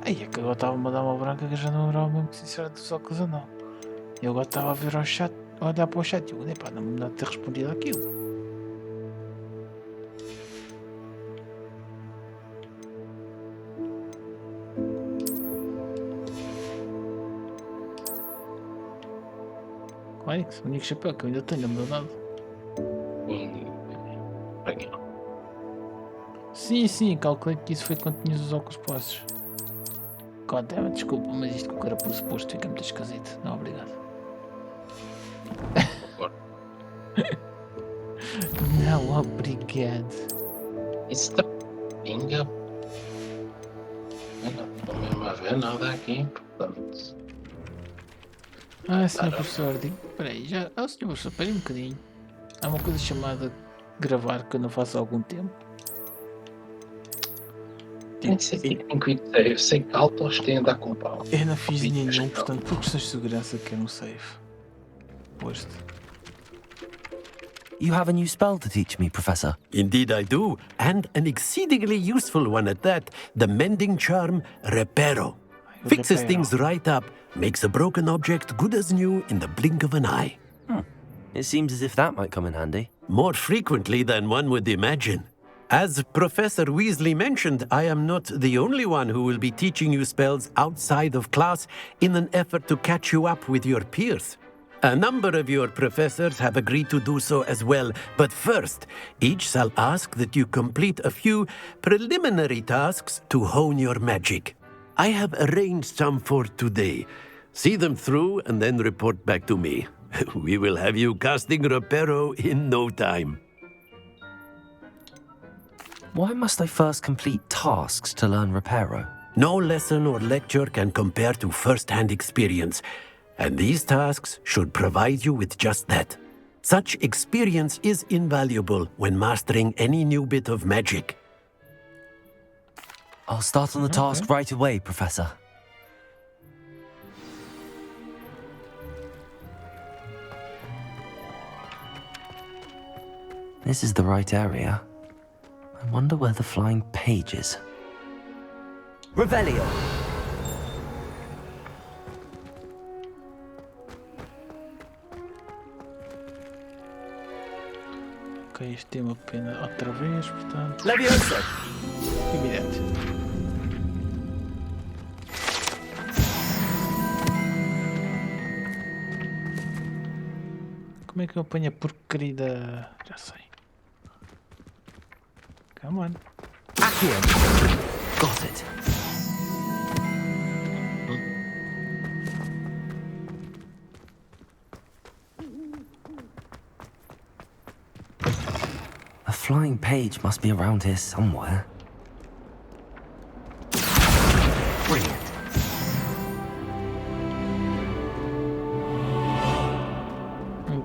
Ai, é que agora estava-me a dar uma branca que eu já não lembrava mesmo que se era dos óculos ou não. Eu agora estava a ver ao chat, a olhar para o chat e eu, epá, não me dá de ter respondido aquilo. Onyx, o único chapéu que eu ainda tenho, não me deu nada. Sim, calculei que isso foi quando tinhas os óculos postos. Conta, desculpa, mas isto com o carapuço posto fica muito esquisito. Não, obrigado. Não, obrigado. Isso da pinga. Não estou mesmo a ver nada aqui, portanto. Senhor professor, digo, peraí, já. Senhor professor, peraí um bocadinho. Há uma coisa chamada gravar que eu não faço há algum tempo. Nem sei eu sei que altos têm a dar com pau. Eu não fiz nenhum, portanto, por questões de segurança, quero um save. Posto. You have a new spell to teach me, Professor. Indeed I do, and an exceedingly useful one at that. The mending charm, Reparo. Fixes things right up, makes a broken object good as new in the blink of an eye. It seems as if that might come in handy. More frequently than one would imagine. As Professor Weasley mentioned, I am not the only one who will be teaching you spells outside of class in an effort to catch you up with your peers. A number of your professors have agreed to do so as well, but first, each shall ask that you complete a few preliminary tasks to hone your magic. I have arranged some for today. See them through and then report back to me. We will have you casting Reparo in no time. Why must I first complete tasks to learn Reparo? No lesson or lecture can compare to first-hand experience, and these tasks should provide you with just that. Such experience is invaluable when mastering any new bit of magic. I'll start on the task right away, Professor. This is the right area. I wonder where the flying page is. Revelio. Ok, este tem uma pena outra vez, portanto... Leviosa. Evidente. Como é que eu apanho a porcaria da... Já sei. Come on. Accio. Got it. A flying page must be around here somewhere. Brilliant.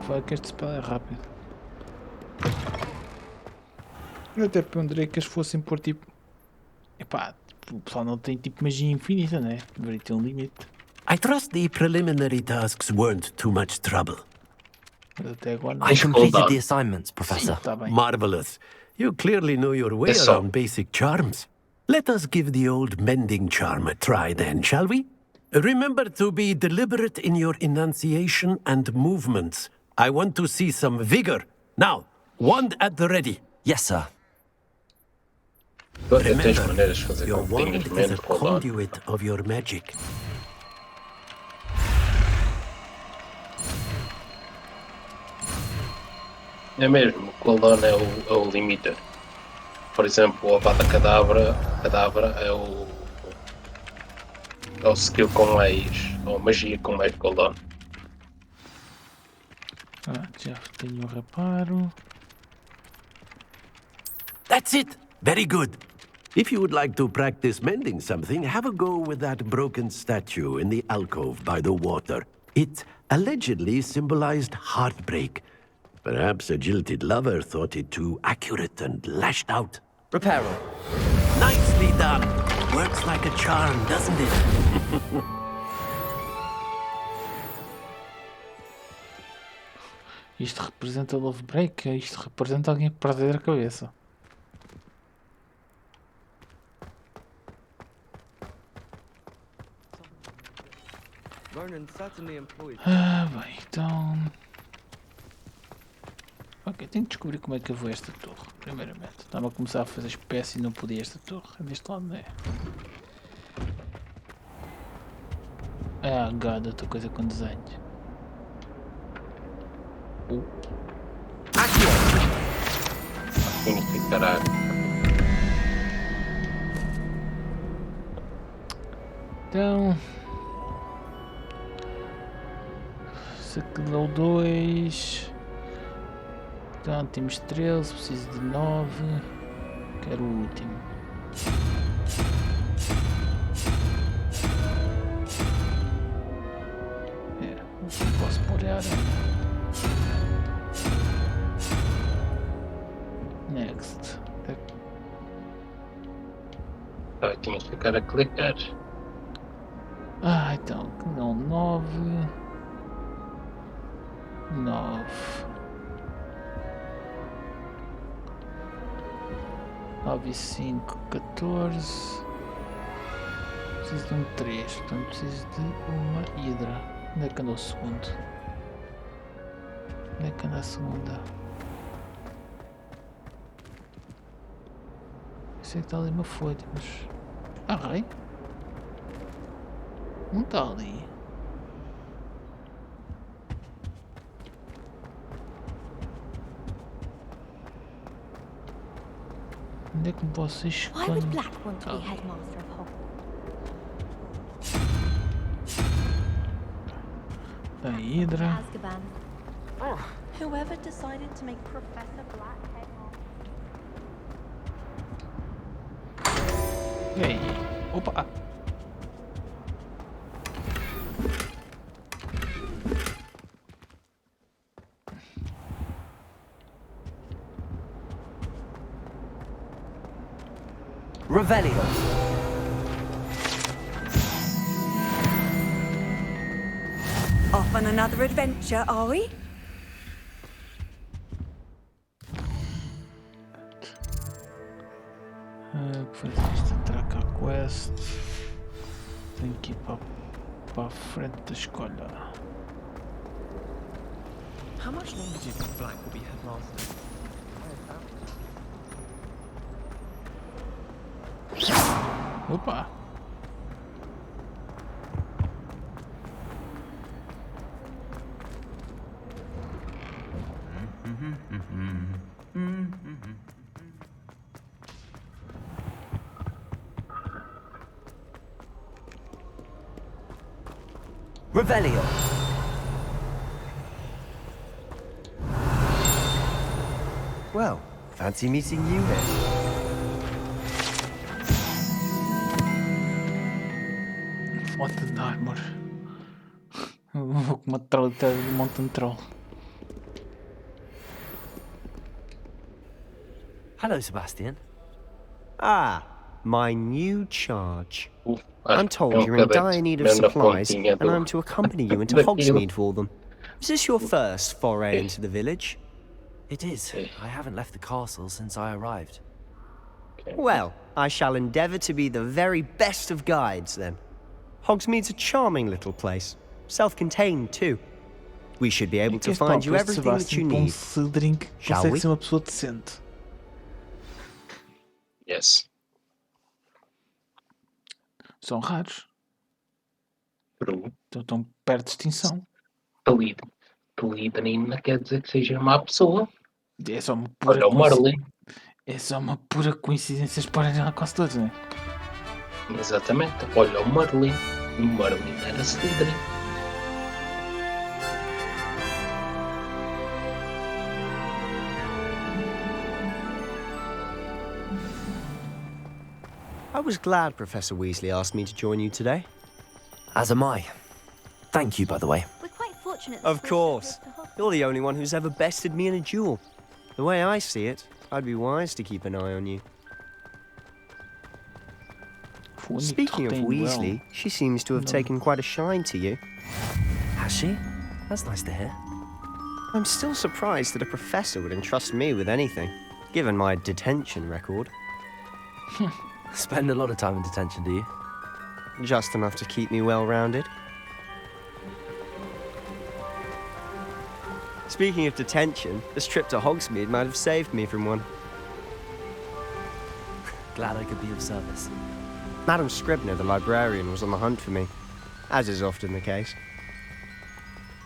Vai que este spell é rápido. Eu até ponderei que eles fossem pôr tipo... Epá, o pessoal não tem tipo magia infinita, né? Deveria ter um limite. I trust the preliminary tasks weren't too much trouble. Mas até agora não. I completed the assignments, Professor. Sim, tá bem. Marvelous. You clearly know your way around basic charms. Let us give the old mending charm a try then, shall we? Remember to be deliberate in your enunciation and movements. I want to see some vigor. Now, wand at the ready. Yes, sir. Remember, your wand is a conduit of your magic. É mesmo, o cooldown é o limiter. Por exemplo, o Avada Kedavra é o skill com mais, ou magia com mais cooldown. Já tenho um reparo. That's it! Very good. If you would like to practice mending something, have a go with that broken statue in the alcove by the water. It allegedly symbolized heartbreak. Perhaps a jilted lover thought it too accurate and lashed out. Reparo. Nicely done. Works like a charm, doesn't it? Isto representa love break, isto representa alguém perder a cabeça. Bem, então... Ok, tenho que descobrir como é que eu vou a esta torre, primeiramente. Estava a começar a fazer espécie e não podia esta torre. Deste lado não é. Ah, God, outra coisa com desenhos. Caralho. Então... Se aqui deu 2... Então temos 13, preciso de 9. Quero o último. Não posso pôr a arena. Next. Ah, tinhas que ficar a clicar. Ah, então, não, 9. 9. 9 e 5, 14. Preciso de um 3, portanto preciso de uma hidra. Onde é que anda o segundo? Onde é que anda a segunda? Sei que está ali uma folha, mas... Ah, rei? Não está ali. Onde é que vocês... Why would Black want to be headmaster of Hogwarts? A hidra. Azkaban. Whoever decided to make Professor Black headmaster. Ei, opa! Revelio. Off on another adventure, are we? Fazer esta traca quest. Tenho que ir para a frente da escola. How much longer do you think Black will be headmaster? Opa! Revelio. Well, fancy meeting you here. What the armor? Vou com uma trolita de Mountain Troll. Hello, Sebastian. Ah, my new charge. Acho I'm que told é you're in cadete, dire need of mesmo na supplies, pontinha and do- I'm to accompany you into daquilo. Hogsmeade for them. Is this your first foray into the village? It is. I haven't left the castle since I arrived. Well, I shall endeavour to be the very best of guides, then. Hogsmeade's a charming little place. Self-contained, too. We should be able to find you everything that you need. Shall we? Consegue ser uma pessoa decente. Yes. São raros. True. Estão perto de extinção. Polidrin não quer dizer que seja má pessoa. É só uma pura Olha o Merlin. É só uma pura coincidência esparem lá quase todos, não é? Exatamente. Olha o Merlin. O Merlin era Slytherin. I was glad Professor Weasley asked me to join you today. As am I. Thank you, by the way. We're quite fortunate. Of course. You're the only one who's ever bested me in a duel. The way I see it, I'd be wise to keep an eye on you. Speaking of Weasley, she seems to have taken quite a shine to you. Has she? That's nice to hear. I'm still surprised that a professor would entrust me with anything, given my detention record. Spend a lot of time in detention, do you? Just enough to keep me well-rounded. Speaking of detention, this trip to Hogsmeade might have saved me from one. Glad I could be of service. Madam Scribner, the librarian, was on the hunt for me, as is often the case.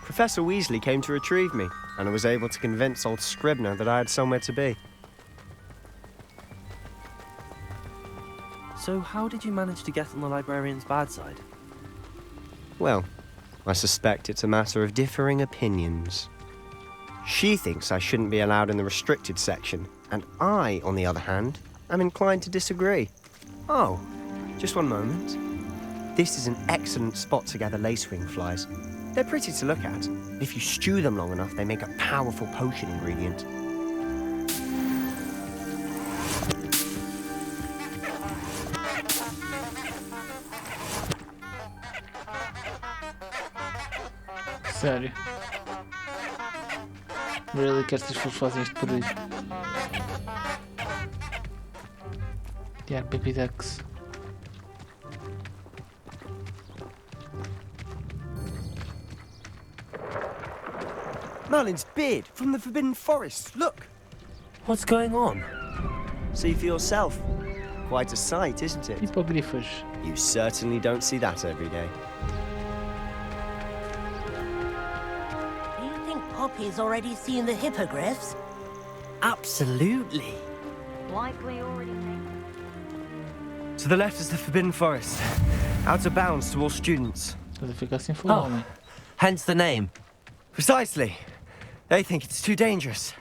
Professor Weasley came to retrieve me, and I was able to convince old Scribner that I had somewhere to be. So how did you manage to get on the librarian's bad side? Well, I suspect it's a matter of differing opinions. She thinks I shouldn't be allowed in the restricted section, and I, on the other hand, am inclined to disagree. Oh, just one moment. This is an excellent spot to gather lacewing flies. They're pretty to look at. If you stew them long enough, they make a powerful potion ingredient. Sério. Really que estas pessoas fazem isto por aí. Yeah, baby ducks. Merlin's beard from the Forbidden Forest. Look. What's going on? See for yourself. Quite a sight, isn't it? Hippogriffos. You certainly don't see that every day. Do you think Poppy's already seen the hippogriffs? Absolutely. Likely already. To the left is the Forbidden Forest. Out of bounds to all students. Oh, hence the name. Precisely. They think it's too dangerous.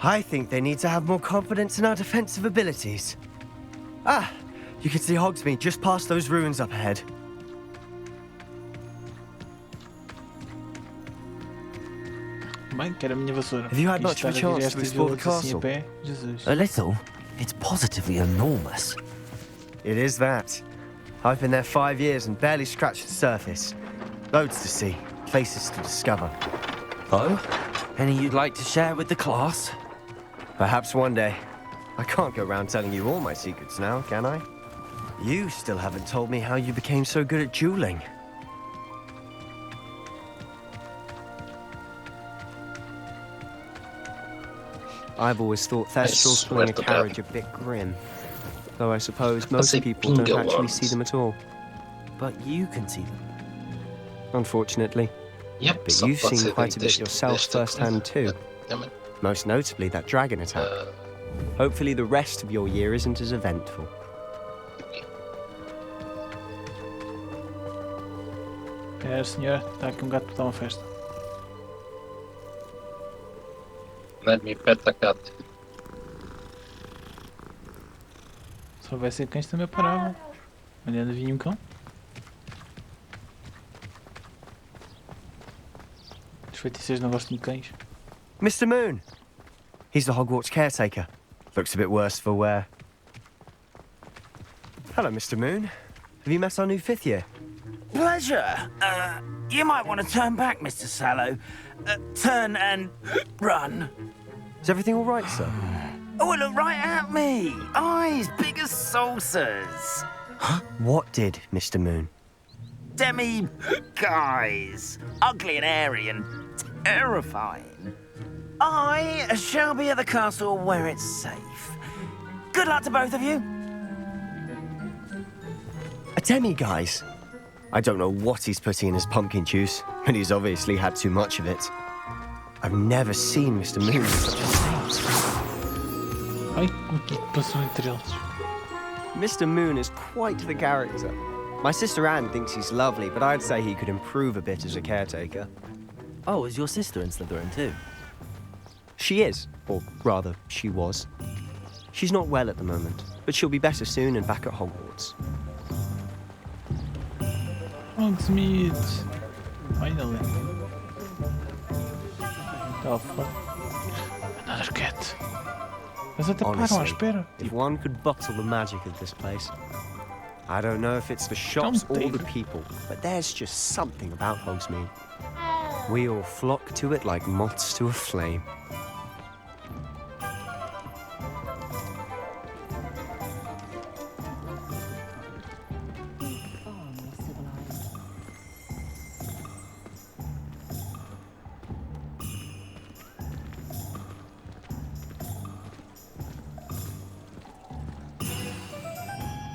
I think they need to have more confidence in our defensive abilities. Ah, you can see Hogsmeade just past those ruins up ahead. Have you had much of a chance to explore the castle? A little. It's positively enormous. It is that. I've been there 5 years and barely scratched the surface. Loads to see, places to discover. Oh? Any you'd like to share with the class? Perhaps one day. I can't go around telling you all my secrets now, can I? You still haven't told me how you became so good at dueling. I've always thought Thestrals pulling a carriage a bit grim. Though I suppose most people don't actually see them at all. But you can see them. Unfortunately. Yep. But you've seen quite a bit yourself firsthand too. Most notably that dragon attack. Hopefully the rest of your year isn't as eventful. É, senhor, está aqui gato para dar uma festa. Let me pet the cat. Se houvesse cães também paravam. Onde anda vinha um cão? Os feiticeiros não gostam de cães. Mr. Moon! He's the Hogwarts caretaker. Looks a bit worse for wear. Hello, Mr. Moon. Have you met our new 5th year? Pleasure. You might want to turn back, Mr. Sallow. Turn and run. Is everything all right, sir? Oh, look right at me. Eyes big as saucers. What did, Mr. Moon? Guys. Ugly and hairy and terrifying. I shall be at the castle where it's safe. Good luck to both of you. A demi-guise? I don't know what he's putting in his pumpkin juice, but he's obviously had too much of it. I've never seen Mr. Moon with such a saint. Ai, o que passou entre eles? Mr. Moon is quite the character. My sister Anne thinks he's lovely, but I'd say he could improve a bit as a caretaker. Oh, is your sister in Slytherin too? She is, or rather, she was. She's not well at the moment, but she'll be better soon and back at Hogwarts. Hogsmeade! Finally. Oh, fuck. Another cat. Mas até param à espera. If one could bottle the magic of this place. I don't know if it's the shops or the people, but there's just something about Hogsmeade. We all flock to it like moths to a flame.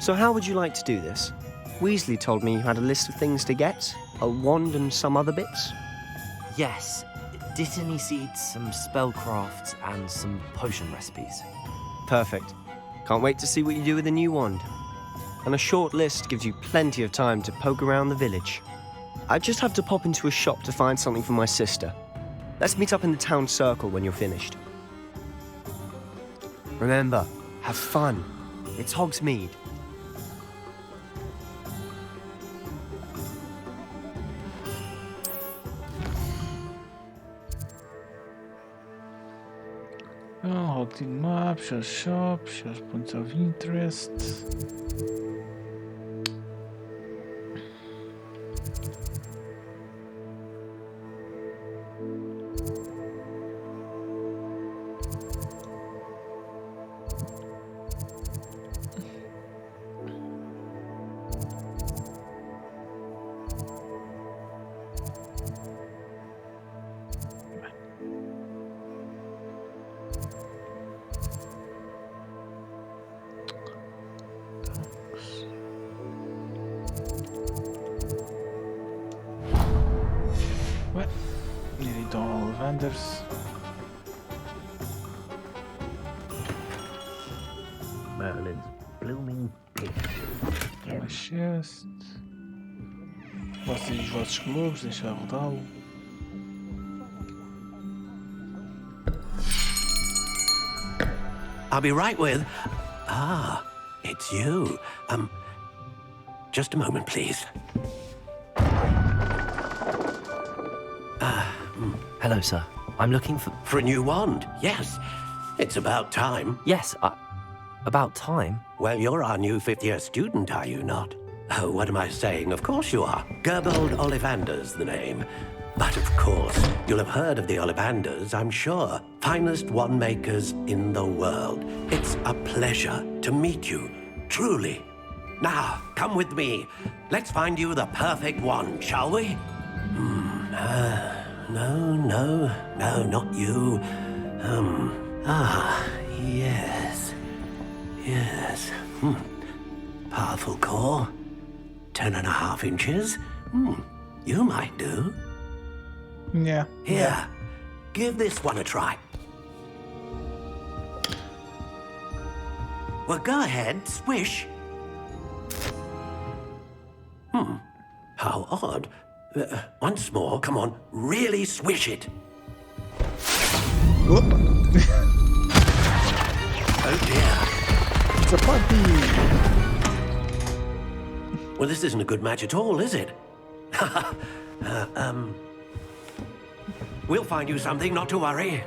So how would you like to do this? Weasley told me you had a list of things to get, a wand and some other bits. Yes. Dittany seeds, some spellcrafts, and some potion recipes. Perfect. Can't wait to see what you do with the new wand. And a short list gives you plenty of time to poke around the village. I just have to pop into a shop to find something for my sister. Let's meet up in the town circle when you're finished. Remember, have fun. It's Hogsmeade. Hogsmeade map, shows shop, shows points of interest. Ollivanders. Merlin's blooming pig. Uma chest. Vocês os vossos globos, deixar rodá-lo. I'll be right with... Ah, it's you. Just a moment, please. Hello, sir. I'm looking for... For a new wand, yes. It's about time. Yes, about time? Well, you're our new fifth-year student, are you not? Oh, what am I saying? Of course you are. Gerbold Ollivander's the name. But of course, you'll have heard of the Ollivanders, I'm sure. Finest wand makers in the world. It's a pleasure to meet you, truly. Now, come with me. Let's find you the perfect wand, shall we? No, not you. Yes. Powerful core. 10.5 inches. You might do. Yeah. Here, give this one a try. Well, go ahead, swish. How odd. Once more, come on, really swish it. Whoop. Oh dear. It's a puppy. Well, this isn't a good match at all, is it? We'll find you something, not to worry.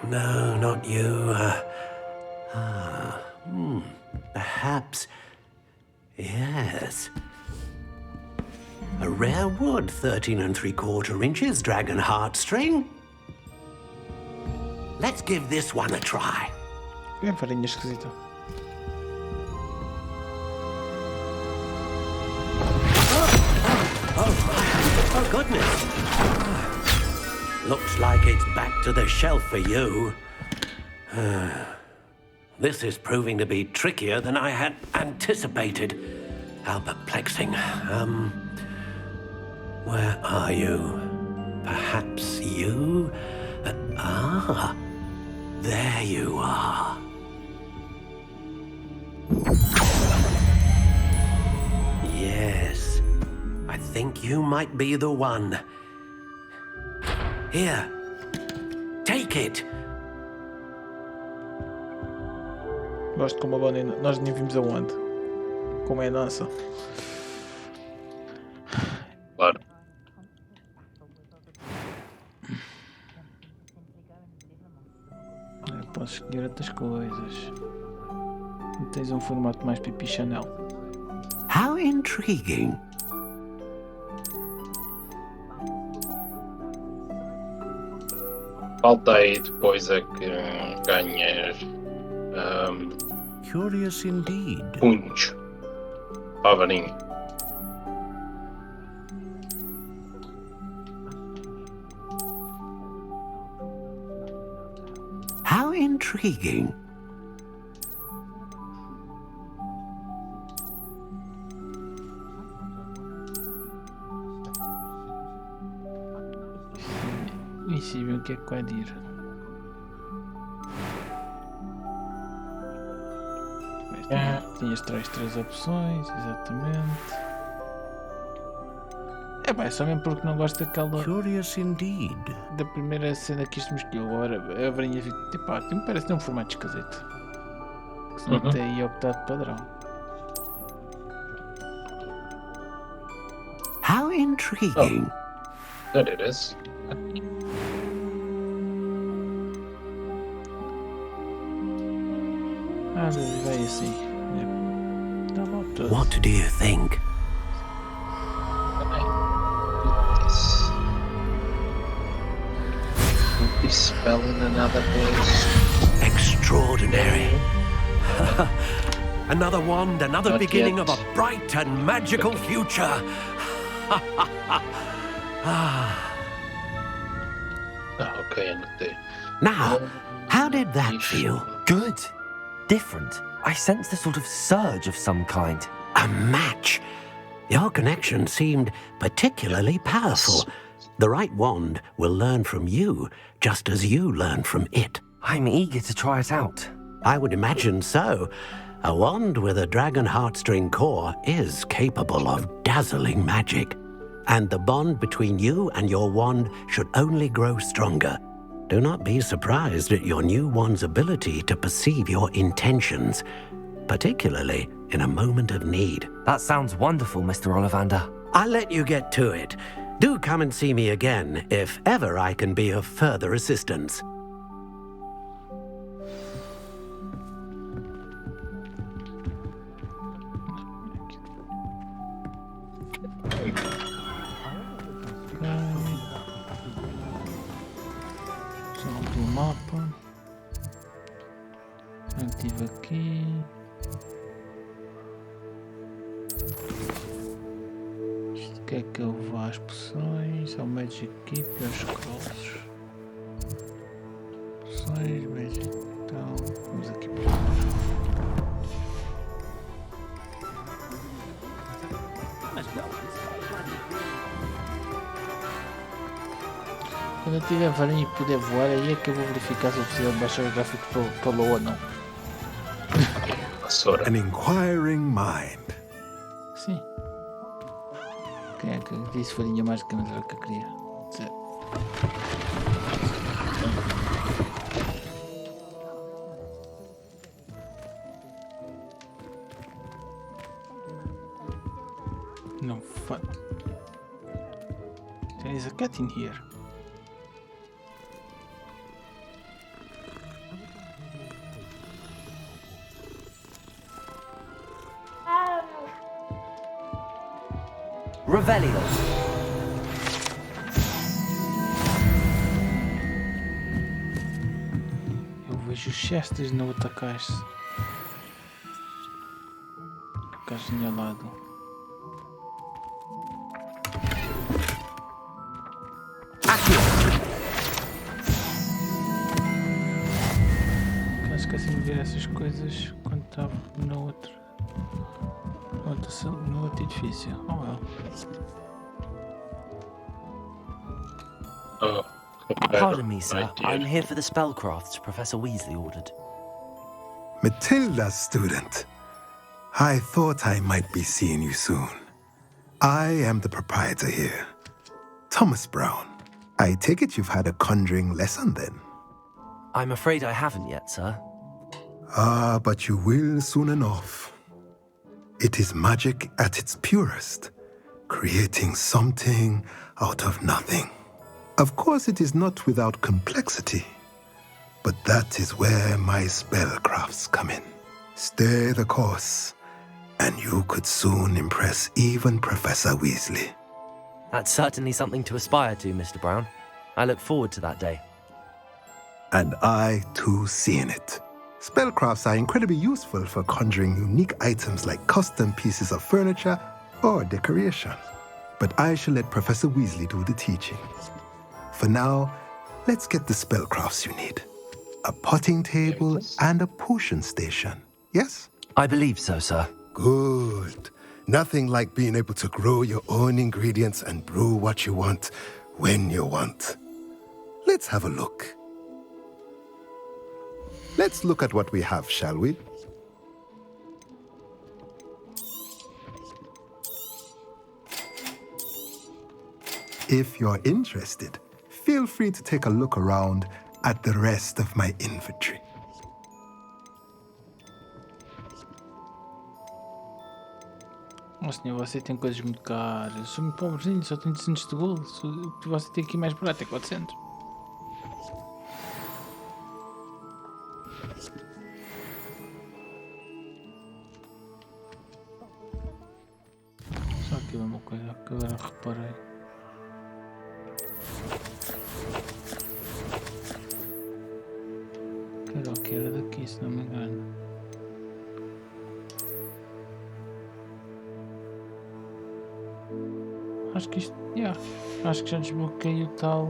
No, not you. Perhaps. Yes. A rare wood, 13 3/4 inches, dragon heartstring. Let's give this one a try. É farinha esquisita. Oh, goodness. Looks like it's back to the shelf for you. This is proving to be trickier than I had anticipated. How perplexing. Where are you? Perhaps you? There you are. Yes, I think you might be the one. Here, take it. Gosto como agora nós nem vimos aonde. Como é a nossa. Claro. Eu posso escolher outras coisas. Tens um formato mais pipi Chanel. How intriguing. Falta aí depois é que ganhas Curious indeed. punhos para a varinha. How intriguing. E se vê o que é que vai dir. Tinhas três opções, exatamente. É bem, só mesmo porque não gosto daquela. Curious indeed. Da primeira cena que isto me escolheu. Agora a varinha tipo, me parece ter um formato esquisito. Que se não tem aí optado padrão. How intriguing. There it is. Vai assim. Tá bom, tudo. What do you think? This spell in another place. Extraordinary. Another wand, another Not beginning yet. of a bright and magical future. Okay, anotei. Now, how did that feel? Good. Different. I sensed a sort of surge of some kind. A match. Your connection seemed particularly powerful. The right wand will learn from you, just as you learn from it. I'm eager to try it out. I would imagine so. A wand with a dragon heartstring core is capable of dazzling magic. And the bond between you and your wand should only grow stronger. Do not be surprised at your new wand's ability to perceive your intentions, particularly in a moment of need. That sounds wonderful, Mr. Ollivander. I'll let you get to it. Do come and see me again if ever I can be of further assistance. Do mapa. Ativa aqui. Isto quer que eu vá às poções, ao Magic Keep e aos Scrolls. Poções, Magic. Então, vamos aqui para baixo. Quando eu tiver varinha e puder voar, aí é que eu vou verificar se eu preciso baixar o gráfico para o ou não. An inquiring mind. Sim. Quem é que disse varinha mágica, mas era o que eu queria dizer. No fun. There is a cat in here. Revelio. Eu vejo chestas na outra caixa. A caixinha ao lado. Eu esqueci-me de ver essas coisas quando estava no outro edifício. Oh well. Pardon me, sir. I'm here for the spellcrafts Professor Weasley ordered. Matilda, student. I thought I might be seeing you soon. I am the proprietor here, Thomas Brown. I take it you've had a conjuring lesson then? I'm afraid I haven't yet, sir. Ah, but you will soon enough. It is magic at its purest, creating something out of nothing. Of course, it is not without complexity, but that is where my spellcrafts come in. Stay the course, and you could soon impress even Professor Weasley. That's certainly something to aspire to, Mr. Brown. I look forward to that day. And I, too, see in it. Spellcrafts are incredibly useful for conjuring unique items like custom pieces of furniture or decoration. But I shall let Professor Weasley do the teaching. For now, let's get the spellcrafts you need. A potting table and a potion station, yes? I believe so, sir. Good. Nothing like being able to grow your own ingredients and brew what you want when you want. Let's have a look. Let's look at what we have, shall we? If you're interested, feel free to take a look around at the rest of my inventory. Oh senhor, você tem coisas muito caras. Eu sou muito pobrezinho, só tenho 200 de gold. Você tem aqui mais barato, é 400. Só aqui uma coisa que agora reparei. Que era daqui, se não me engano. Acho que isto, acho que já desbloqueei o tal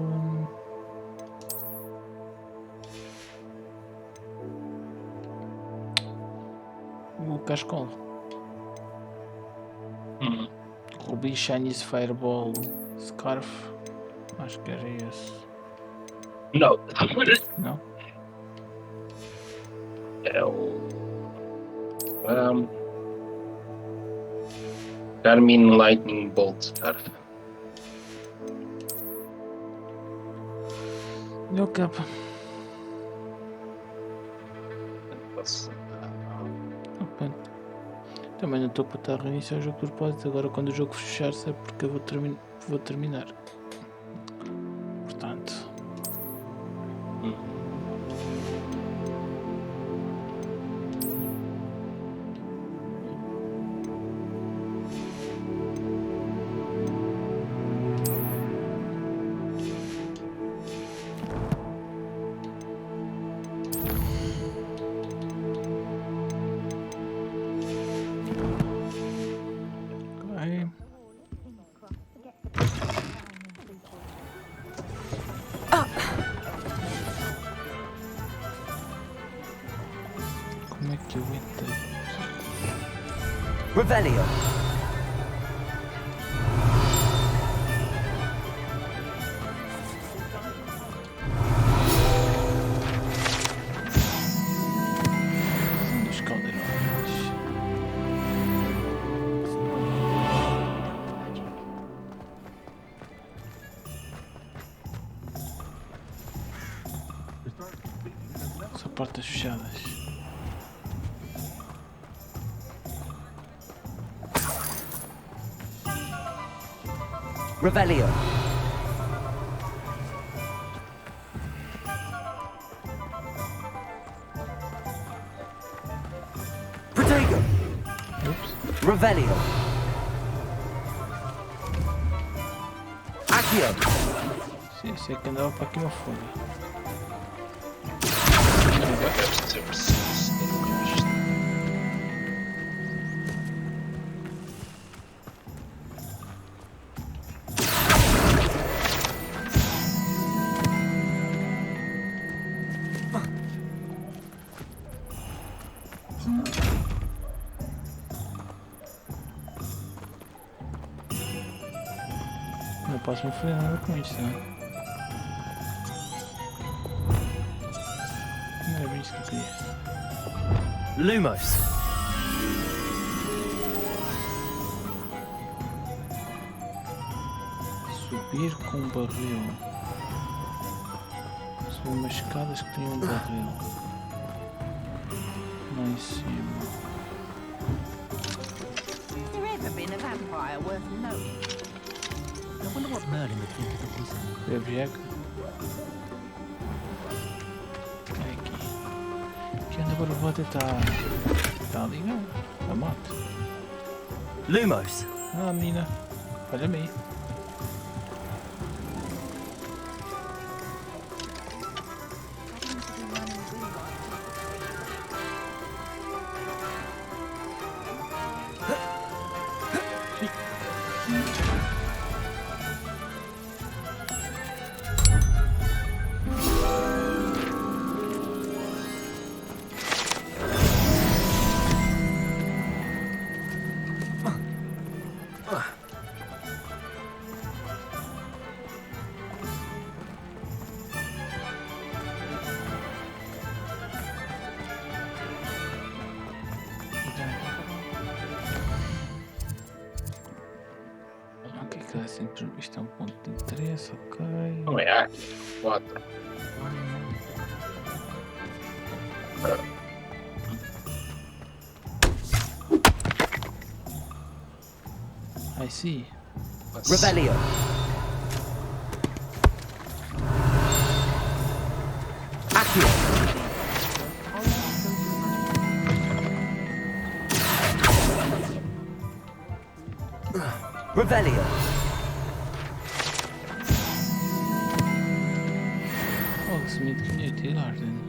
o cascol. Ruby, Chinese Fireball, Scarf, Acho que era esse. Não. Não? É o... Carmine Lightning Bolt Scarf. Deu capa. Opa. Também não estou para estar a reiniciar o jogo de propósito. Agora quando o jogo fechar-se é porque eu vou terminar. Portanto. Como é que eu entrei? Revelio. Dos caldeirões. São portas fechadas. Revelio. Protego. Oops. Revelio. Accio. Sim, sei que andava para aqui uma folha. Não posso me fazer nada com isto, não é? Não era bem isso que eu queria. Lumos. Subir com um barril. São umas escadas que têm um barril. Lá em cima. Has there ever been a vampire worth knowing? I wonder what Merlin would think of the reason. Bebe eco. É aqui. Que anda agora vou tentar. Está ali, não? A moto. Lumos. Ah, menina. Olha-me aí. Isto é um ponto de interesse, ok. Não é aqui. 4. I see. Revelio. Accio. Revelio. Smith kunde ju till arten.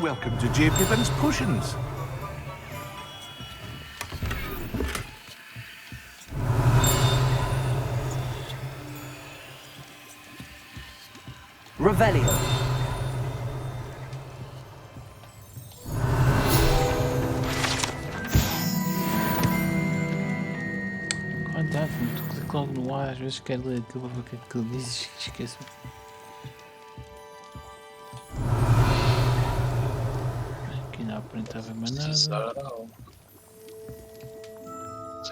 Welcome to J. Pippin's Potions. Revelio. Cuidado, tu clica logo no ar, às vezes quero ler aquilo, ver o que é que ele diz e esqueço-me. Aqui não aparentava mais nada.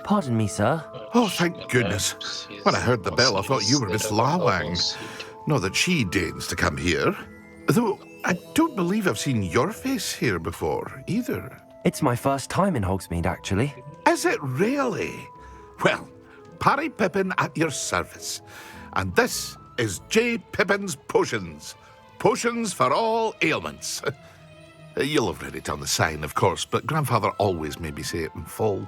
Pardon me, sir. Oh, thank goodness. When I heard the bell, I thought you were Miss Lawang. Not that she deigns to come here. Though, I don't believe I've seen your face here before, either. It's my first time in Hogsmeade, actually. Is it really? Well, Parry Pippin at your service. And this is J. Pippin's Potions. Potions for all ailments. You'll have read it on the sign, of course, but Grandfather always made me say it in full.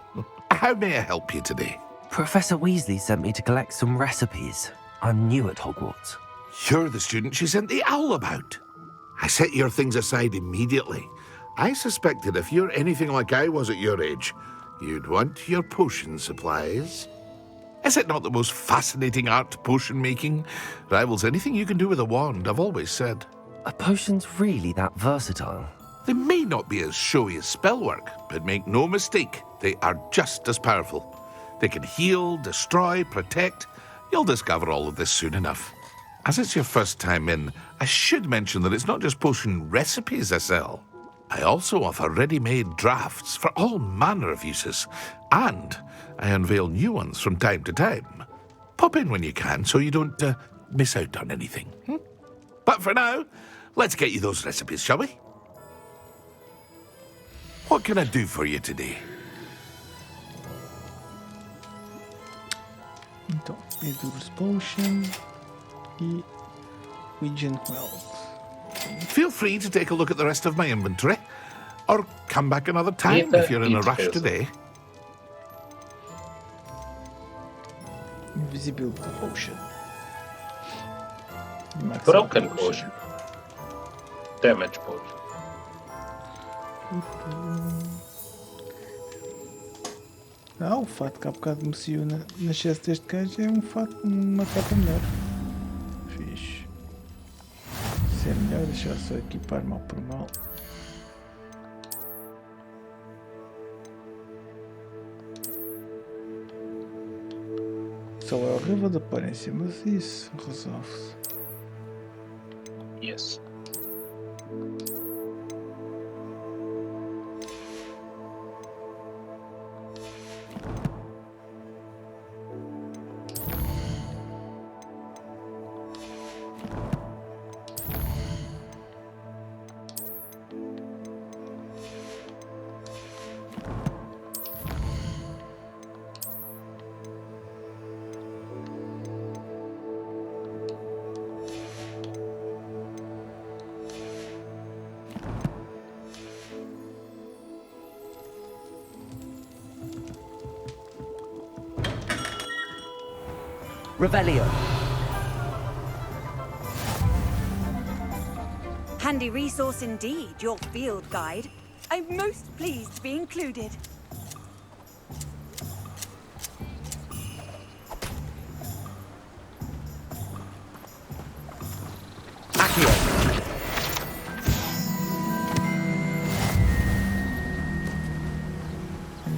How may I help you today? Professor Weasley sent me to collect some recipes. I'm new at Hogwarts. You're the student she sent the owl about. I set your things aside immediately. I suspected if you're anything like I was at your age, you'd want your potion supplies. Is it not the most fascinating art, potion making? Rivals anything you can do with a wand, I've always said. Are potions really that versatile? They may not be as showy as spellwork, but make no mistake, they are just as powerful. They can heal, destroy, protect. You'll discover all of this soon enough. As it's your first time in, I should mention that it's not just potion recipes I sell. I also offer ready-made drafts for all manner of uses, and I unveil new ones from time to time. Pop in when you can so you don't miss out on anything. But for now, let's get you those recipes, shall we? What can I do for you today? Então, Endurance Potion e Legion Wealth. Feel free to take a look at the rest of my inventory, or come back another time if you're in a rush today. Invisibility Potion. Broken Potion. Damage Potion. Ah, o fato que há bocado me saiu na excesso deste gajo é uma capa melhor. Fixe. Se é melhor, deixar só equipar mal por mal. Só é horrível de aparência, mas isso resolve-se. Yes. Revelio. Handy resource indeed, your field guide. I'm most pleased to be included.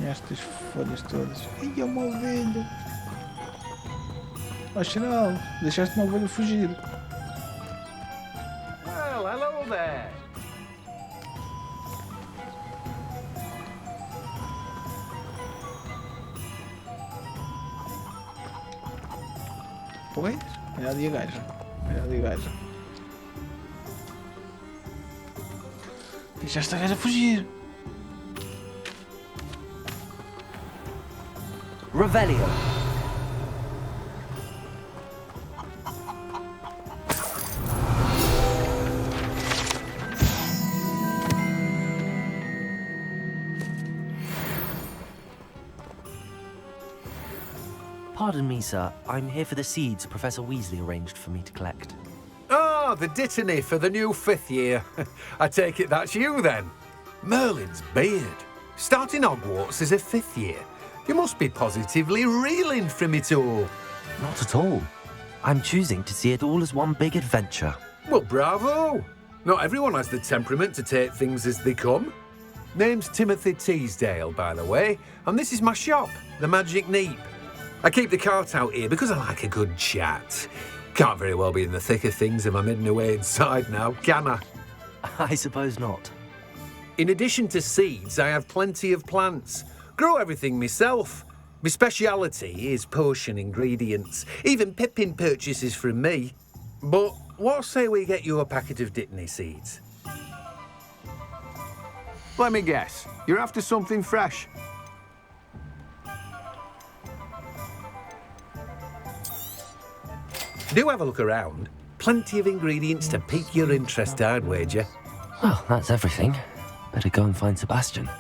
Estas folhas todas. Ai, é uma ovelha. Afinal, deixaste uma ovelha fugir. Well, hello there. Oi? Olha ali a gaja. Olha ali a gaja. Deixaste a gaja fugir. Revelio. Pardon me, sir. I'm here for the seeds Professor Weasley arranged for me to collect. Ah, the dittany for the new 5th year. I take it that's you, then. Merlin's beard. Starting Hogwarts as a 5th year. You must be positively reeling from it all. Not at all. I'm choosing to see it all as one big adventure. Well, bravo! Not everyone has the temperament to take things as they come. Name's Timothy Teasdale, by the way, and this is my shop, the Magic Neep. I keep the cart out here because I like a good chat. Can't very well be in the thick of things if I'm hidden away inside now, can I? I suppose not. In addition to seeds, I have plenty of plants. Grow everything myself. My speciality is potion ingredients. Even Pippin purchases from me. But what say we get you a packet of Dittany seeds? Let me guess. You're after something fresh. Do have a look around. Plenty of ingredients to pique your interest, I'd wager. Well, that's everything. Better go and find Sebastian.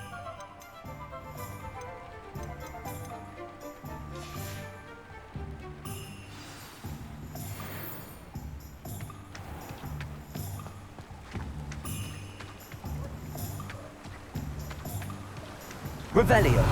Revelio.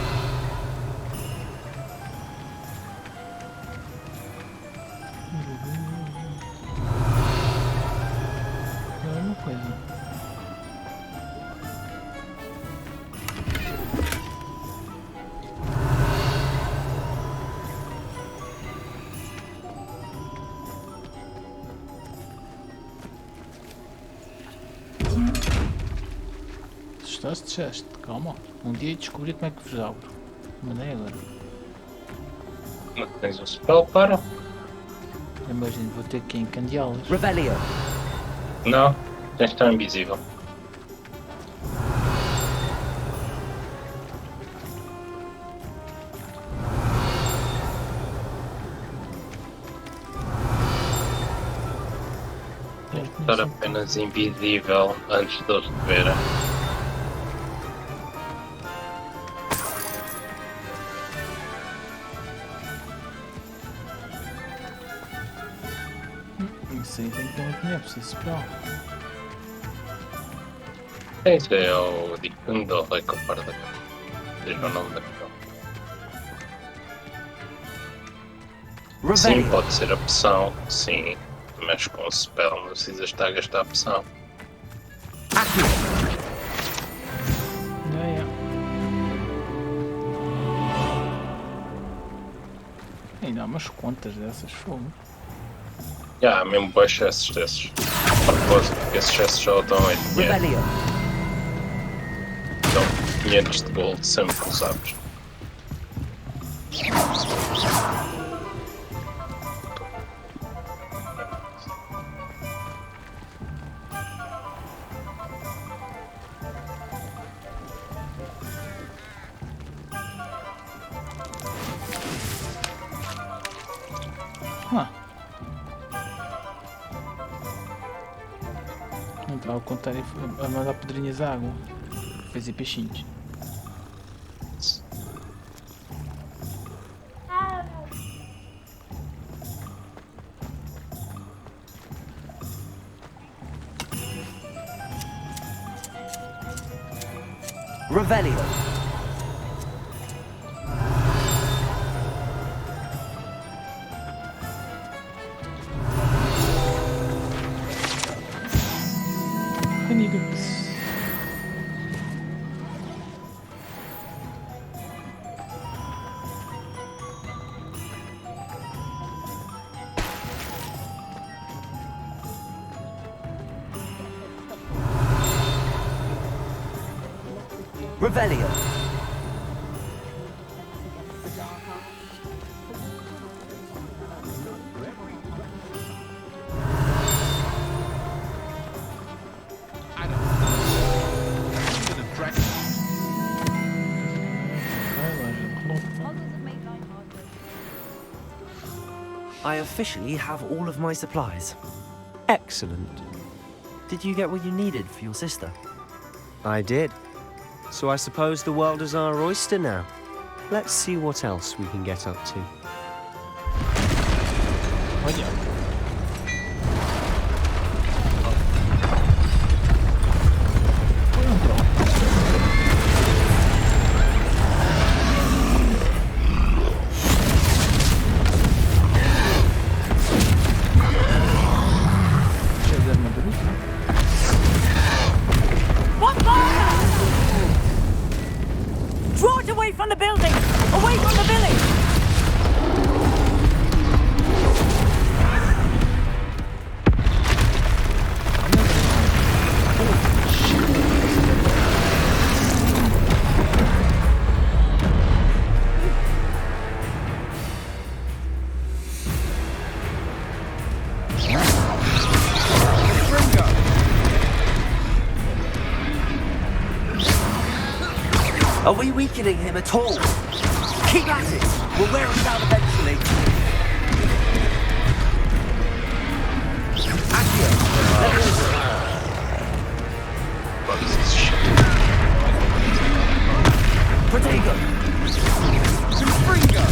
Disseste, calma. Um dia descobri como é que vos abro. Mandei agora. Não tens um spell para? Imagino, vou ter que encandeá-las. Revelio. Não, tens de estar invisível. Tens de estar apenas invisível antes de eles te verem. Isso aí tem que ter muito tempo, preciso esperar. Esse é o Dicundor da Coparda. Diz o nome da questão. Sim, pode ser a opção, sim. Mas com o spell não precisas estar a gastar a opção. Ainda há umas quantas dessas, fogo. Há mesmo bons excessos desses. Propósito, esses excessos já dão 8 dinheiro. Dão 500 de gold sempre que os abres. Estava a contar a mandar pedrinhas à água. Fazer peixinhos. Revelio. Revelio. I officially have all of my supplies. Excellent. Did you get what you needed for your sister? I did. So I suppose the world is our oyster now. Let's see what else we can get up to. Cheio de Are we weakening him at all? Keep at it! We'll wear him down eventually. Accio! Protego! Confringo!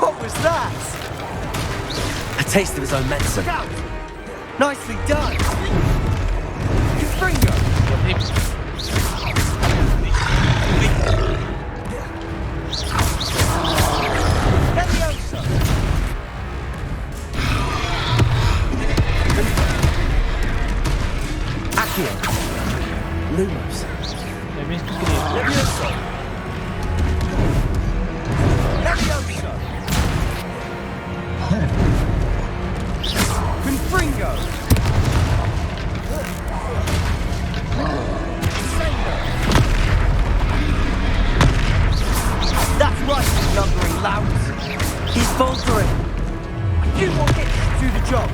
What was that? A taste of his own medicine. Scout! Nicely done! Confringo! Leviosa! Accio! Lumos! Leviosa! Leviosa! Confringo! That's right, you lumbering louts! He's faltering! A few more hits to do the job!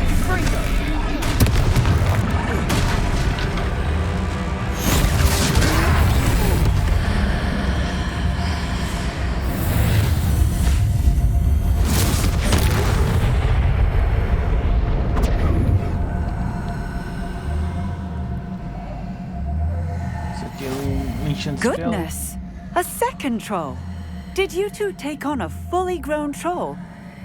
Confringo! Goodness! A second troll! Did you two take on a fully grown troll?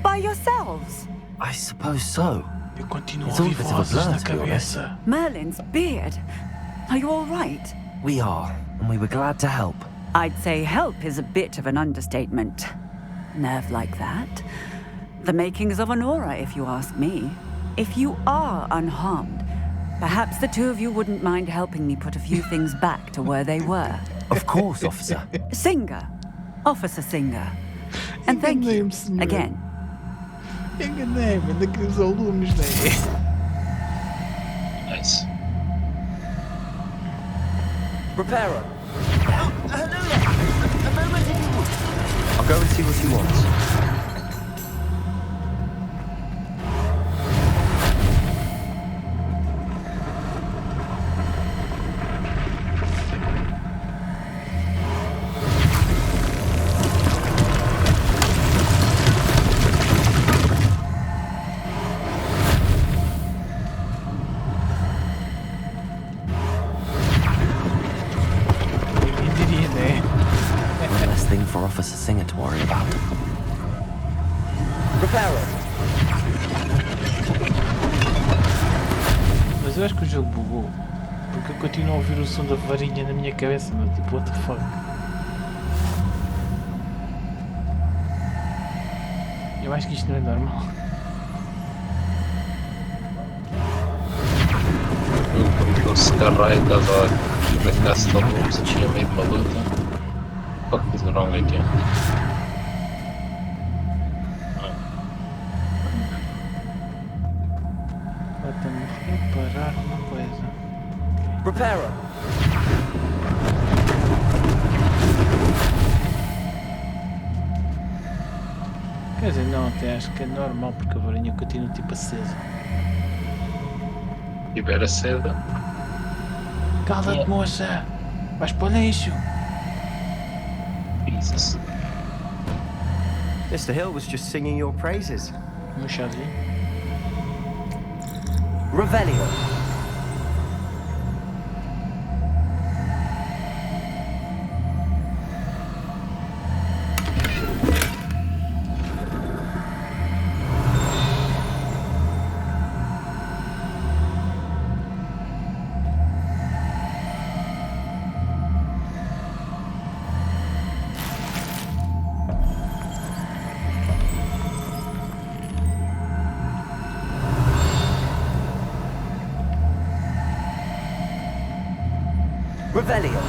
By yourselves? I suppose so. It's all a bit of a blur, to be honest. Merlin's beard. Are you all right? We are, and we were glad to help. I'd say help is a bit of an understatement. Nerve like that. The makings of an aura, if you ask me. If you are unharmed, perhaps the two of you wouldn't mind helping me put a few things back to where they were. Of course, officer. Singer. Officer Singer. And thank you, again. Enganei-me daqueles alunos, né? Nice. Reparo. Hello there. A moment if you would. I'll go and see what he wants. For Officer Singer to worry about. Reparo. Mas eu acho que o jogo bugou. Porque eu continuo a ouvir o som da varinha na minha cabeça, meu, tipo, what the fuck? Eu acho que isto não é normal. Quando se carrega, estava na casa da luz, tinha meio uma luta. What is wrong again? Falta-me reparar uma coisa. Reparo. Quer dizer, não, até acho que é normal porque a varinha continua tipo acesa. Tiver acesa. Cala-te, moça! Vais para o lixo! Jesus. Mr. Hill was just singing your praises. Um chazinho. Revelio. Revelio.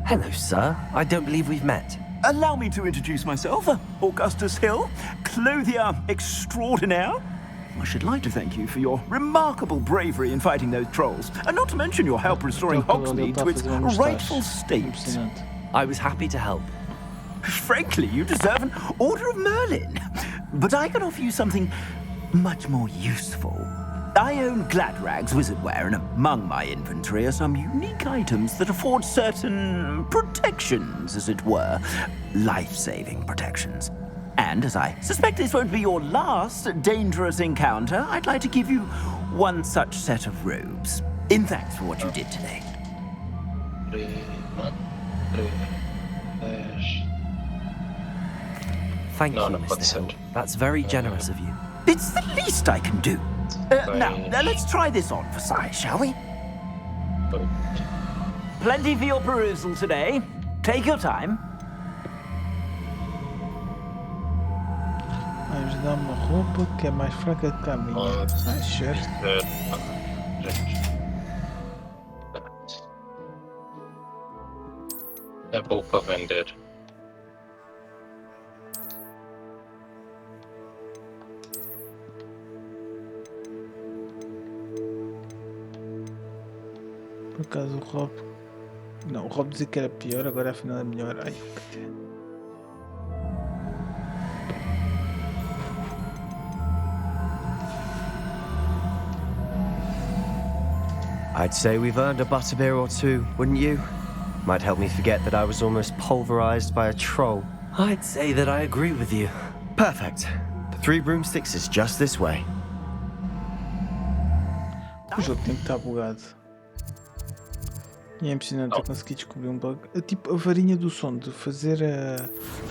Hello, sir. I don't believe we've met. Allow me to introduce myself. Augustus Hill, clothier extraordinaire. I should like to thank you for your remarkable bravery in fighting those trolls, and not to mention your help restoring Hogsmeade to its rightful state. I was happy to help. Frankly, you deserve an Order of Merlin. But I can offer you something much more useful. I own Gladrag's wizardware, and among my inventory are some unique items that afford certain protections, as it were. Life-saving protections. And as I suspect this won't be your last dangerous encounter, I'd like to give you one such set of robes, in thanks for what you did today. Thank you, Mr. Hill. That's very generous of you. It's the least I can do. Now, let's try this on for size, shall we? Plenty for your perusal today. Take your time. Vamos dar uma roupa que é mais fraca que a minha. Certo. É bom para vender. Por acaso o Rob... Não, o Rob dizia que era pior, agora afinal é melhor. Ai, cadê? I'd say we've earned a butterbeer or two, wouldn't you? Might help me forget that I was almost pulverized by a troll. I'd say that I agree with you. Perfect. The 3 broomsticks is just this way. O jogo tem que estar bugado. E é impressionante eu conseguir descobrir um bug. Tipo a varinha do som, de fazer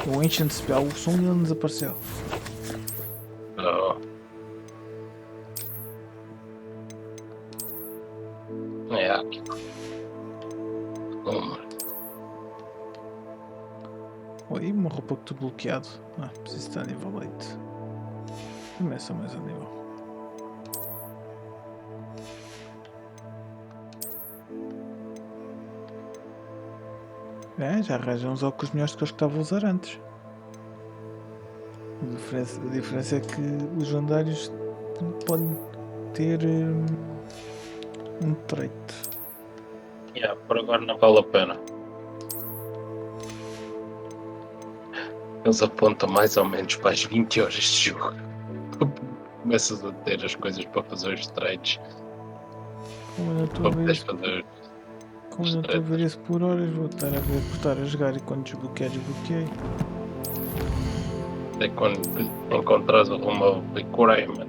o Ancient Spell, o som dele não desapareceu. É aqui. Oi, uma roupa que estou bloqueado. Preciso estar a nível 8. Também é só mais a nível. Já arranjam uns óculos melhores que os que estava a usar antes. A diferença é que os lendários podem ter um trait. Por agora não vale a pena. Eles apontam mais ou menos para as 20 horas de jogo. Começas a ter as coisas para fazer os traits. Como eu não estou a ver isso por horas, vou estar a ver por estar a jogar e quando desbloqueei. É quando encontras uma requirement.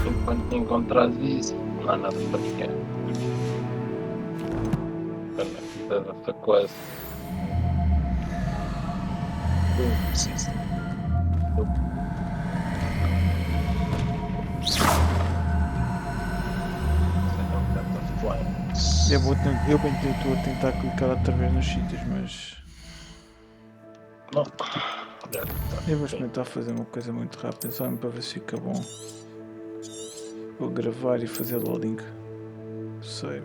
Enquanto encontras isso, não há nada para ninguém. Essa coisa. Eu preciso. Eu bem estou a tentar clicar outra vez nos sítios, mas... Não. Eu vou experimentar fazer uma coisa muito rápida, só para ver se fica bom. Vou gravar e fazer loading. Save.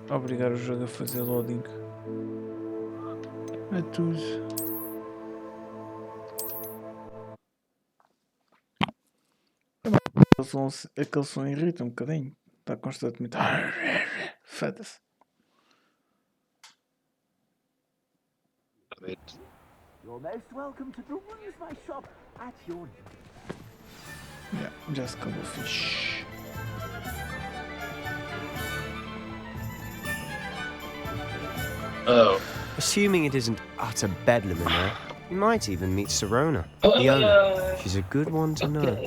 Obrigar o jogo a fazer loading. É tudo. Aquele som irrita um bocadinho. Está constantemente. Foda-se. You're most welcome to use my shop at your... Já se acabou fixe. Assuming it isn't utter bedlam in there, you might even meet Sirona, the owner. She's a good one to know.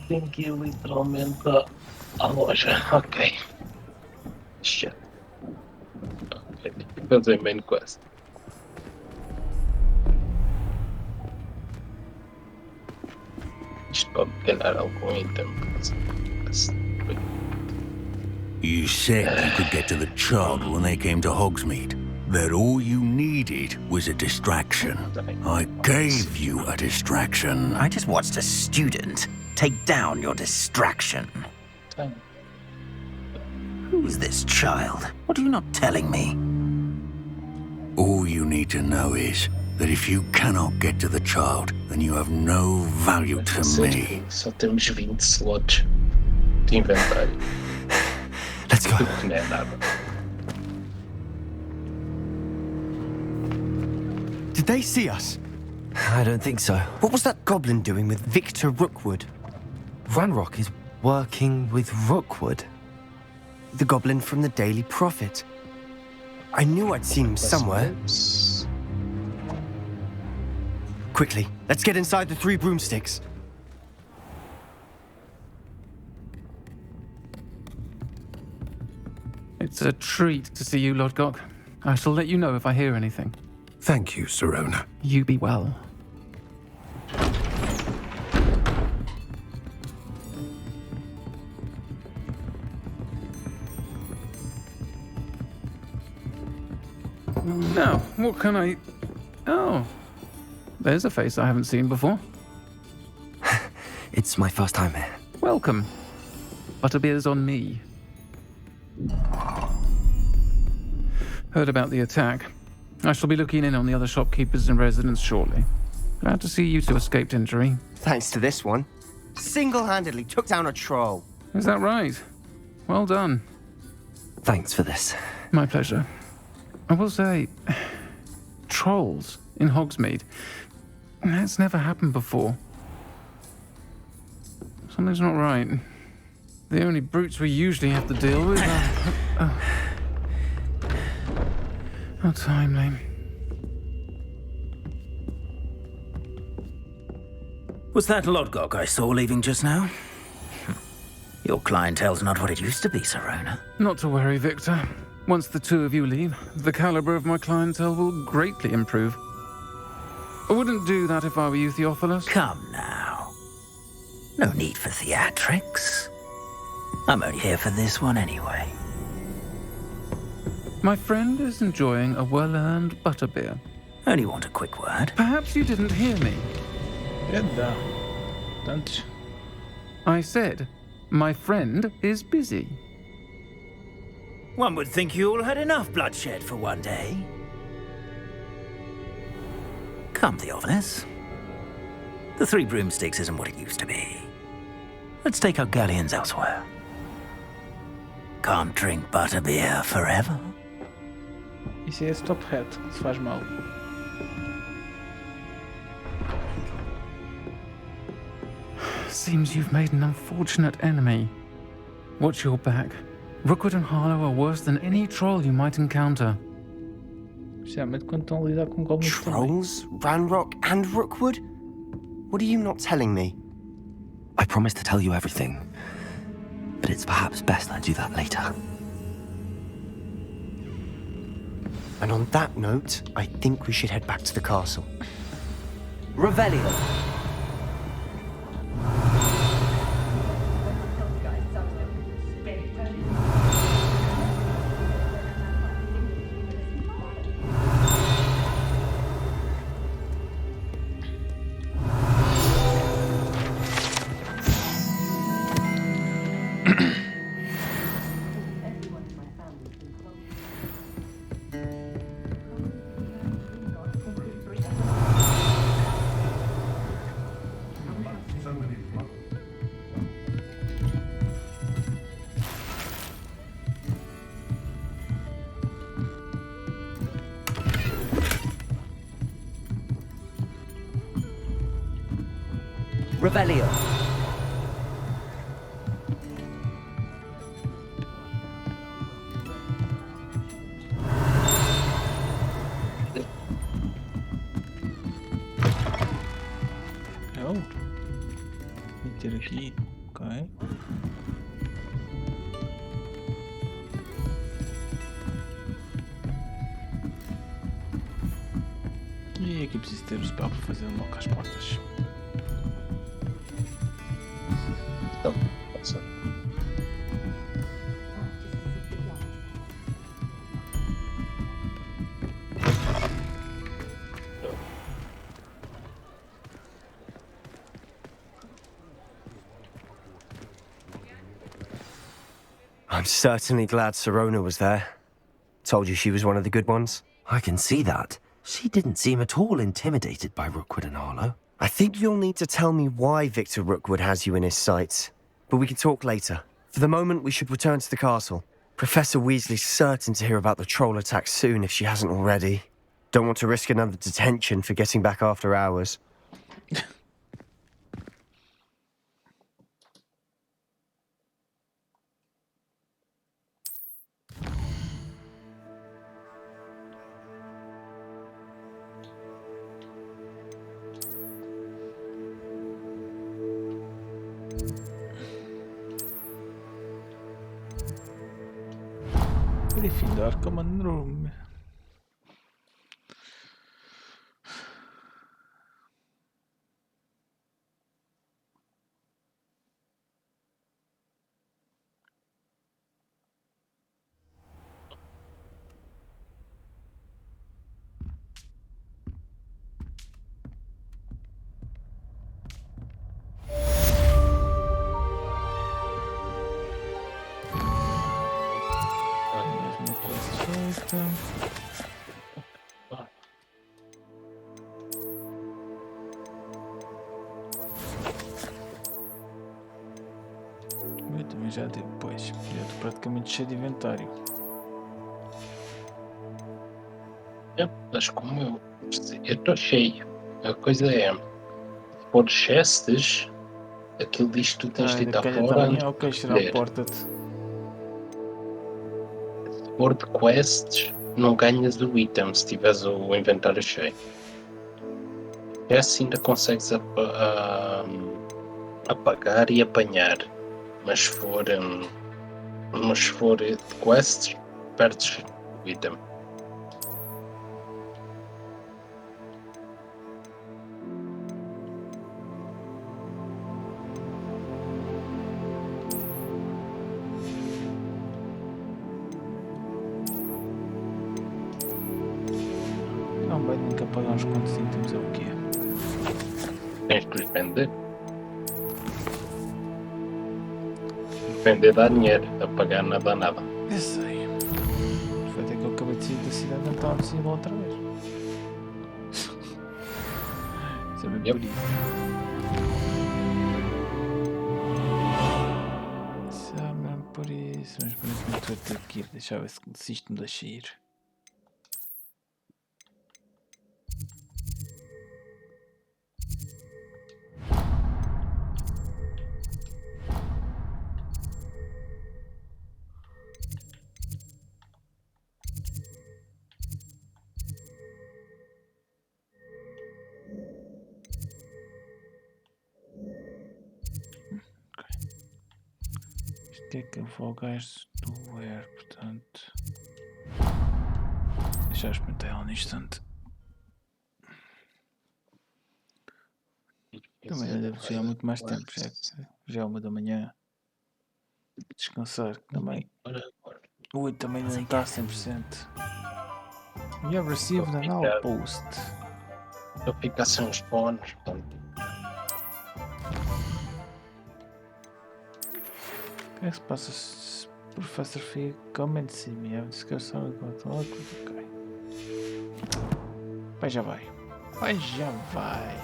Tem que ir literalmente à loja. Ok. Shit. Ok. Fazer main quest. Isto pode ganhar algum item. You said you could get to the Chog when they came to Hogsmeade. That all you needed was a distraction. I gave you a distraction. I just watched a student take down your distraction. Who's this child? What are you not telling me? All you need to know is that if you cannot get to the child, then you have no value to me. Só temos 20 slots de inventário. Let's go. Não é nada. Did they see us? I don't think so. What was that goblin doing with Victor Rookwood? Ranrock is working with Rookwood. The goblin from the Daily Prophet. I knew I'd seen him somewhere. Quickly, let's get inside the 3 broomsticks. It's a treat to see you, Lodgok. I shall let you know if I hear anything. Thank you, Sirona. You be well. Now, what can I... Oh, there's a face I haven't seen before. It's my first time here. Welcome. Butterbeer's on me. Heard about the attack. I shall be looking in on the other shopkeepers and residents shortly. Glad to see you two escaped injury. Thanks to this one. Single-handedly took down a troll. Is that right? Well done. Thanks for this. My pleasure. I will say, trolls in Hogsmeade. That's never happened before. Something's not right. The only brutes we usually have to deal with are... How timely. Was that Lodgok I saw leaving just now? Your clientele's not what it used to be, Sirona. Not to worry, Victor. Once the two of you leave, the caliber of my clientele will greatly improve. I wouldn't do that if I were you, Theophilus. Come now. No need for theatrics. I'm only here for this one anyway. My friend is enjoying a well-earned butterbeer. Only want a quick word. Perhaps you didn't hear me. I said, my friend is busy. One would think you all had enough bloodshed for one day. Come, Theophilus. The 3 broomsticks isn't what it used to be. Let's take our galleons elsewhere. Can't drink butterbeer forever. Isso é stop hat, se faz mal. Seems you've made an unfortunate enemy. Watch your back. Rookwood and Harlow are worse than any troll you might encounter. Especialmente quando estão a lidar com goblins também. Trolls, Ranrock, and Rookwood? What are you not telling me? I promised to tell you everything, but it's perhaps best I do that later. And on that note, I think we should head back to the castle. Revelio. Revelio. Oh. Meter aqui. Ok. E aqui preciso ter o spell para fazer lock às portas. Então, passa. I'm certainly glad Sirona was there. Told you she was one of the good ones. I can see that. She didn't seem at all intimidated by Rookwood and Harlow. I think you'll need to tell me why Victor Rookwood has you in his sights. But we can talk later. For the moment, we should return to the castle. Professor Weasley's certain to hear about the troll attack soon if she hasn't already. Don't want to risk another detention for getting back after hours. Gryffindor command room. Eu também já depois. Já estou praticamente cheio de inventário. Mas como eu estou cheio. A coisa é, se for chests, aquilo diz que tu tens de ir à fora. Ok, será a porta-te. Se for de quests, não ganhas o item se tiveres o inventário cheio. Assim ainda consegues apagar e apanhar. Mas se for de quests, perdes o item. Não vai nunca pagar uns quantos itens, é o quê? Tens que os vender. Vender dá dinheiro, a pagar não dá nada. Eu sei. Foi até que eu acabei de sair da cidade, não estava possível outra vez. Isso é bem por isso. Isso é mesmo por isso. Mas por enquanto vou ter que ir. Deixa eu ver se isto me deixa ir. Que é que eu vou gás do air, portanto. Deixa eu experimentar ela no instante. Também já deve chegar muito mais tempo, já é 1 da manhã. Descansar também. Ui, também não está a 100%. You have received an outpost. Eu fico sem os fones, portanto. O que é que se passa, Professor Fig? Come and see me. I've discussed how we got all okay. Vai já vai. Vai já vai.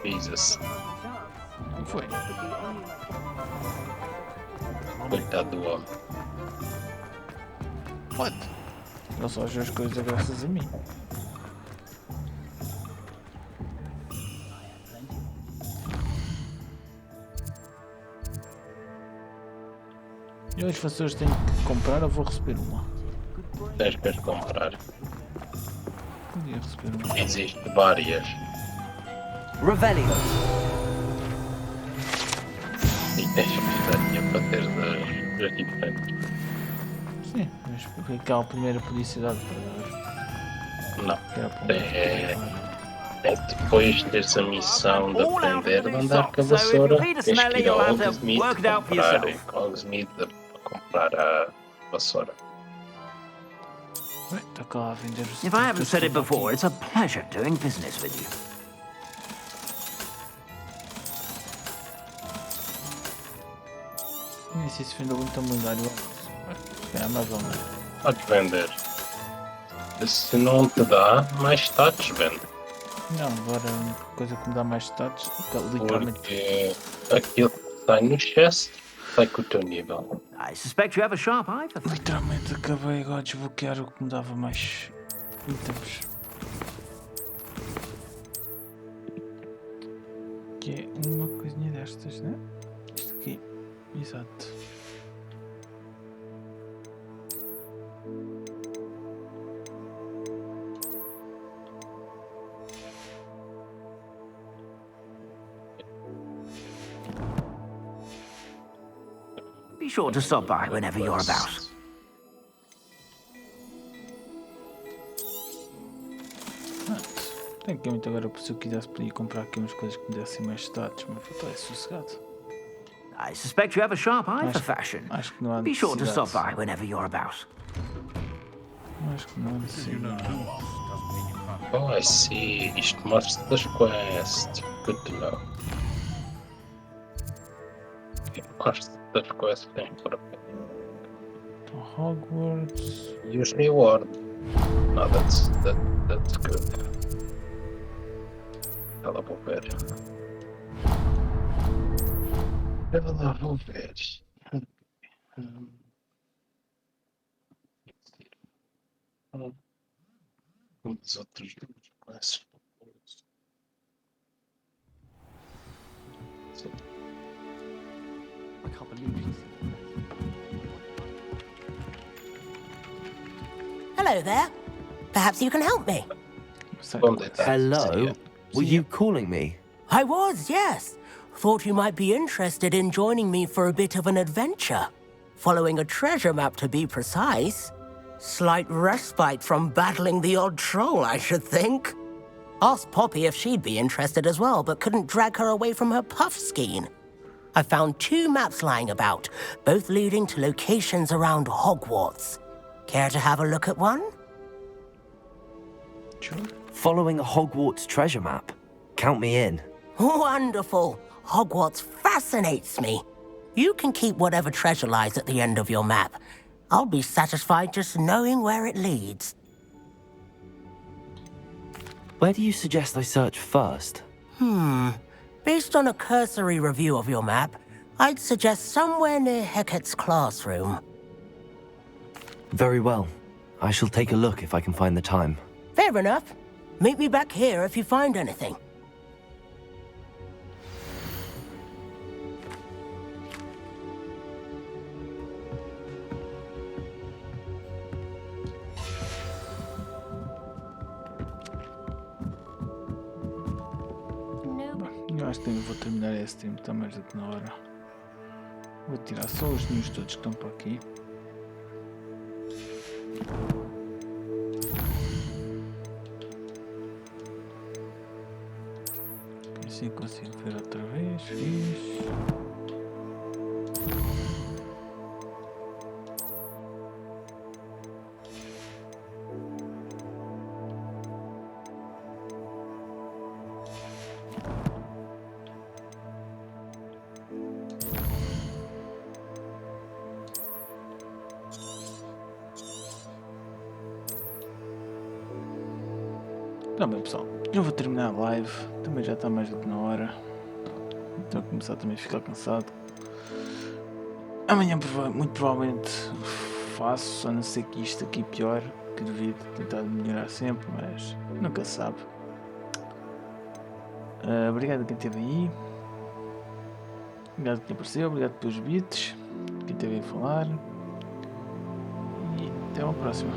Jesus. O que foi? Coitado do homem. What? Ele só acha as coisas graças a mim. E os professores têm que comprar ou vou receber uma? Tens que comprar. Podia receber uma. Existem várias. Revelio. E tens que estar dinheiro para ter das diferentes. Sim, mas porque aquela primeira podia ser dada para não. É depois de teres a missão de aprender a andar com a vassoura, tens que ir ao Hogsmeade comprar a vassoura. If I haven't said it before, it's a pleasure doing business with you. Nem sei se vendeu muito a mudar o é mais ou menos. Pode vender. Se não te dá mais status, Ben. Não, agora a única coisa que me dá mais status é literalmente. Porque aquilo que sai no chest sai com o teu nível. I suspect you have a sharp eye for things. Literalmente acabei agora de desbloquear o que me dava mais itens. Que é uma coisinha destas, né? Isto aqui, exato. Be sure to stop by whenever you're about. Tecnicamente agora se eu quisesse podia comprar aqui umas coisas que me dessem mais status, mas eu estou sossegado. I suspect you have a sharp eye for fashion. Acho que não há Be sure to necessidade. stop by whenever you're about. Acho que não há necessidade. Oh, I see. Isto mostra das quests. Good to know. Gosto das quests que tem por aqui. Então, Hogwarts. Use reward. No, that's good. Ela vou ver. Ela vou ver. Os outros classes. I can't believe you. Hello there. Perhaps you can help me. Hello? Were you calling me? I was, yes. Thought you might be interested in joining me for a bit of an adventure. Following a treasure map, to be precise. Slight respite from battling the odd troll, I should think. Asked Poppy if she'd be interested as well, but couldn't drag her away from her puff skein. I found 2 maps lying about, both leading to locations around Hogwarts. Care to have a look at one? Sure. Following a Hogwarts treasure map? Count me in. Wonderful. Hogwarts fascinates me. You can keep whatever treasure lies at the end of your map. I'll be satisfied just knowing where it leads. Where do you suggest I search first? Based on a cursory review of your map, I'd suggest somewhere near Hecat's classroom. Very well. I shall take a look if I can find the time. Fair enough. Meet me back here if you find anything. Eu acho que vou terminar esse tempo, está mais do que na hora. Vou tirar só os ninhos todos que estão para aqui. Assim consigo ver outra vez. Fiz. Tá bem, pessoal, eu vou terminar a live, também já está mais do que na hora, estou a começar também a ficar cansado. Amanhã muito provavelmente faço, a não ser que isto aqui pior, que devido tentar melhorar sempre, mas nunca se sabe. Obrigado a quem esteve aí, obrigado a quem apareceu, obrigado pelos bits, quem esteve aí a falar, e até uma próxima.